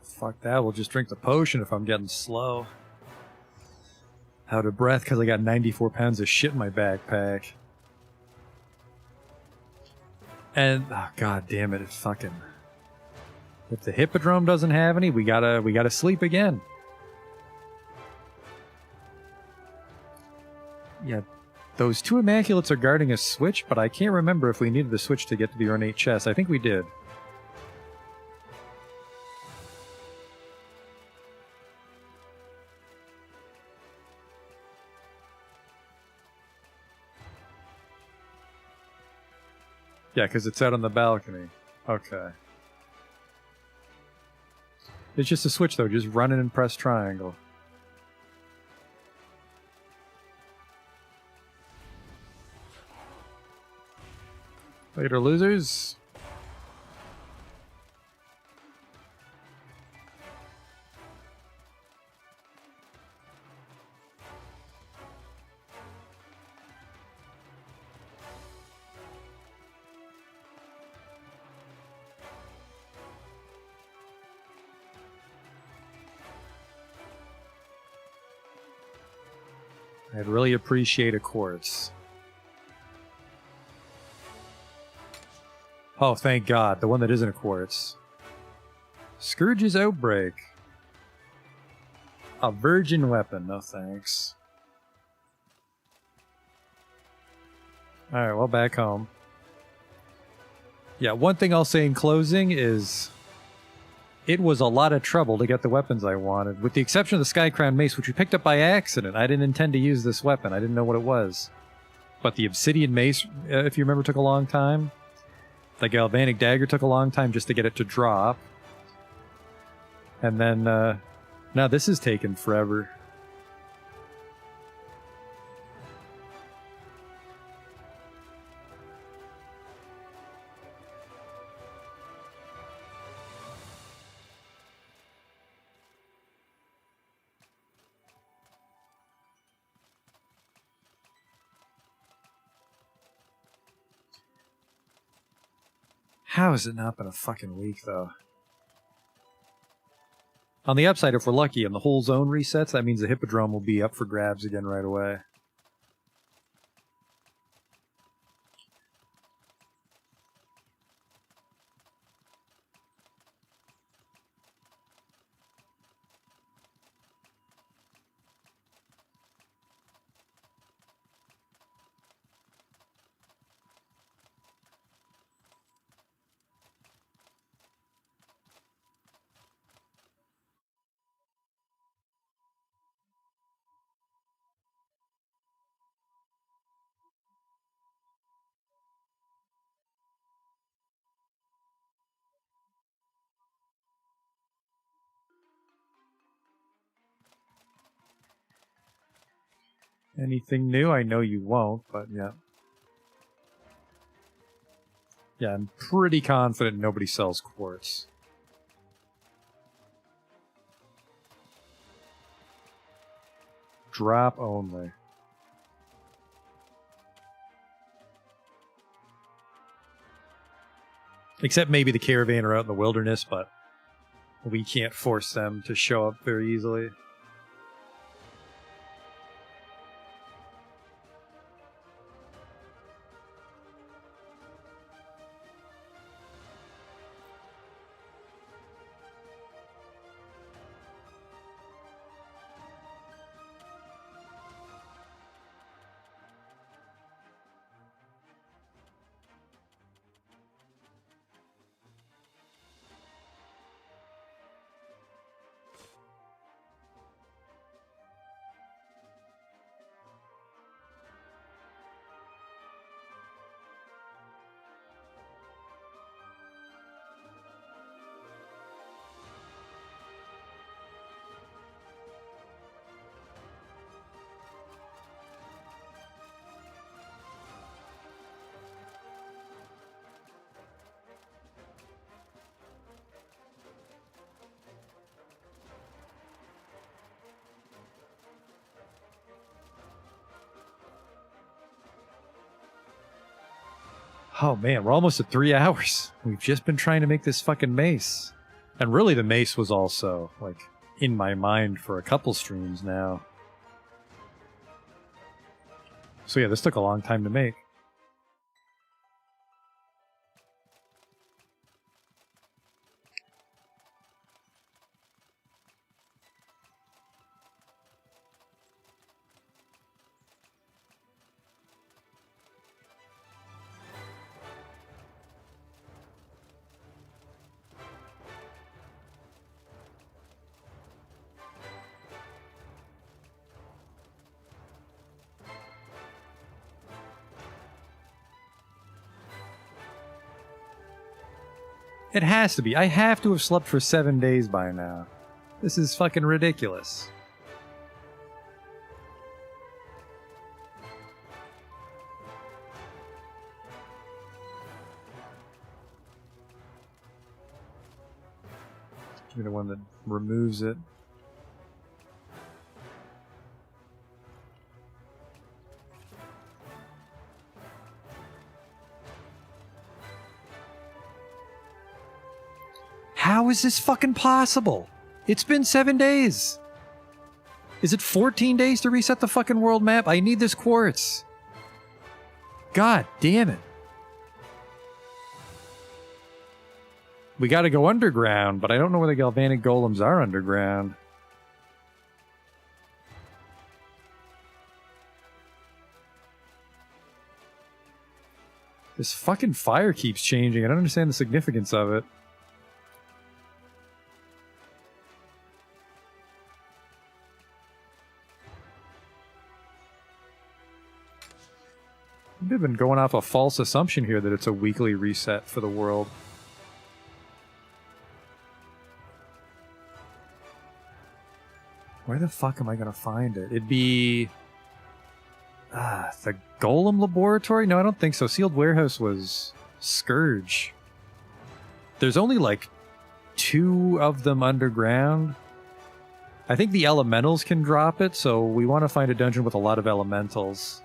Fuck that, we'll just drink the potion if I'm getting slow. Out of breath because I got 94 pounds of shit in my backpack. And, oh, god damn it, fucking... If the Hippodrome doesn't have any, we gotta sleep again. Yeah, those two Immaculates are guarding a switch, but I can't remember if we needed the switch to get to the ornate chest. I think we did. Yeah, because it's out on the balcony. Okay. It's just a switch, though. Just run in and press triangle. Later, losers. I'd really appreciate a quartz. Oh, thank God. The one that isn't a quartz. Scourge's Outbreak. A virgin weapon. No thanks. Alright, well, back home. Yeah, one thing I'll say in closing is it was a lot of trouble to get the weapons I wanted, with the exception of the Sky Crown Mace, which we picked up by accident. I didn't intend to use this weapon. I didn't know what it was. But the Obsidian Mace, if you remember, took a long time. The Galvanic Dagger took a long time just to get it to drop. And then, now this has taken forever. How has it not been a fucking week, though? On the upside, if we're lucky and the whole zone resets, that means the Hippodrome will be up for grabs again right away. Anything new? I know you won't, but yeah. Yeah, I'm pretty confident nobody sells quartz. Drop only. Except maybe the caravan are out in the wilderness, but we can't force them to show up very easily. Oh man, we're almost at 3 hours. We've just been trying to make this fucking mace. And really the mace was also, like, in my mind for a couple streams now. So yeah, this took a long time to make. It has to be. I have to have slept for 7 days by now. This is fucking ridiculous. Give me the one that removes it. How is this fucking possible? It's been 7 days. Is it 14 days to reset the fucking world map? I need this quartz. God damn it. We gotta go underground, but I don't know where the galvanic golems are underground. This fucking fire keeps changing. I don't understand the significance of it. They've been going off a false assumption here that it's a weekly reset for the world. Where the fuck am I gonna find it? It'd be... the Golem Laboratory? No, I don't think so. Sealed Warehouse was Scourge. There's only like 2 of them underground. I think the elementals can drop it, so we want to find a dungeon with a lot of elementals.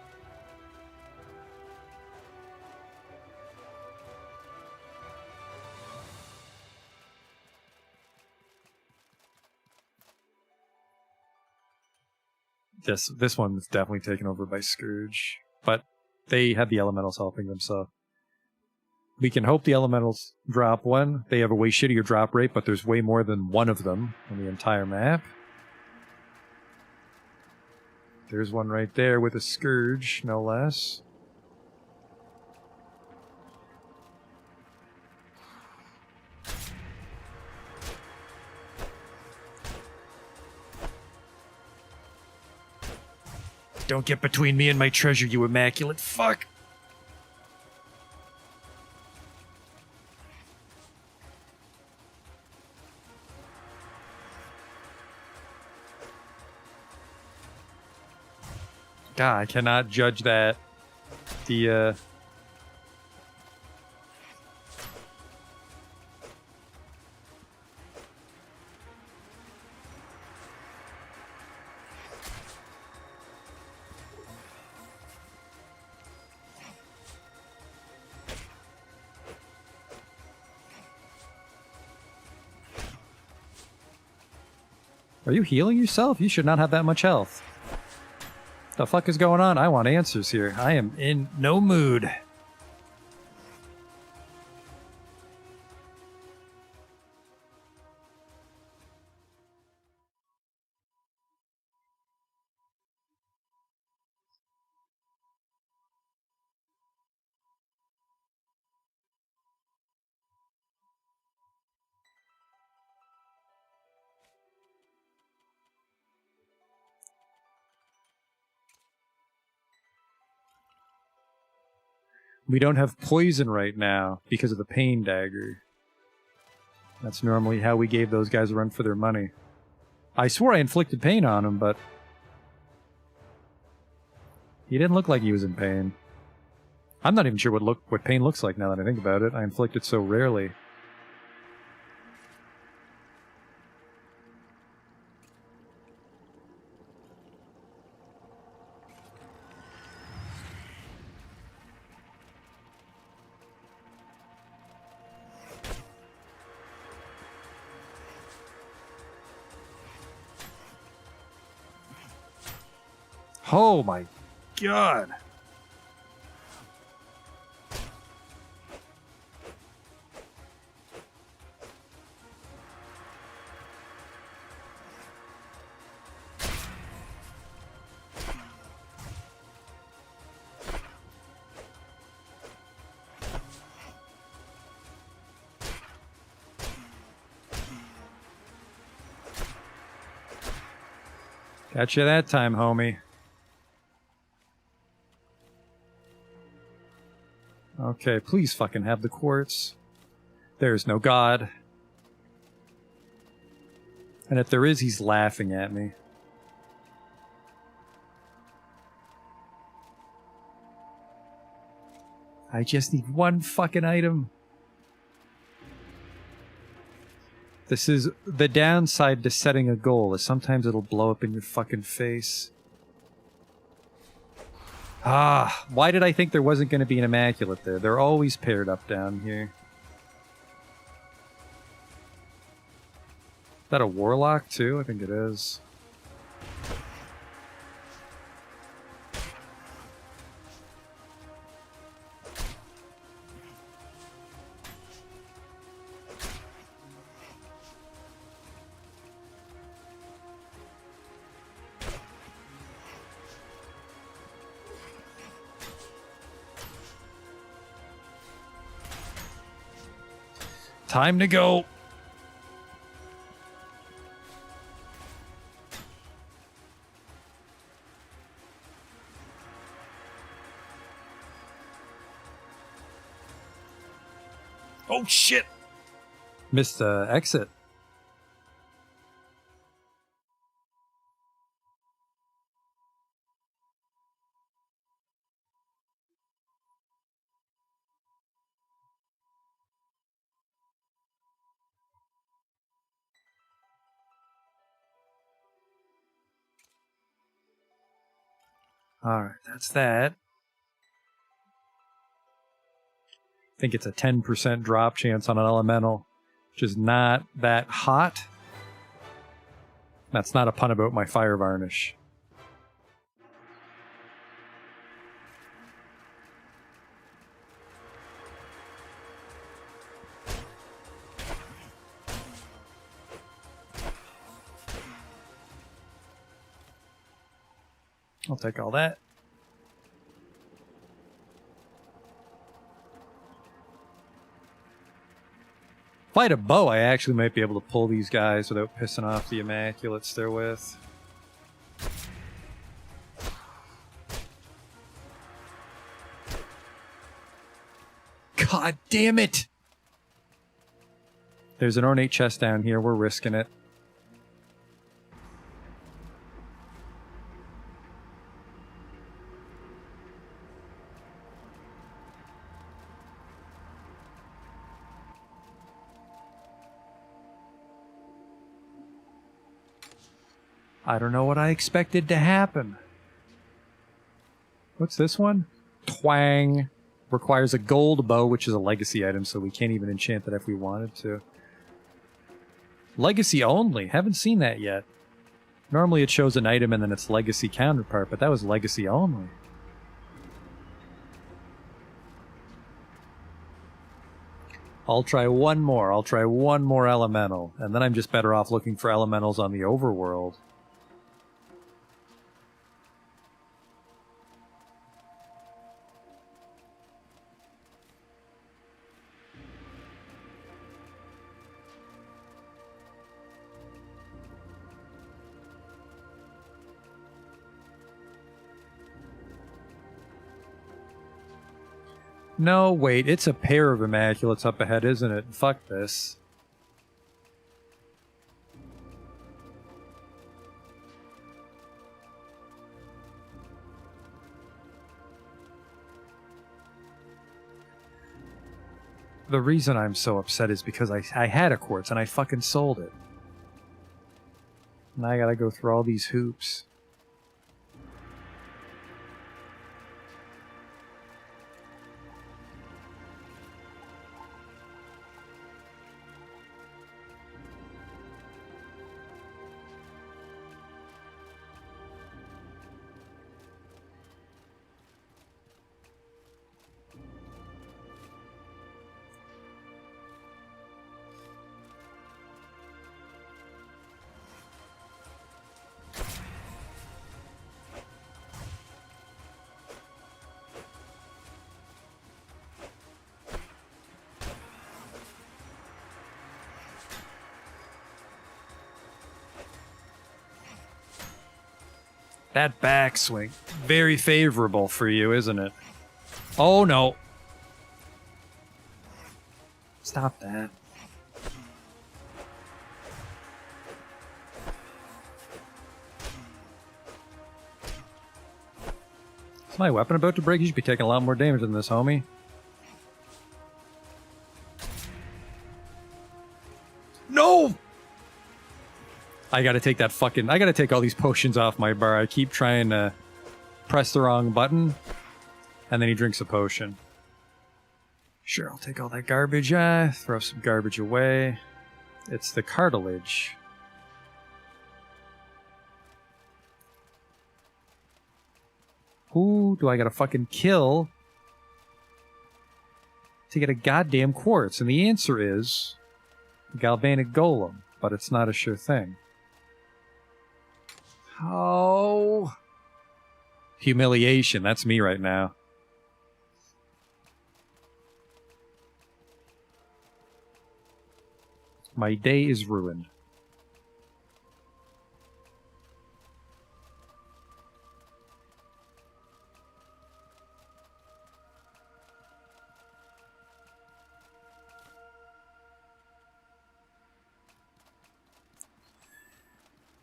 This one's definitely taken over by Scourge, but they have the elementals helping them, so we can hope the elementals drop one. They have a way shittier drop rate, but there's way more than one of them on the entire map. There's one right there with a Scourge, no less. Don't get between me and my treasure, you immaculate fuck! God, I cannot judge that. Are you healing yourself? You should not have that much health. The fuck is going on? I want answers here. I am in no mood. We don't have poison right now because of the pain dagger. That's normally how we gave those guys a run for their money. I swore I inflicted pain on him, but he didn't look like he was in pain. I'm not even sure what pain looks like now that I think about it. I inflict it so rarely. Oh my god. Got you that time, homie. Okay, please fucking have the quartz. There's no God. And if there is, he's laughing at me. I just need one fucking item. This is the downside to setting a goal, is sometimes it'll blow up in your fucking face. Ah, why did I think there wasn't going to be an Immaculate there? They're always paired up down here. Is that a Warlock too? I think it is. Time to go. Oh shit! Missed exit. Alright, that's that. I think it's a 10% drop chance on an elemental, which is not that hot. That's not a pun about my fire varnish. I'll take all that. If I had a bow, I actually might be able to pull these guys without pissing off the Immaculates they're with. God damn it! There's an ornate chest down here. We're risking it. I don't know what I expected to happen. What's this one? Twang. Requires a gold bow, which is a legacy item, so we can't even enchant that if we wanted to. Legacy only. Haven't seen that yet. Normally it shows an item and then its legacy counterpart, but that was legacy only. I'll try one more. I'll try one more elemental, and then I'm just better off looking for elementals on the overworld. No, wait, it's a pair of Immaculates up ahead, isn't it? Fuck this. The reason I'm so upset is because I had a quartz and I fucking sold it. Now I gotta go through all these hoops. That backswing, very favorable for you, isn't it? Oh no. Stop that. Is my weapon about to break? You should be taking a lot more damage than this, homie. No! I gotta take that fucking... I gotta take all these potions off my bar. I keep trying to press the wrong button, and then he drinks a potion. Sure, I'll take all that garbage, throw some garbage away. It's the cartilage. Who do I gotta fucking kill to get a goddamn quartz? And the answer is Galvanic Golem, but it's not a sure thing. Oh. Humiliation, that's me right now. My day is ruined.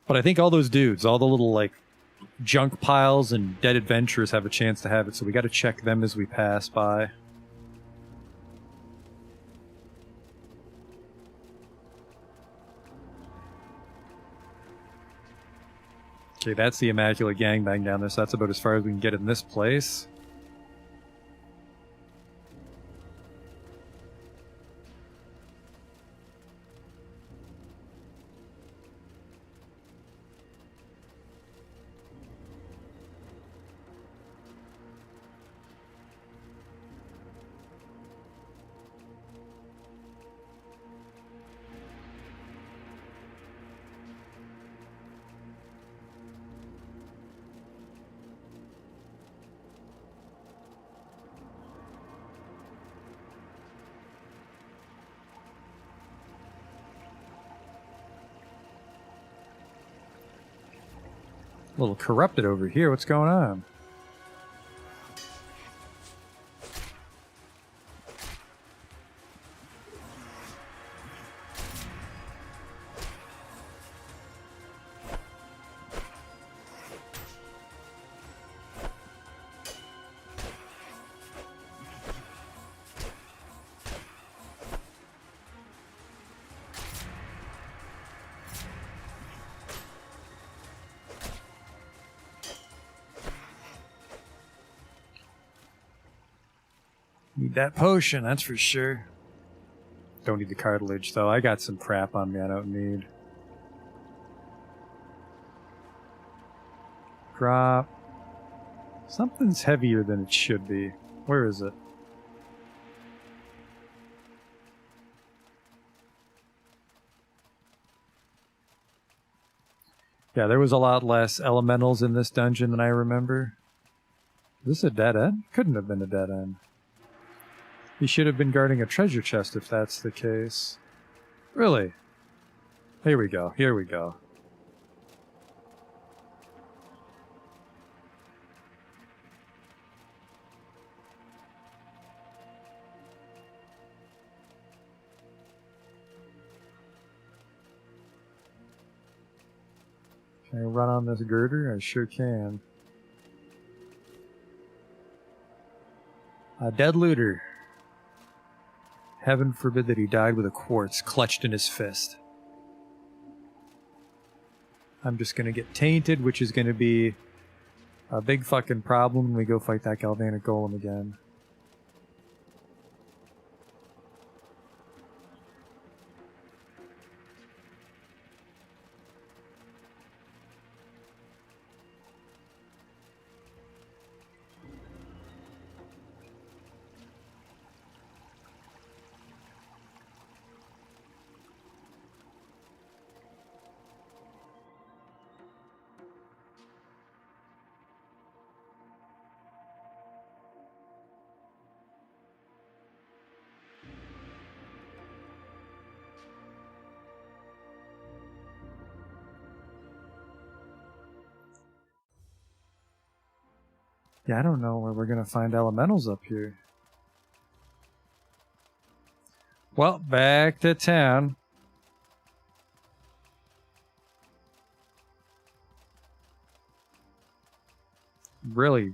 But I think all those dudes, all the little, like, junk piles and dead adventurers have a chance to have it, so we gotta check them as we pass by. Okay, that's the Immaculate Gangbang down there, so that's about as far as we can get in this place. A little corrupted over here. What's going on? Need that potion, that's for sure. Don't need the cartilage, though. I got some crap on me I don't need. Drop. Something's heavier than it should be. Where is it? Yeah, there was a lot less elementals in this dungeon than I remember. Is this a dead end? Couldn't have been a dead end. He should have been guarding a treasure chest if that's the case. Really? Here we go. Here we go. Can I run on this girder? I sure can. A dead looter. Heaven forbid that he died with a quartz clutched in his fist. I'm just going to get tainted, which is going to be a big fucking problem when we go fight that Galvanic Golem again. Yeah, I don't know where we're going to find elementals up here. Well, back to town. Really,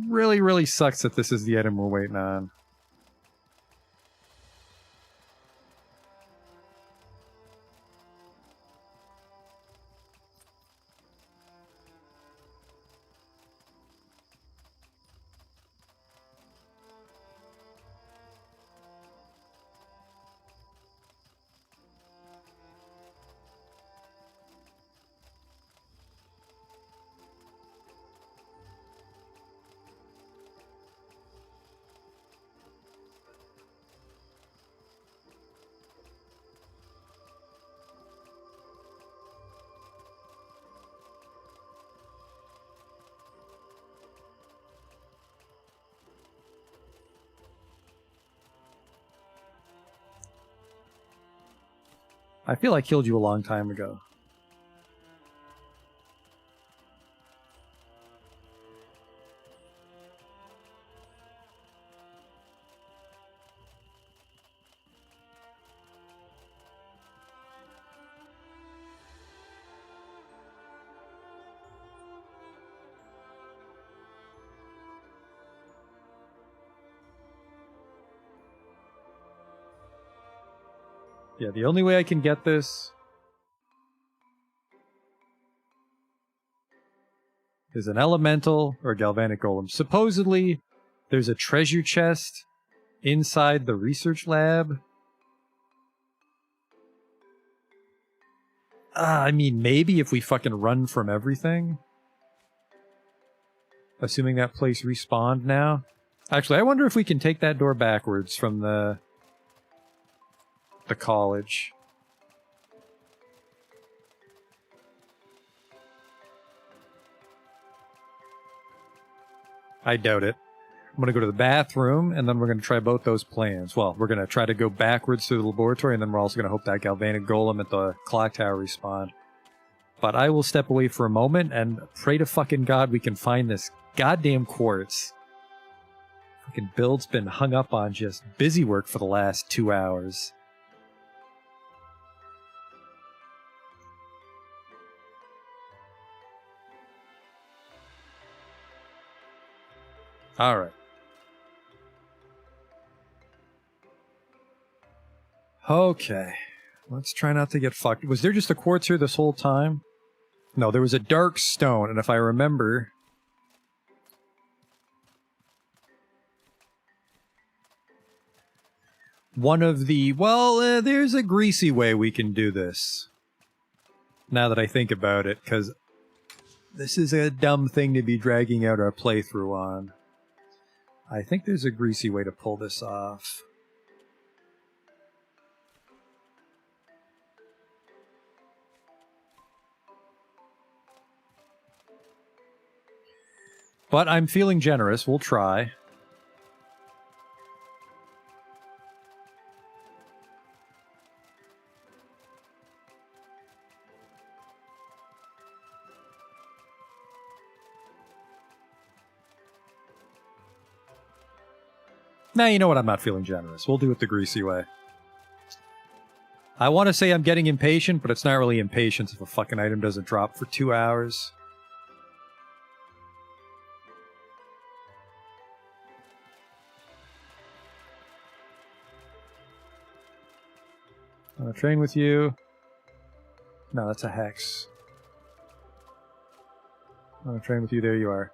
really sucks that this is the item we're waiting on. I feel I killed you a long time ago. Yeah, the only way I can get this is an elemental or galvanic golem. Supposedly, there's a treasure chest inside the research lab. I mean, maybe if we fucking run from everything. Assuming that place respawned now. Actually, I wonder if we can take that door backwards from the college. I doubt it. I'm going to go to the bathroom, and then we're going to try both those plans. Well, we're going to try to go backwards through the laboratory, and then we're also going to hope that galvanic golem at the clock tower respawn. But I will step away for a moment and pray to fucking God we can find this goddamn quartz. Fucking build's been hung up on just busy work for the last 2 hours. Alright. Okay. Let's try not to get fucked. Was there just a quartz here this whole time? No, there was a dark stone, and if I remember... one of the... Well, there's a greasy way we can do this. Now that I think about it, because this is a dumb thing to be dragging out our playthrough on. I think there's a greasy way to pull this off. But I'm feeling generous. We'll try. Nah, you know what? I'm not feeling generous. We'll do it the greasy way. I want to say I'm getting impatient, but it's not really impatience if a fucking item doesn't drop for 2 hours. I want to train with you. No, that's a hex. I want to train with you. There you are.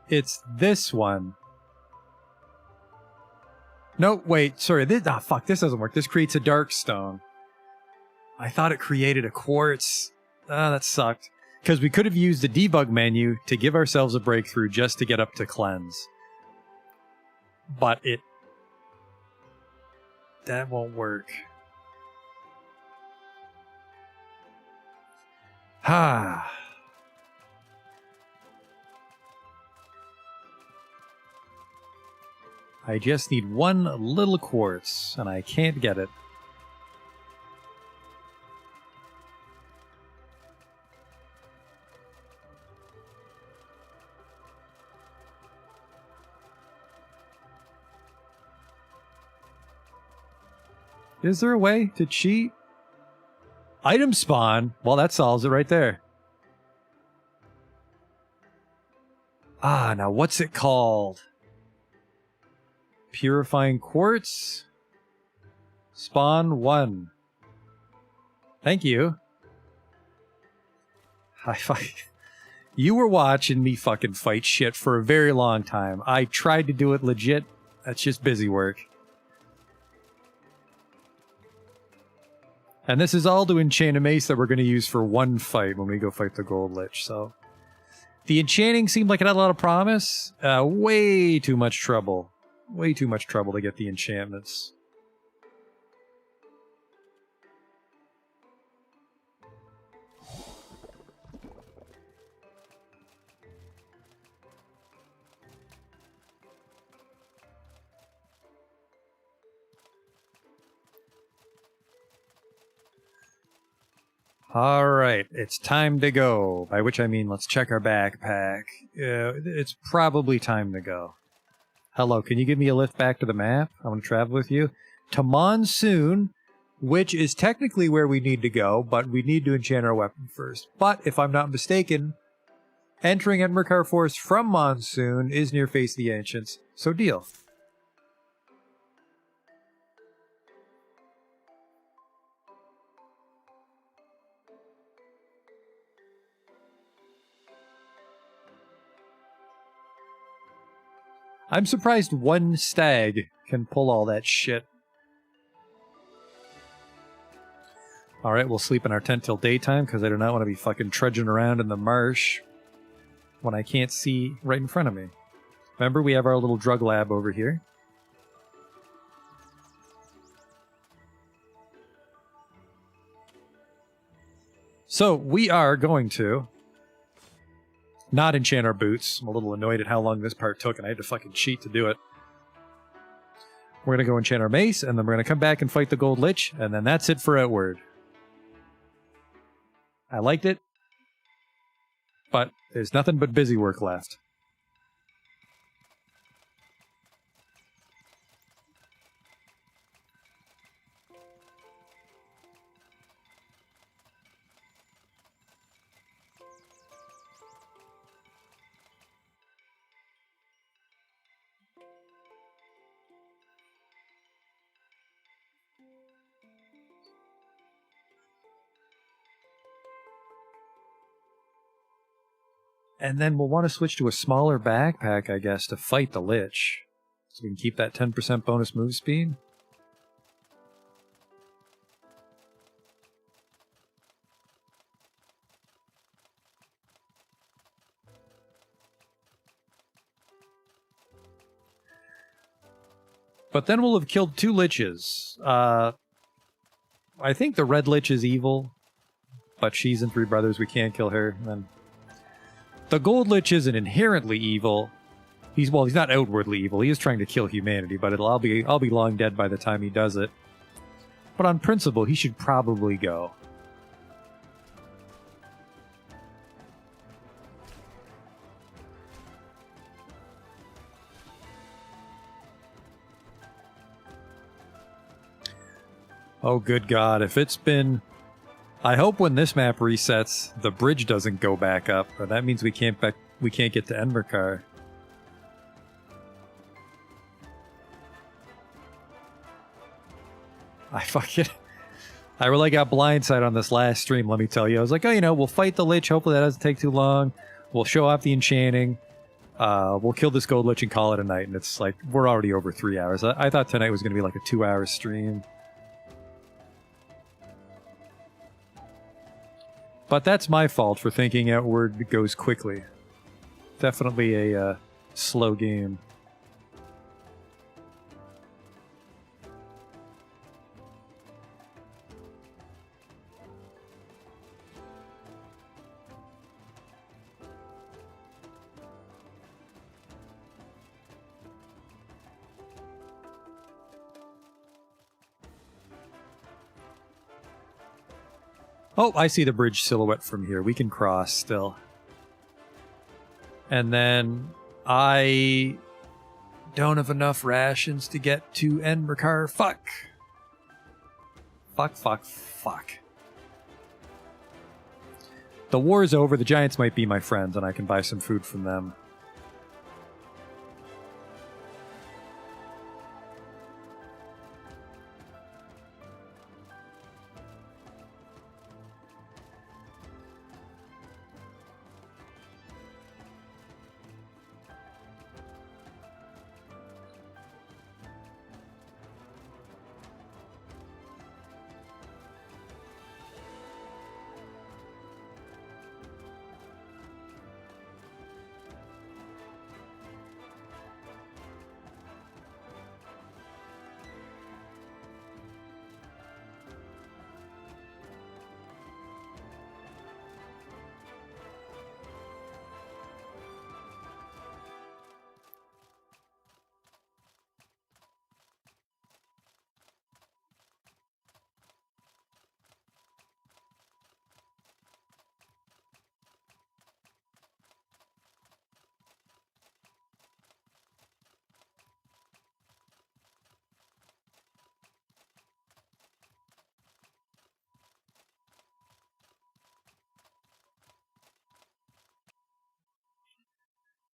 It's this one. No, wait, sorry. Fuck, this doesn't work. This creates a dark stone. I thought it created a quartz. That sucked. Because we could have used the debug menu to give ourselves a breakthrough just to get up to cleanse. But that won't work. Ha. I just need one little quartz, and I can't get it. Is there a way to cheat? Item spawn? Well, that solves it right there. Ah, now what's it called? Purifying quartz? Spawn 1. Thank you. You were watching me fucking fight shit for a very long time. I tried to do it legit. That's just busy work. And this is all to enchant a mace that we're going to use for one fight when we go fight the Gold Lich, so... The enchanting seemed like it had a lot of promise. Way too much trouble. Way too much trouble to get the enchantments. Alright, it's time to go. By which I mean, let's check our backpack. It's probably time to go. Hello, can you give me a lift back to the map? I want to travel with you. To Monsoon, which is technically where we need to go, but we need to enchant our weapon first. But, if I'm not mistaken, entering Endmerkar Forest from Monsoon is near Face of the Ancients, so deal. I'm surprised one stag can pull all that shit. Alright, we'll sleep in our tent till daytime, because I do not want to be fucking trudging around in the marsh when I can't see right in front of me. Remember, we have our little drug lab over here. So, we are going to not enchant our boots. I'm a little annoyed at how long this part took, and I had to fucking cheat to do it. We're going to go enchant our mace, and then we're going to come back and fight the Gold Lich, and then that's it for Outward. I liked it, but there's nothing but busy work left. And then we'll want to switch to a smaller backpack, I guess, to fight the Lich. So we can keep that 10% bonus move speed. But then we'll have killed 2 Liches. I think the Red Lich is evil, but she's in Three Brothers, we can't kill her. And the Gold Lich isn't inherently evil. He's not outwardly evil. He is trying to kill humanity, but I'll be long dead by the time he does it. But on principle, he should probably go. Oh, good God. If it's been... I hope when this map resets, the bridge doesn't go back up, or that means we can't get to Endmerkar. I really got blindsided on this last stream, let me tell you. I was like, oh, we'll fight the Lich, hopefully that doesn't take too long. We'll show off the enchanting. We'll kill this Gold Lich and call it a night, and it's like, we're already over 3 hours. I thought tonight was going to be like a 2-hour stream. But that's my fault for thinking Outward goes quickly. Definitely a slow game. Oh, I see the bridge silhouette from here. We can cross still. And then I don't have enough rations to get to Endmerkar. Fuck! Fuck, fuck, fuck. The war is over. The Giants might be my friends, and I can buy some food from them.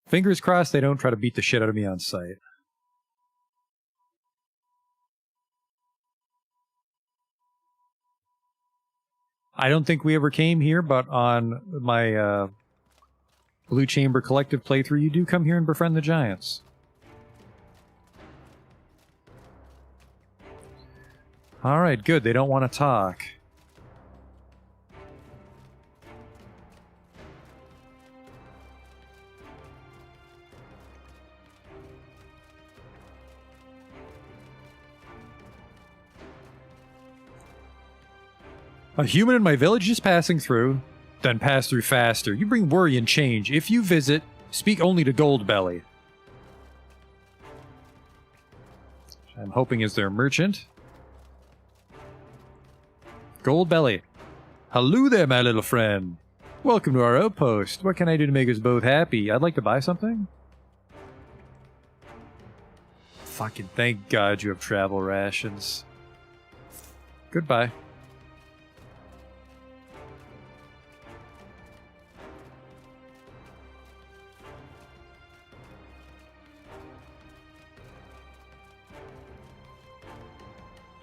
Fingers crossed they don't try to beat the shit out of me on sight. I don't think we ever came here, but on my Blue Chamber Collective playthrough, you do come here and befriend the Giants. Alright, good. They don't want to talk. A human in my village is passing through, then pass through faster. You bring worry and change. If you visit, speak only to Goldbelly. I'm hoping is their merchant. Goldbelly. Hello there, my little friend. Welcome to our outpost. What can I do to make us both happy? I'd like to buy something. Fucking thank God you have travel rations. Goodbye.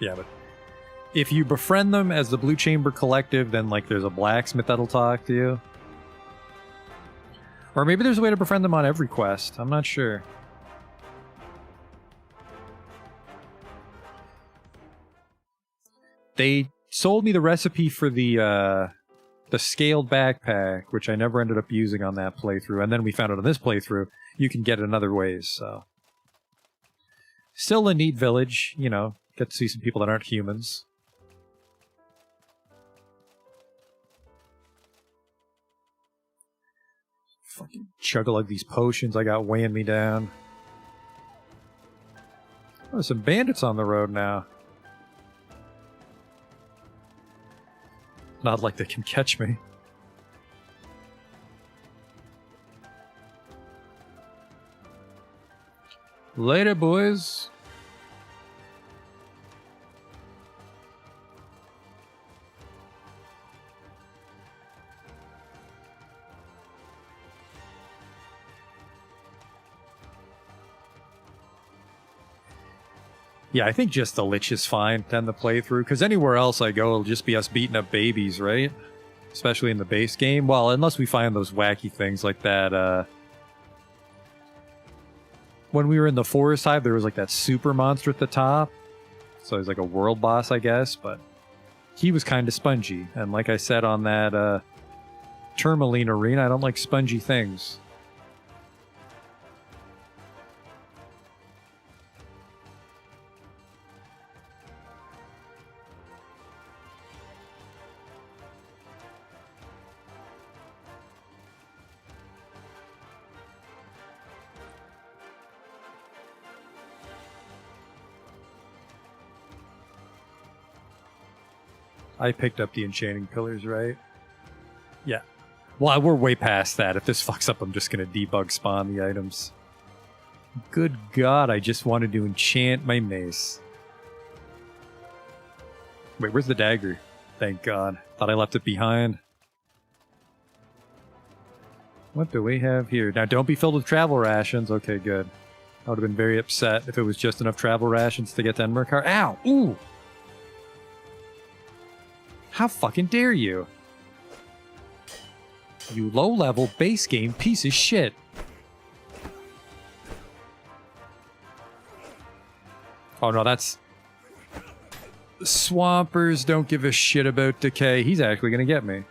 Yeah, but if you befriend them as the Blue Chamber Collective, then, like, there's a blacksmith that'll talk to you. Or maybe there's a way to befriend them on every quest. I'm not sure. They sold me the recipe for the scaled backpack, which I never ended up using on that playthrough. And then we found out on this playthrough, you can get it in other ways, so. Still a neat village, you know. Get to see some people that aren't humans. Fucking chug-a-lug these potions I got weighing me down. Oh, there's some bandits on the road now. Not like they can catch me. Later, boys. Yeah, I think just the Lich is fine, then the playthrough, because anywhere else I go, it'll just be us beating up babies, right? Especially in the base game. Well, unless we find those wacky things like that, when we were in the Forest Hive, there was like that super monster at the top. So he's like a world boss, I guess, but he was kind of spongy. And like I said on that Tourmaline arena, I don't like spongy things. I picked up the enchanting pillars, right? Yeah. Well, we're way past that. If this fucks up, I'm just going to debug spawn the items. Good God, I just wanted to enchant my mace. Wait, where's the dagger? Thank God. Thought I left it behind. What do we have here? Now, don't be filled with travel rations. Okay, good. I would have been very upset if it was just enough travel rations to get to Enmerkar. Ow! Ooh! How fucking dare you? You low-level base game piece of shit. Oh no, that's... Swampers don't give a shit about decay. He's actually gonna get me.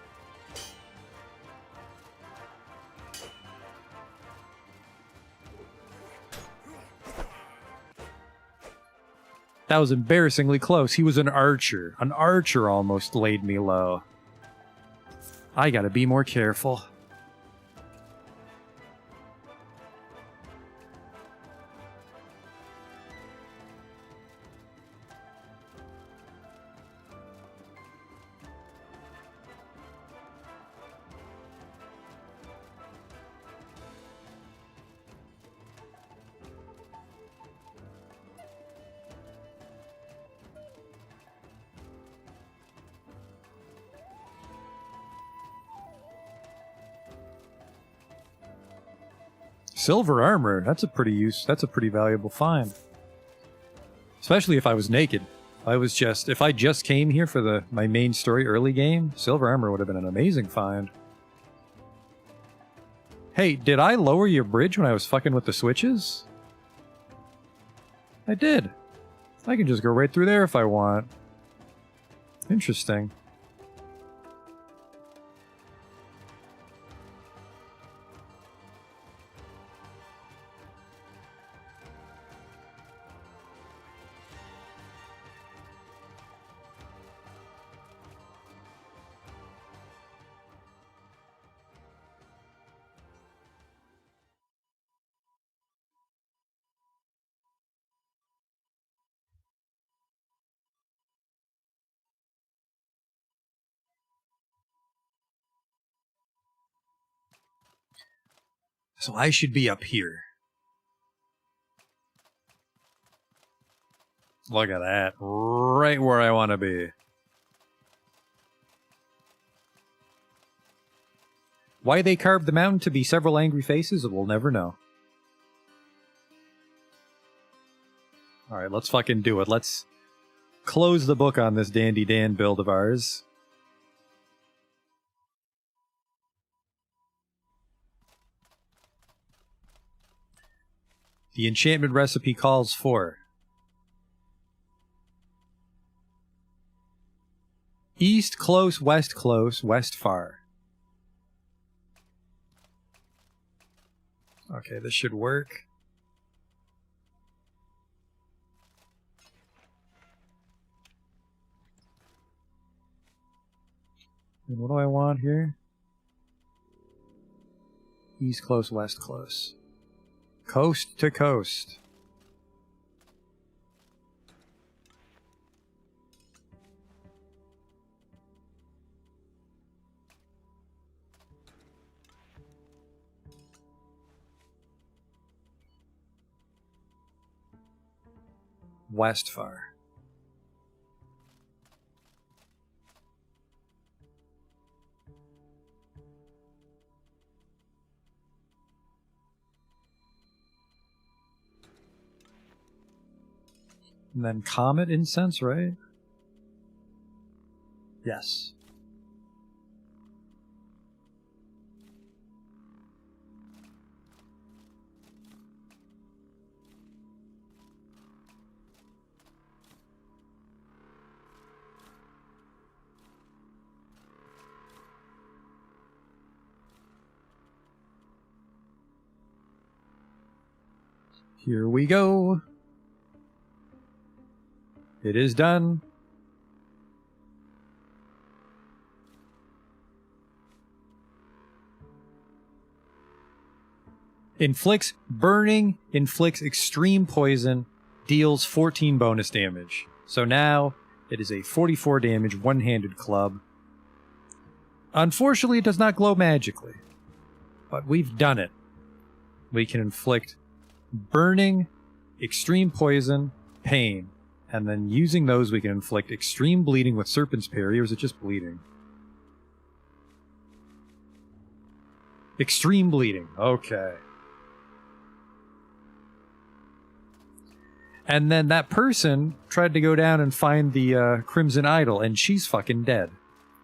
That was embarrassingly close. He was an archer. An archer almost laid me low. I gotta be more careful. Silver armor, that's a pretty valuable find. Especially if I was naked. If I just came here for my main story early game, silver armor would have been an amazing find. Hey, did I lower your bridge when I was fucking with the switches? I did. I can just go right through there if I want. Interesting. So I should be up here. Look at that. Right where I want to be. Why they carved the mountain to be several angry faces, we'll never know. Alright, let's fucking do it. Let's close the book on this Dandy Dan build of ours. The enchantment recipe calls for east close, west far. Okay, this should work. And what do I want here? East close, west close. Coast to coast. West far. And then comet incense, right? Yes. Here we go. It is done. Inflicts burning, inflicts extreme poison, deals 14 bonus damage. So now it is a 44 damage one-handed club. Unfortunately, it does not glow magically, but we've done it. We can inflict burning, extreme poison, pain, And then using those, we can inflict extreme bleeding with Serpent's Parry, or is it just bleeding? Extreme bleeding. Okay. And then that person tried to go down and find the Crimson Idol, and she's fucking dead.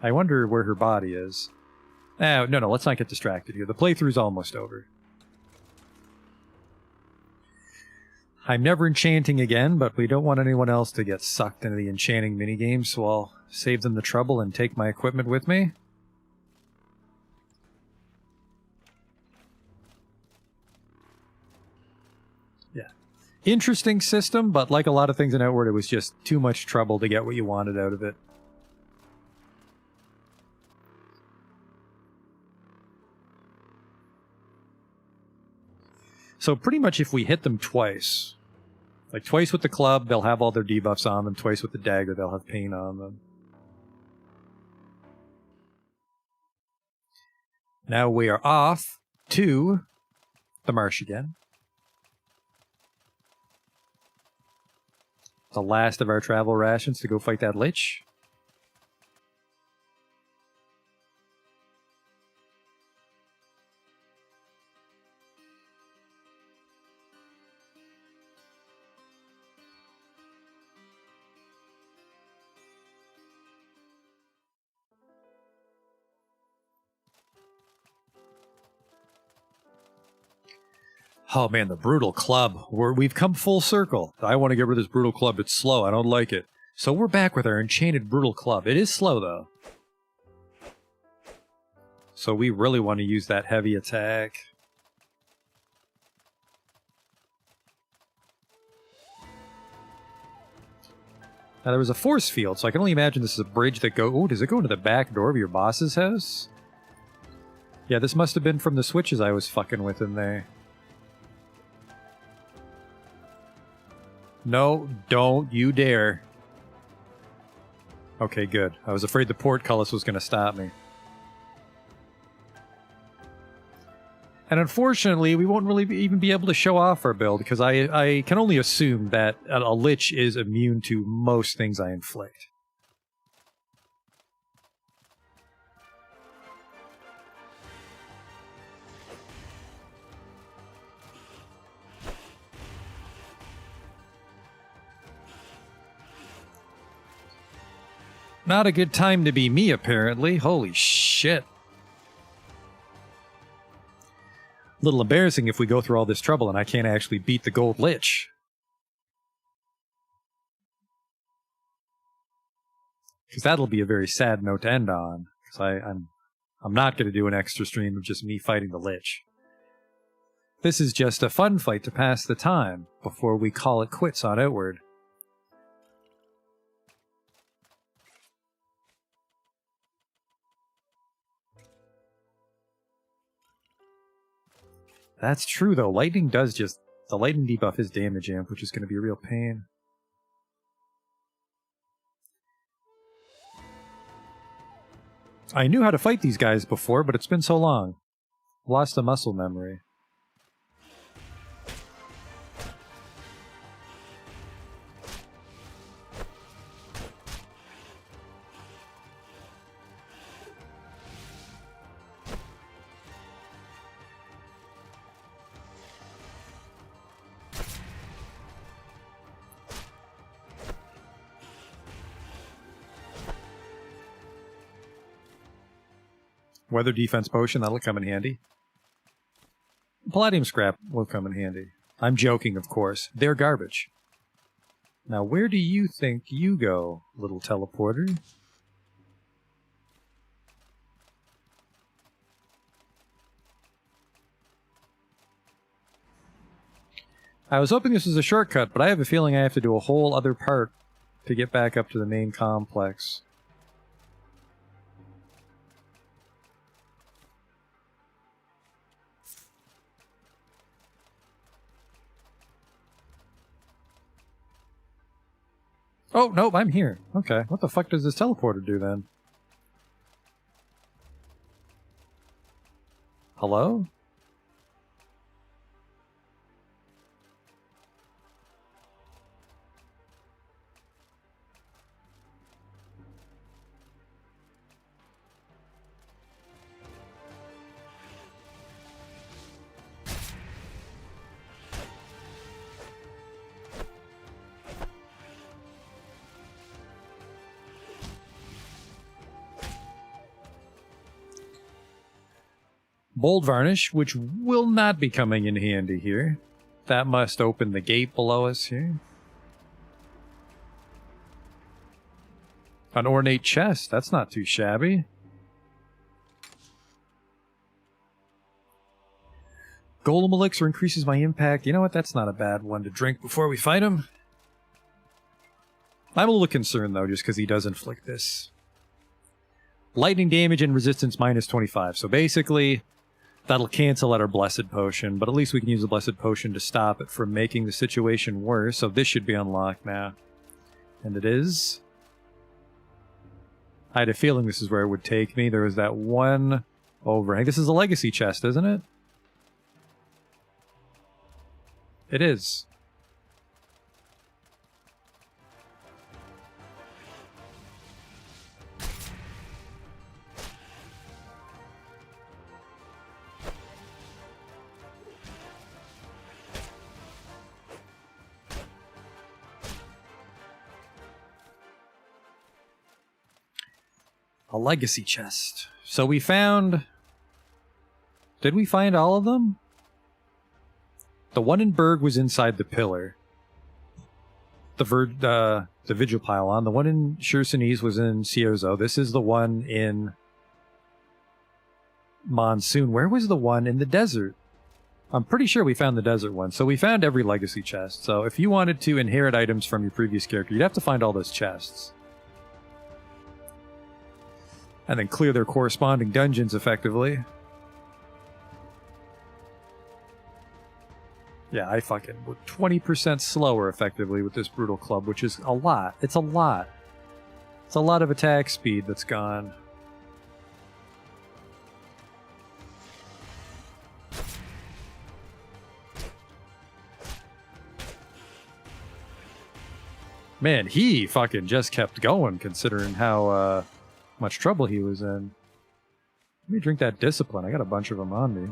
I wonder where her body is. No, let's not get distracted here. The playthrough's almost over. I'm never enchanting again, but we don't want anyone else to get sucked into the enchanting minigame, so I'll save them the trouble and take my equipment with me. Yeah. Interesting system, but like a lot of things in Outward, it was just too much trouble to get what you wanted out of it. So pretty much if we hit them twice, like twice with the club, they'll have all their debuffs on them. Twice with the dagger, they'll have pain on them. Now we are off to the marsh again. The last of our travel rations to go fight that lich. Oh man, the Brutal Club. We've come full circle. I want to get rid of this Brutal Club. It's slow. I don't like it. So we're back with our Enchanted Brutal Club. It is slow, though. So we really want to use that heavy attack. Now, there was a force field, so I can only imagine this is a bridge that goes... Oh, does it go into the back door of your boss's house? Yeah, this must have been from the switches I was fucking with in there. No, don't you dare. Okay, good. I was afraid the portcullis was going to stop me. And unfortunately, we won't really even be able to show off our build, because I can only assume that a lich is immune to most things I inflict. Not a good time to be me, apparently. Holy shit. A little embarrassing if we go through all this trouble and I can't actually beat the Gold Lich. Because that'll be a very sad note to end on. Because I'm not going to do an extra stream of just me fighting the Lich. This is just a fun fight to pass the time before we call it quits on Outward. That's true, though. Lightning does just... The lightning debuff is damage amp, which is going to be a real pain. I knew how to fight these guys before, but it's been so long. Lost the muscle memory. Weather defense potion, that'll come in handy. Palladium scrap will come in handy. I'm joking, of course. They're garbage. Now, where do you think you go, little teleporter? I was hoping this was a shortcut, but I have a feeling I have to do a whole other part to get back up to the main complex. Oh, nope, I'm here. Okay, what the fuck does this teleporter do then? Hello? Bold Varnish, which will not be coming in handy here. That must open the gate below us here. An ornate chest. That's not too shabby. Golem Elixir increases my impact. You know what? That's not a bad one to drink before we fight him. I'm a little concerned, though, just because he does inflict this. Lightning damage and resistance minus 25. So basically, that'll cancel out our Blessed Potion, but at least we can use the Blessed Potion to stop it from making the situation worse. So this should be unlocked now. And it is. I had a feeling this is where it would take me. There was that one overhang. This is a legacy chest, isn't it? It is. A legacy chest. So we found... Did we find all of them? The one in Berg was inside the pillar. The Vigil Pylon. The one in Chersonese was in Ciozo. This is the one in Monsoon. Where was the one in the desert? I'm pretty sure we found the desert one. So we found every legacy chest. So if you wanted to inherit items from your previous character, you'd have to find all those chests. And then clear their corresponding dungeons effectively. Yeah, I fucking... We're 20% slower effectively with this Brutal Club, which is a lot. It's a lot. It's a lot of attack speed that's gone. Man, he fucking just kept going considering how much trouble he was in. Let me drink that Discipline. I got a bunch of them on me.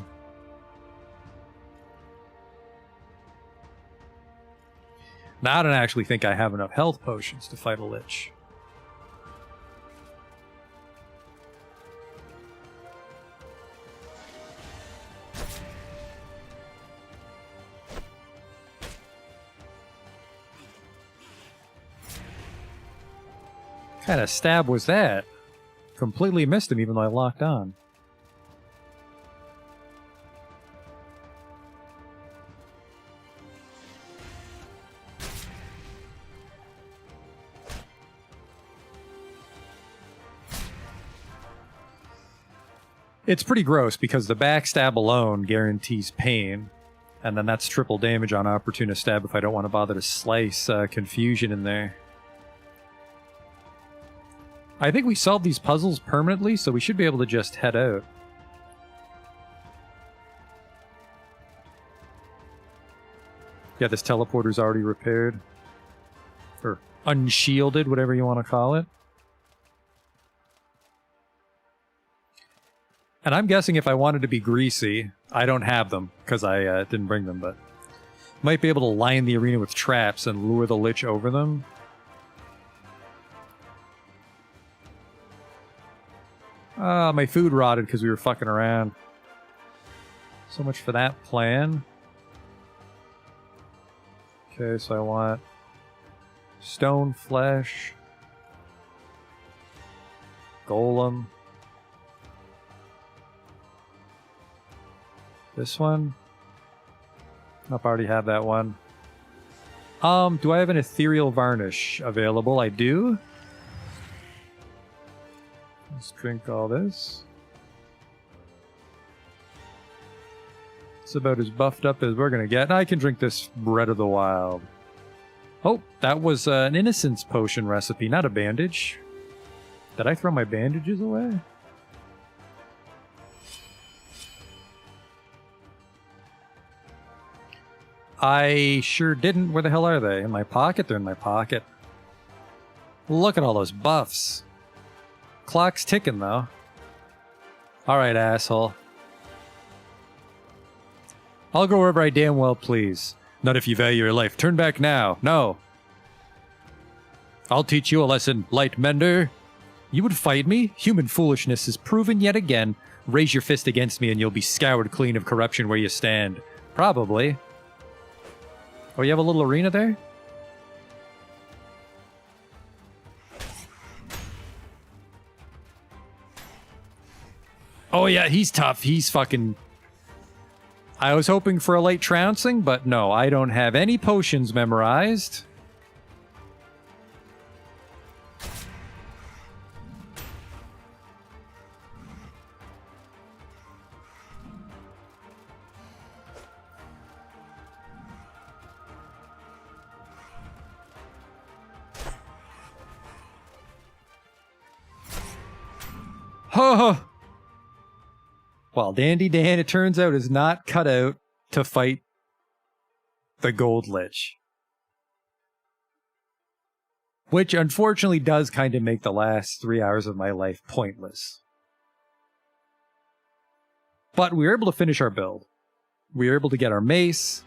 Now, I don't actually think I have enough health potions to fight a Lich. What kind of stab was that? Completely missed him even though I locked on. It's pretty gross because the backstab alone guarantees pain, and then that's triple damage on opportunist stab if I don't want to bother to slice confusion in there. I think we solved these puzzles permanently, so we should be able to just head out. Yeah, this teleporter's already repaired. Or unshielded, whatever you want to call it. And I'm guessing if I wanted to be greasy, I don't have them, because I didn't bring them, but might be able to line the arena with traps and lure the Lich over them. Ah, my food rotted because we were fucking around. So much for that plan. Okay, so I want stone flesh, golem. This one? Nope, I already have that one. Do I have an ethereal varnish available? I do. Let's drink all this. It's about as buffed up as we're gonna get. I can drink this Bread of the Wild. Oh, that was an innocence potion recipe, not a bandage. Did I throw my bandages away? I sure didn't. Where the hell are they? In my pocket? They're in my pocket. Look at all those buffs. Clock's ticking, though. Alright, asshole. I'll go wherever I damn well please. Not if you value your life. Turn back now. No. I'll teach you a lesson, light mender. You would fight me? Human foolishness is proven yet again. raise your fist against me and you'll be scoured clean of corruption where you stand. Probably. Oh, you have a little arena there? Oh yeah, he's tough. He's fucking... I was hoping for a late trouncing, but no, I don't have any potions memorized. Ho! Well, Dandy Dan, it turns out, is not cut out to fight the Gold Lich. Which, unfortunately, does kind of make the last 3 hours of my life pointless. But we were able to finish our build. We were able to get our mace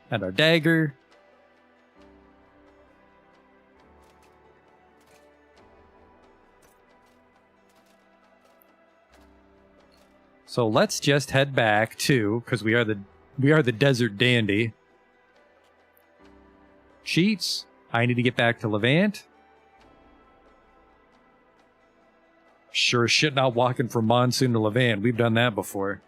and our dagger. So let's just head back to, because we are the Desert Dandy. Cheats. I need to get back to Levant. Sure as shit not walking from Monsoon to Levant. We've done that before.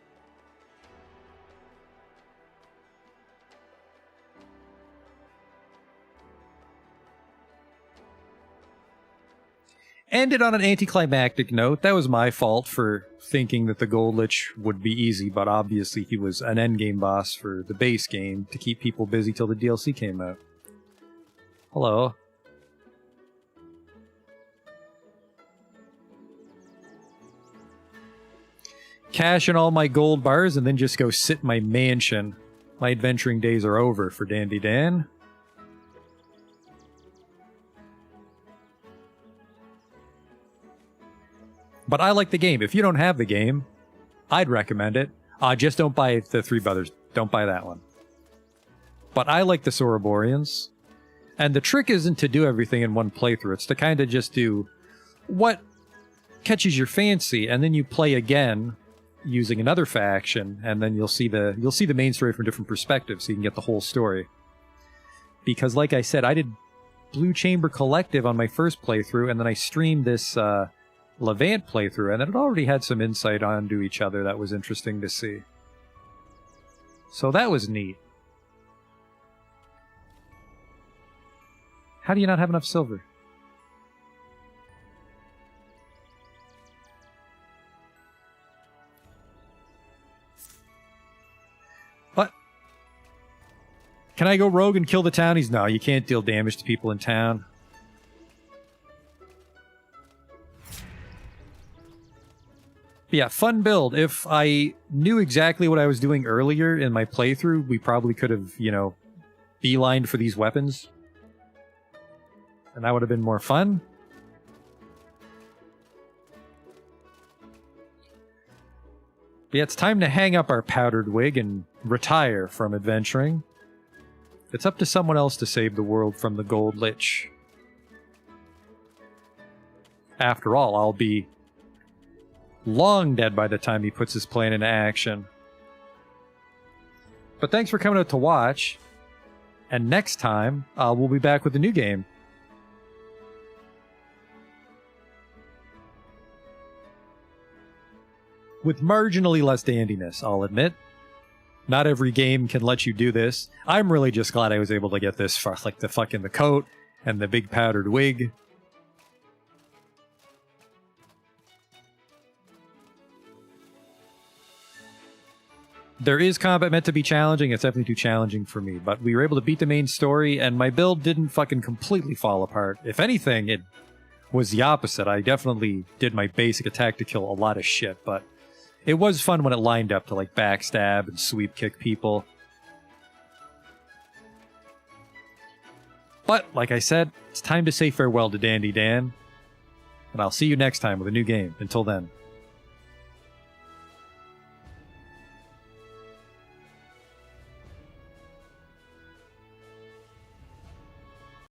Ended on an anticlimactic note. That was my fault for thinking that the Gold Lich would be easy, but obviously he was an endgame boss for the base game to keep people busy till the DLC came out. Hello. Cash in all my gold bars and then just go sit in my mansion. My adventuring days are over for Dandy Dan. But I like the game. If you don't have the game, I'd recommend it. Just don't buy the Three Brothers. Don't buy that one. But I like the Soroborians. And the trick isn't to do everything in one playthrough. It's to kind of just do what catches your fancy, and then you play again using another faction, and then you'll see the main story from different perspectives, so you can get the whole story. Because, like I said, I did Blue Chamber Collective on my first playthrough, and then I streamed this Levant playthrough, and it already had some insight onto each other that was interesting to see. So that was neat. How do you not have enough silver? What? Can I go rogue and kill the townies? No, you can't deal damage to people in town. But yeah, fun build. If I knew exactly what I was doing earlier in my playthrough, we probably could have, beelined for these weapons. And that would have been more fun. But yeah, it's time to hang up our powdered wig and retire from adventuring. It's up to someone else to save the world from the Gold Lich. After all, I'll be long dead by the time he puts his plan into action. But thanks for coming out to watch. And next time, we'll be back with a new game. With marginally less dandiness, I'll admit. Not every game can let you do this. I'm really just glad I was able to get this far, like the coat and the big powdered wig. There is combat meant to be challenging. It's definitely too challenging for me, but we were able to beat the main story, and my build didn't fucking completely fall apart. If anything, it was the opposite. I definitely did my basic attack to kill a lot of shit, but it was fun when it lined up to, like, backstab and sweep kick people. But, like I said, it's time to say farewell to Dandy Dan, and I'll see you next time with a new game. Until then.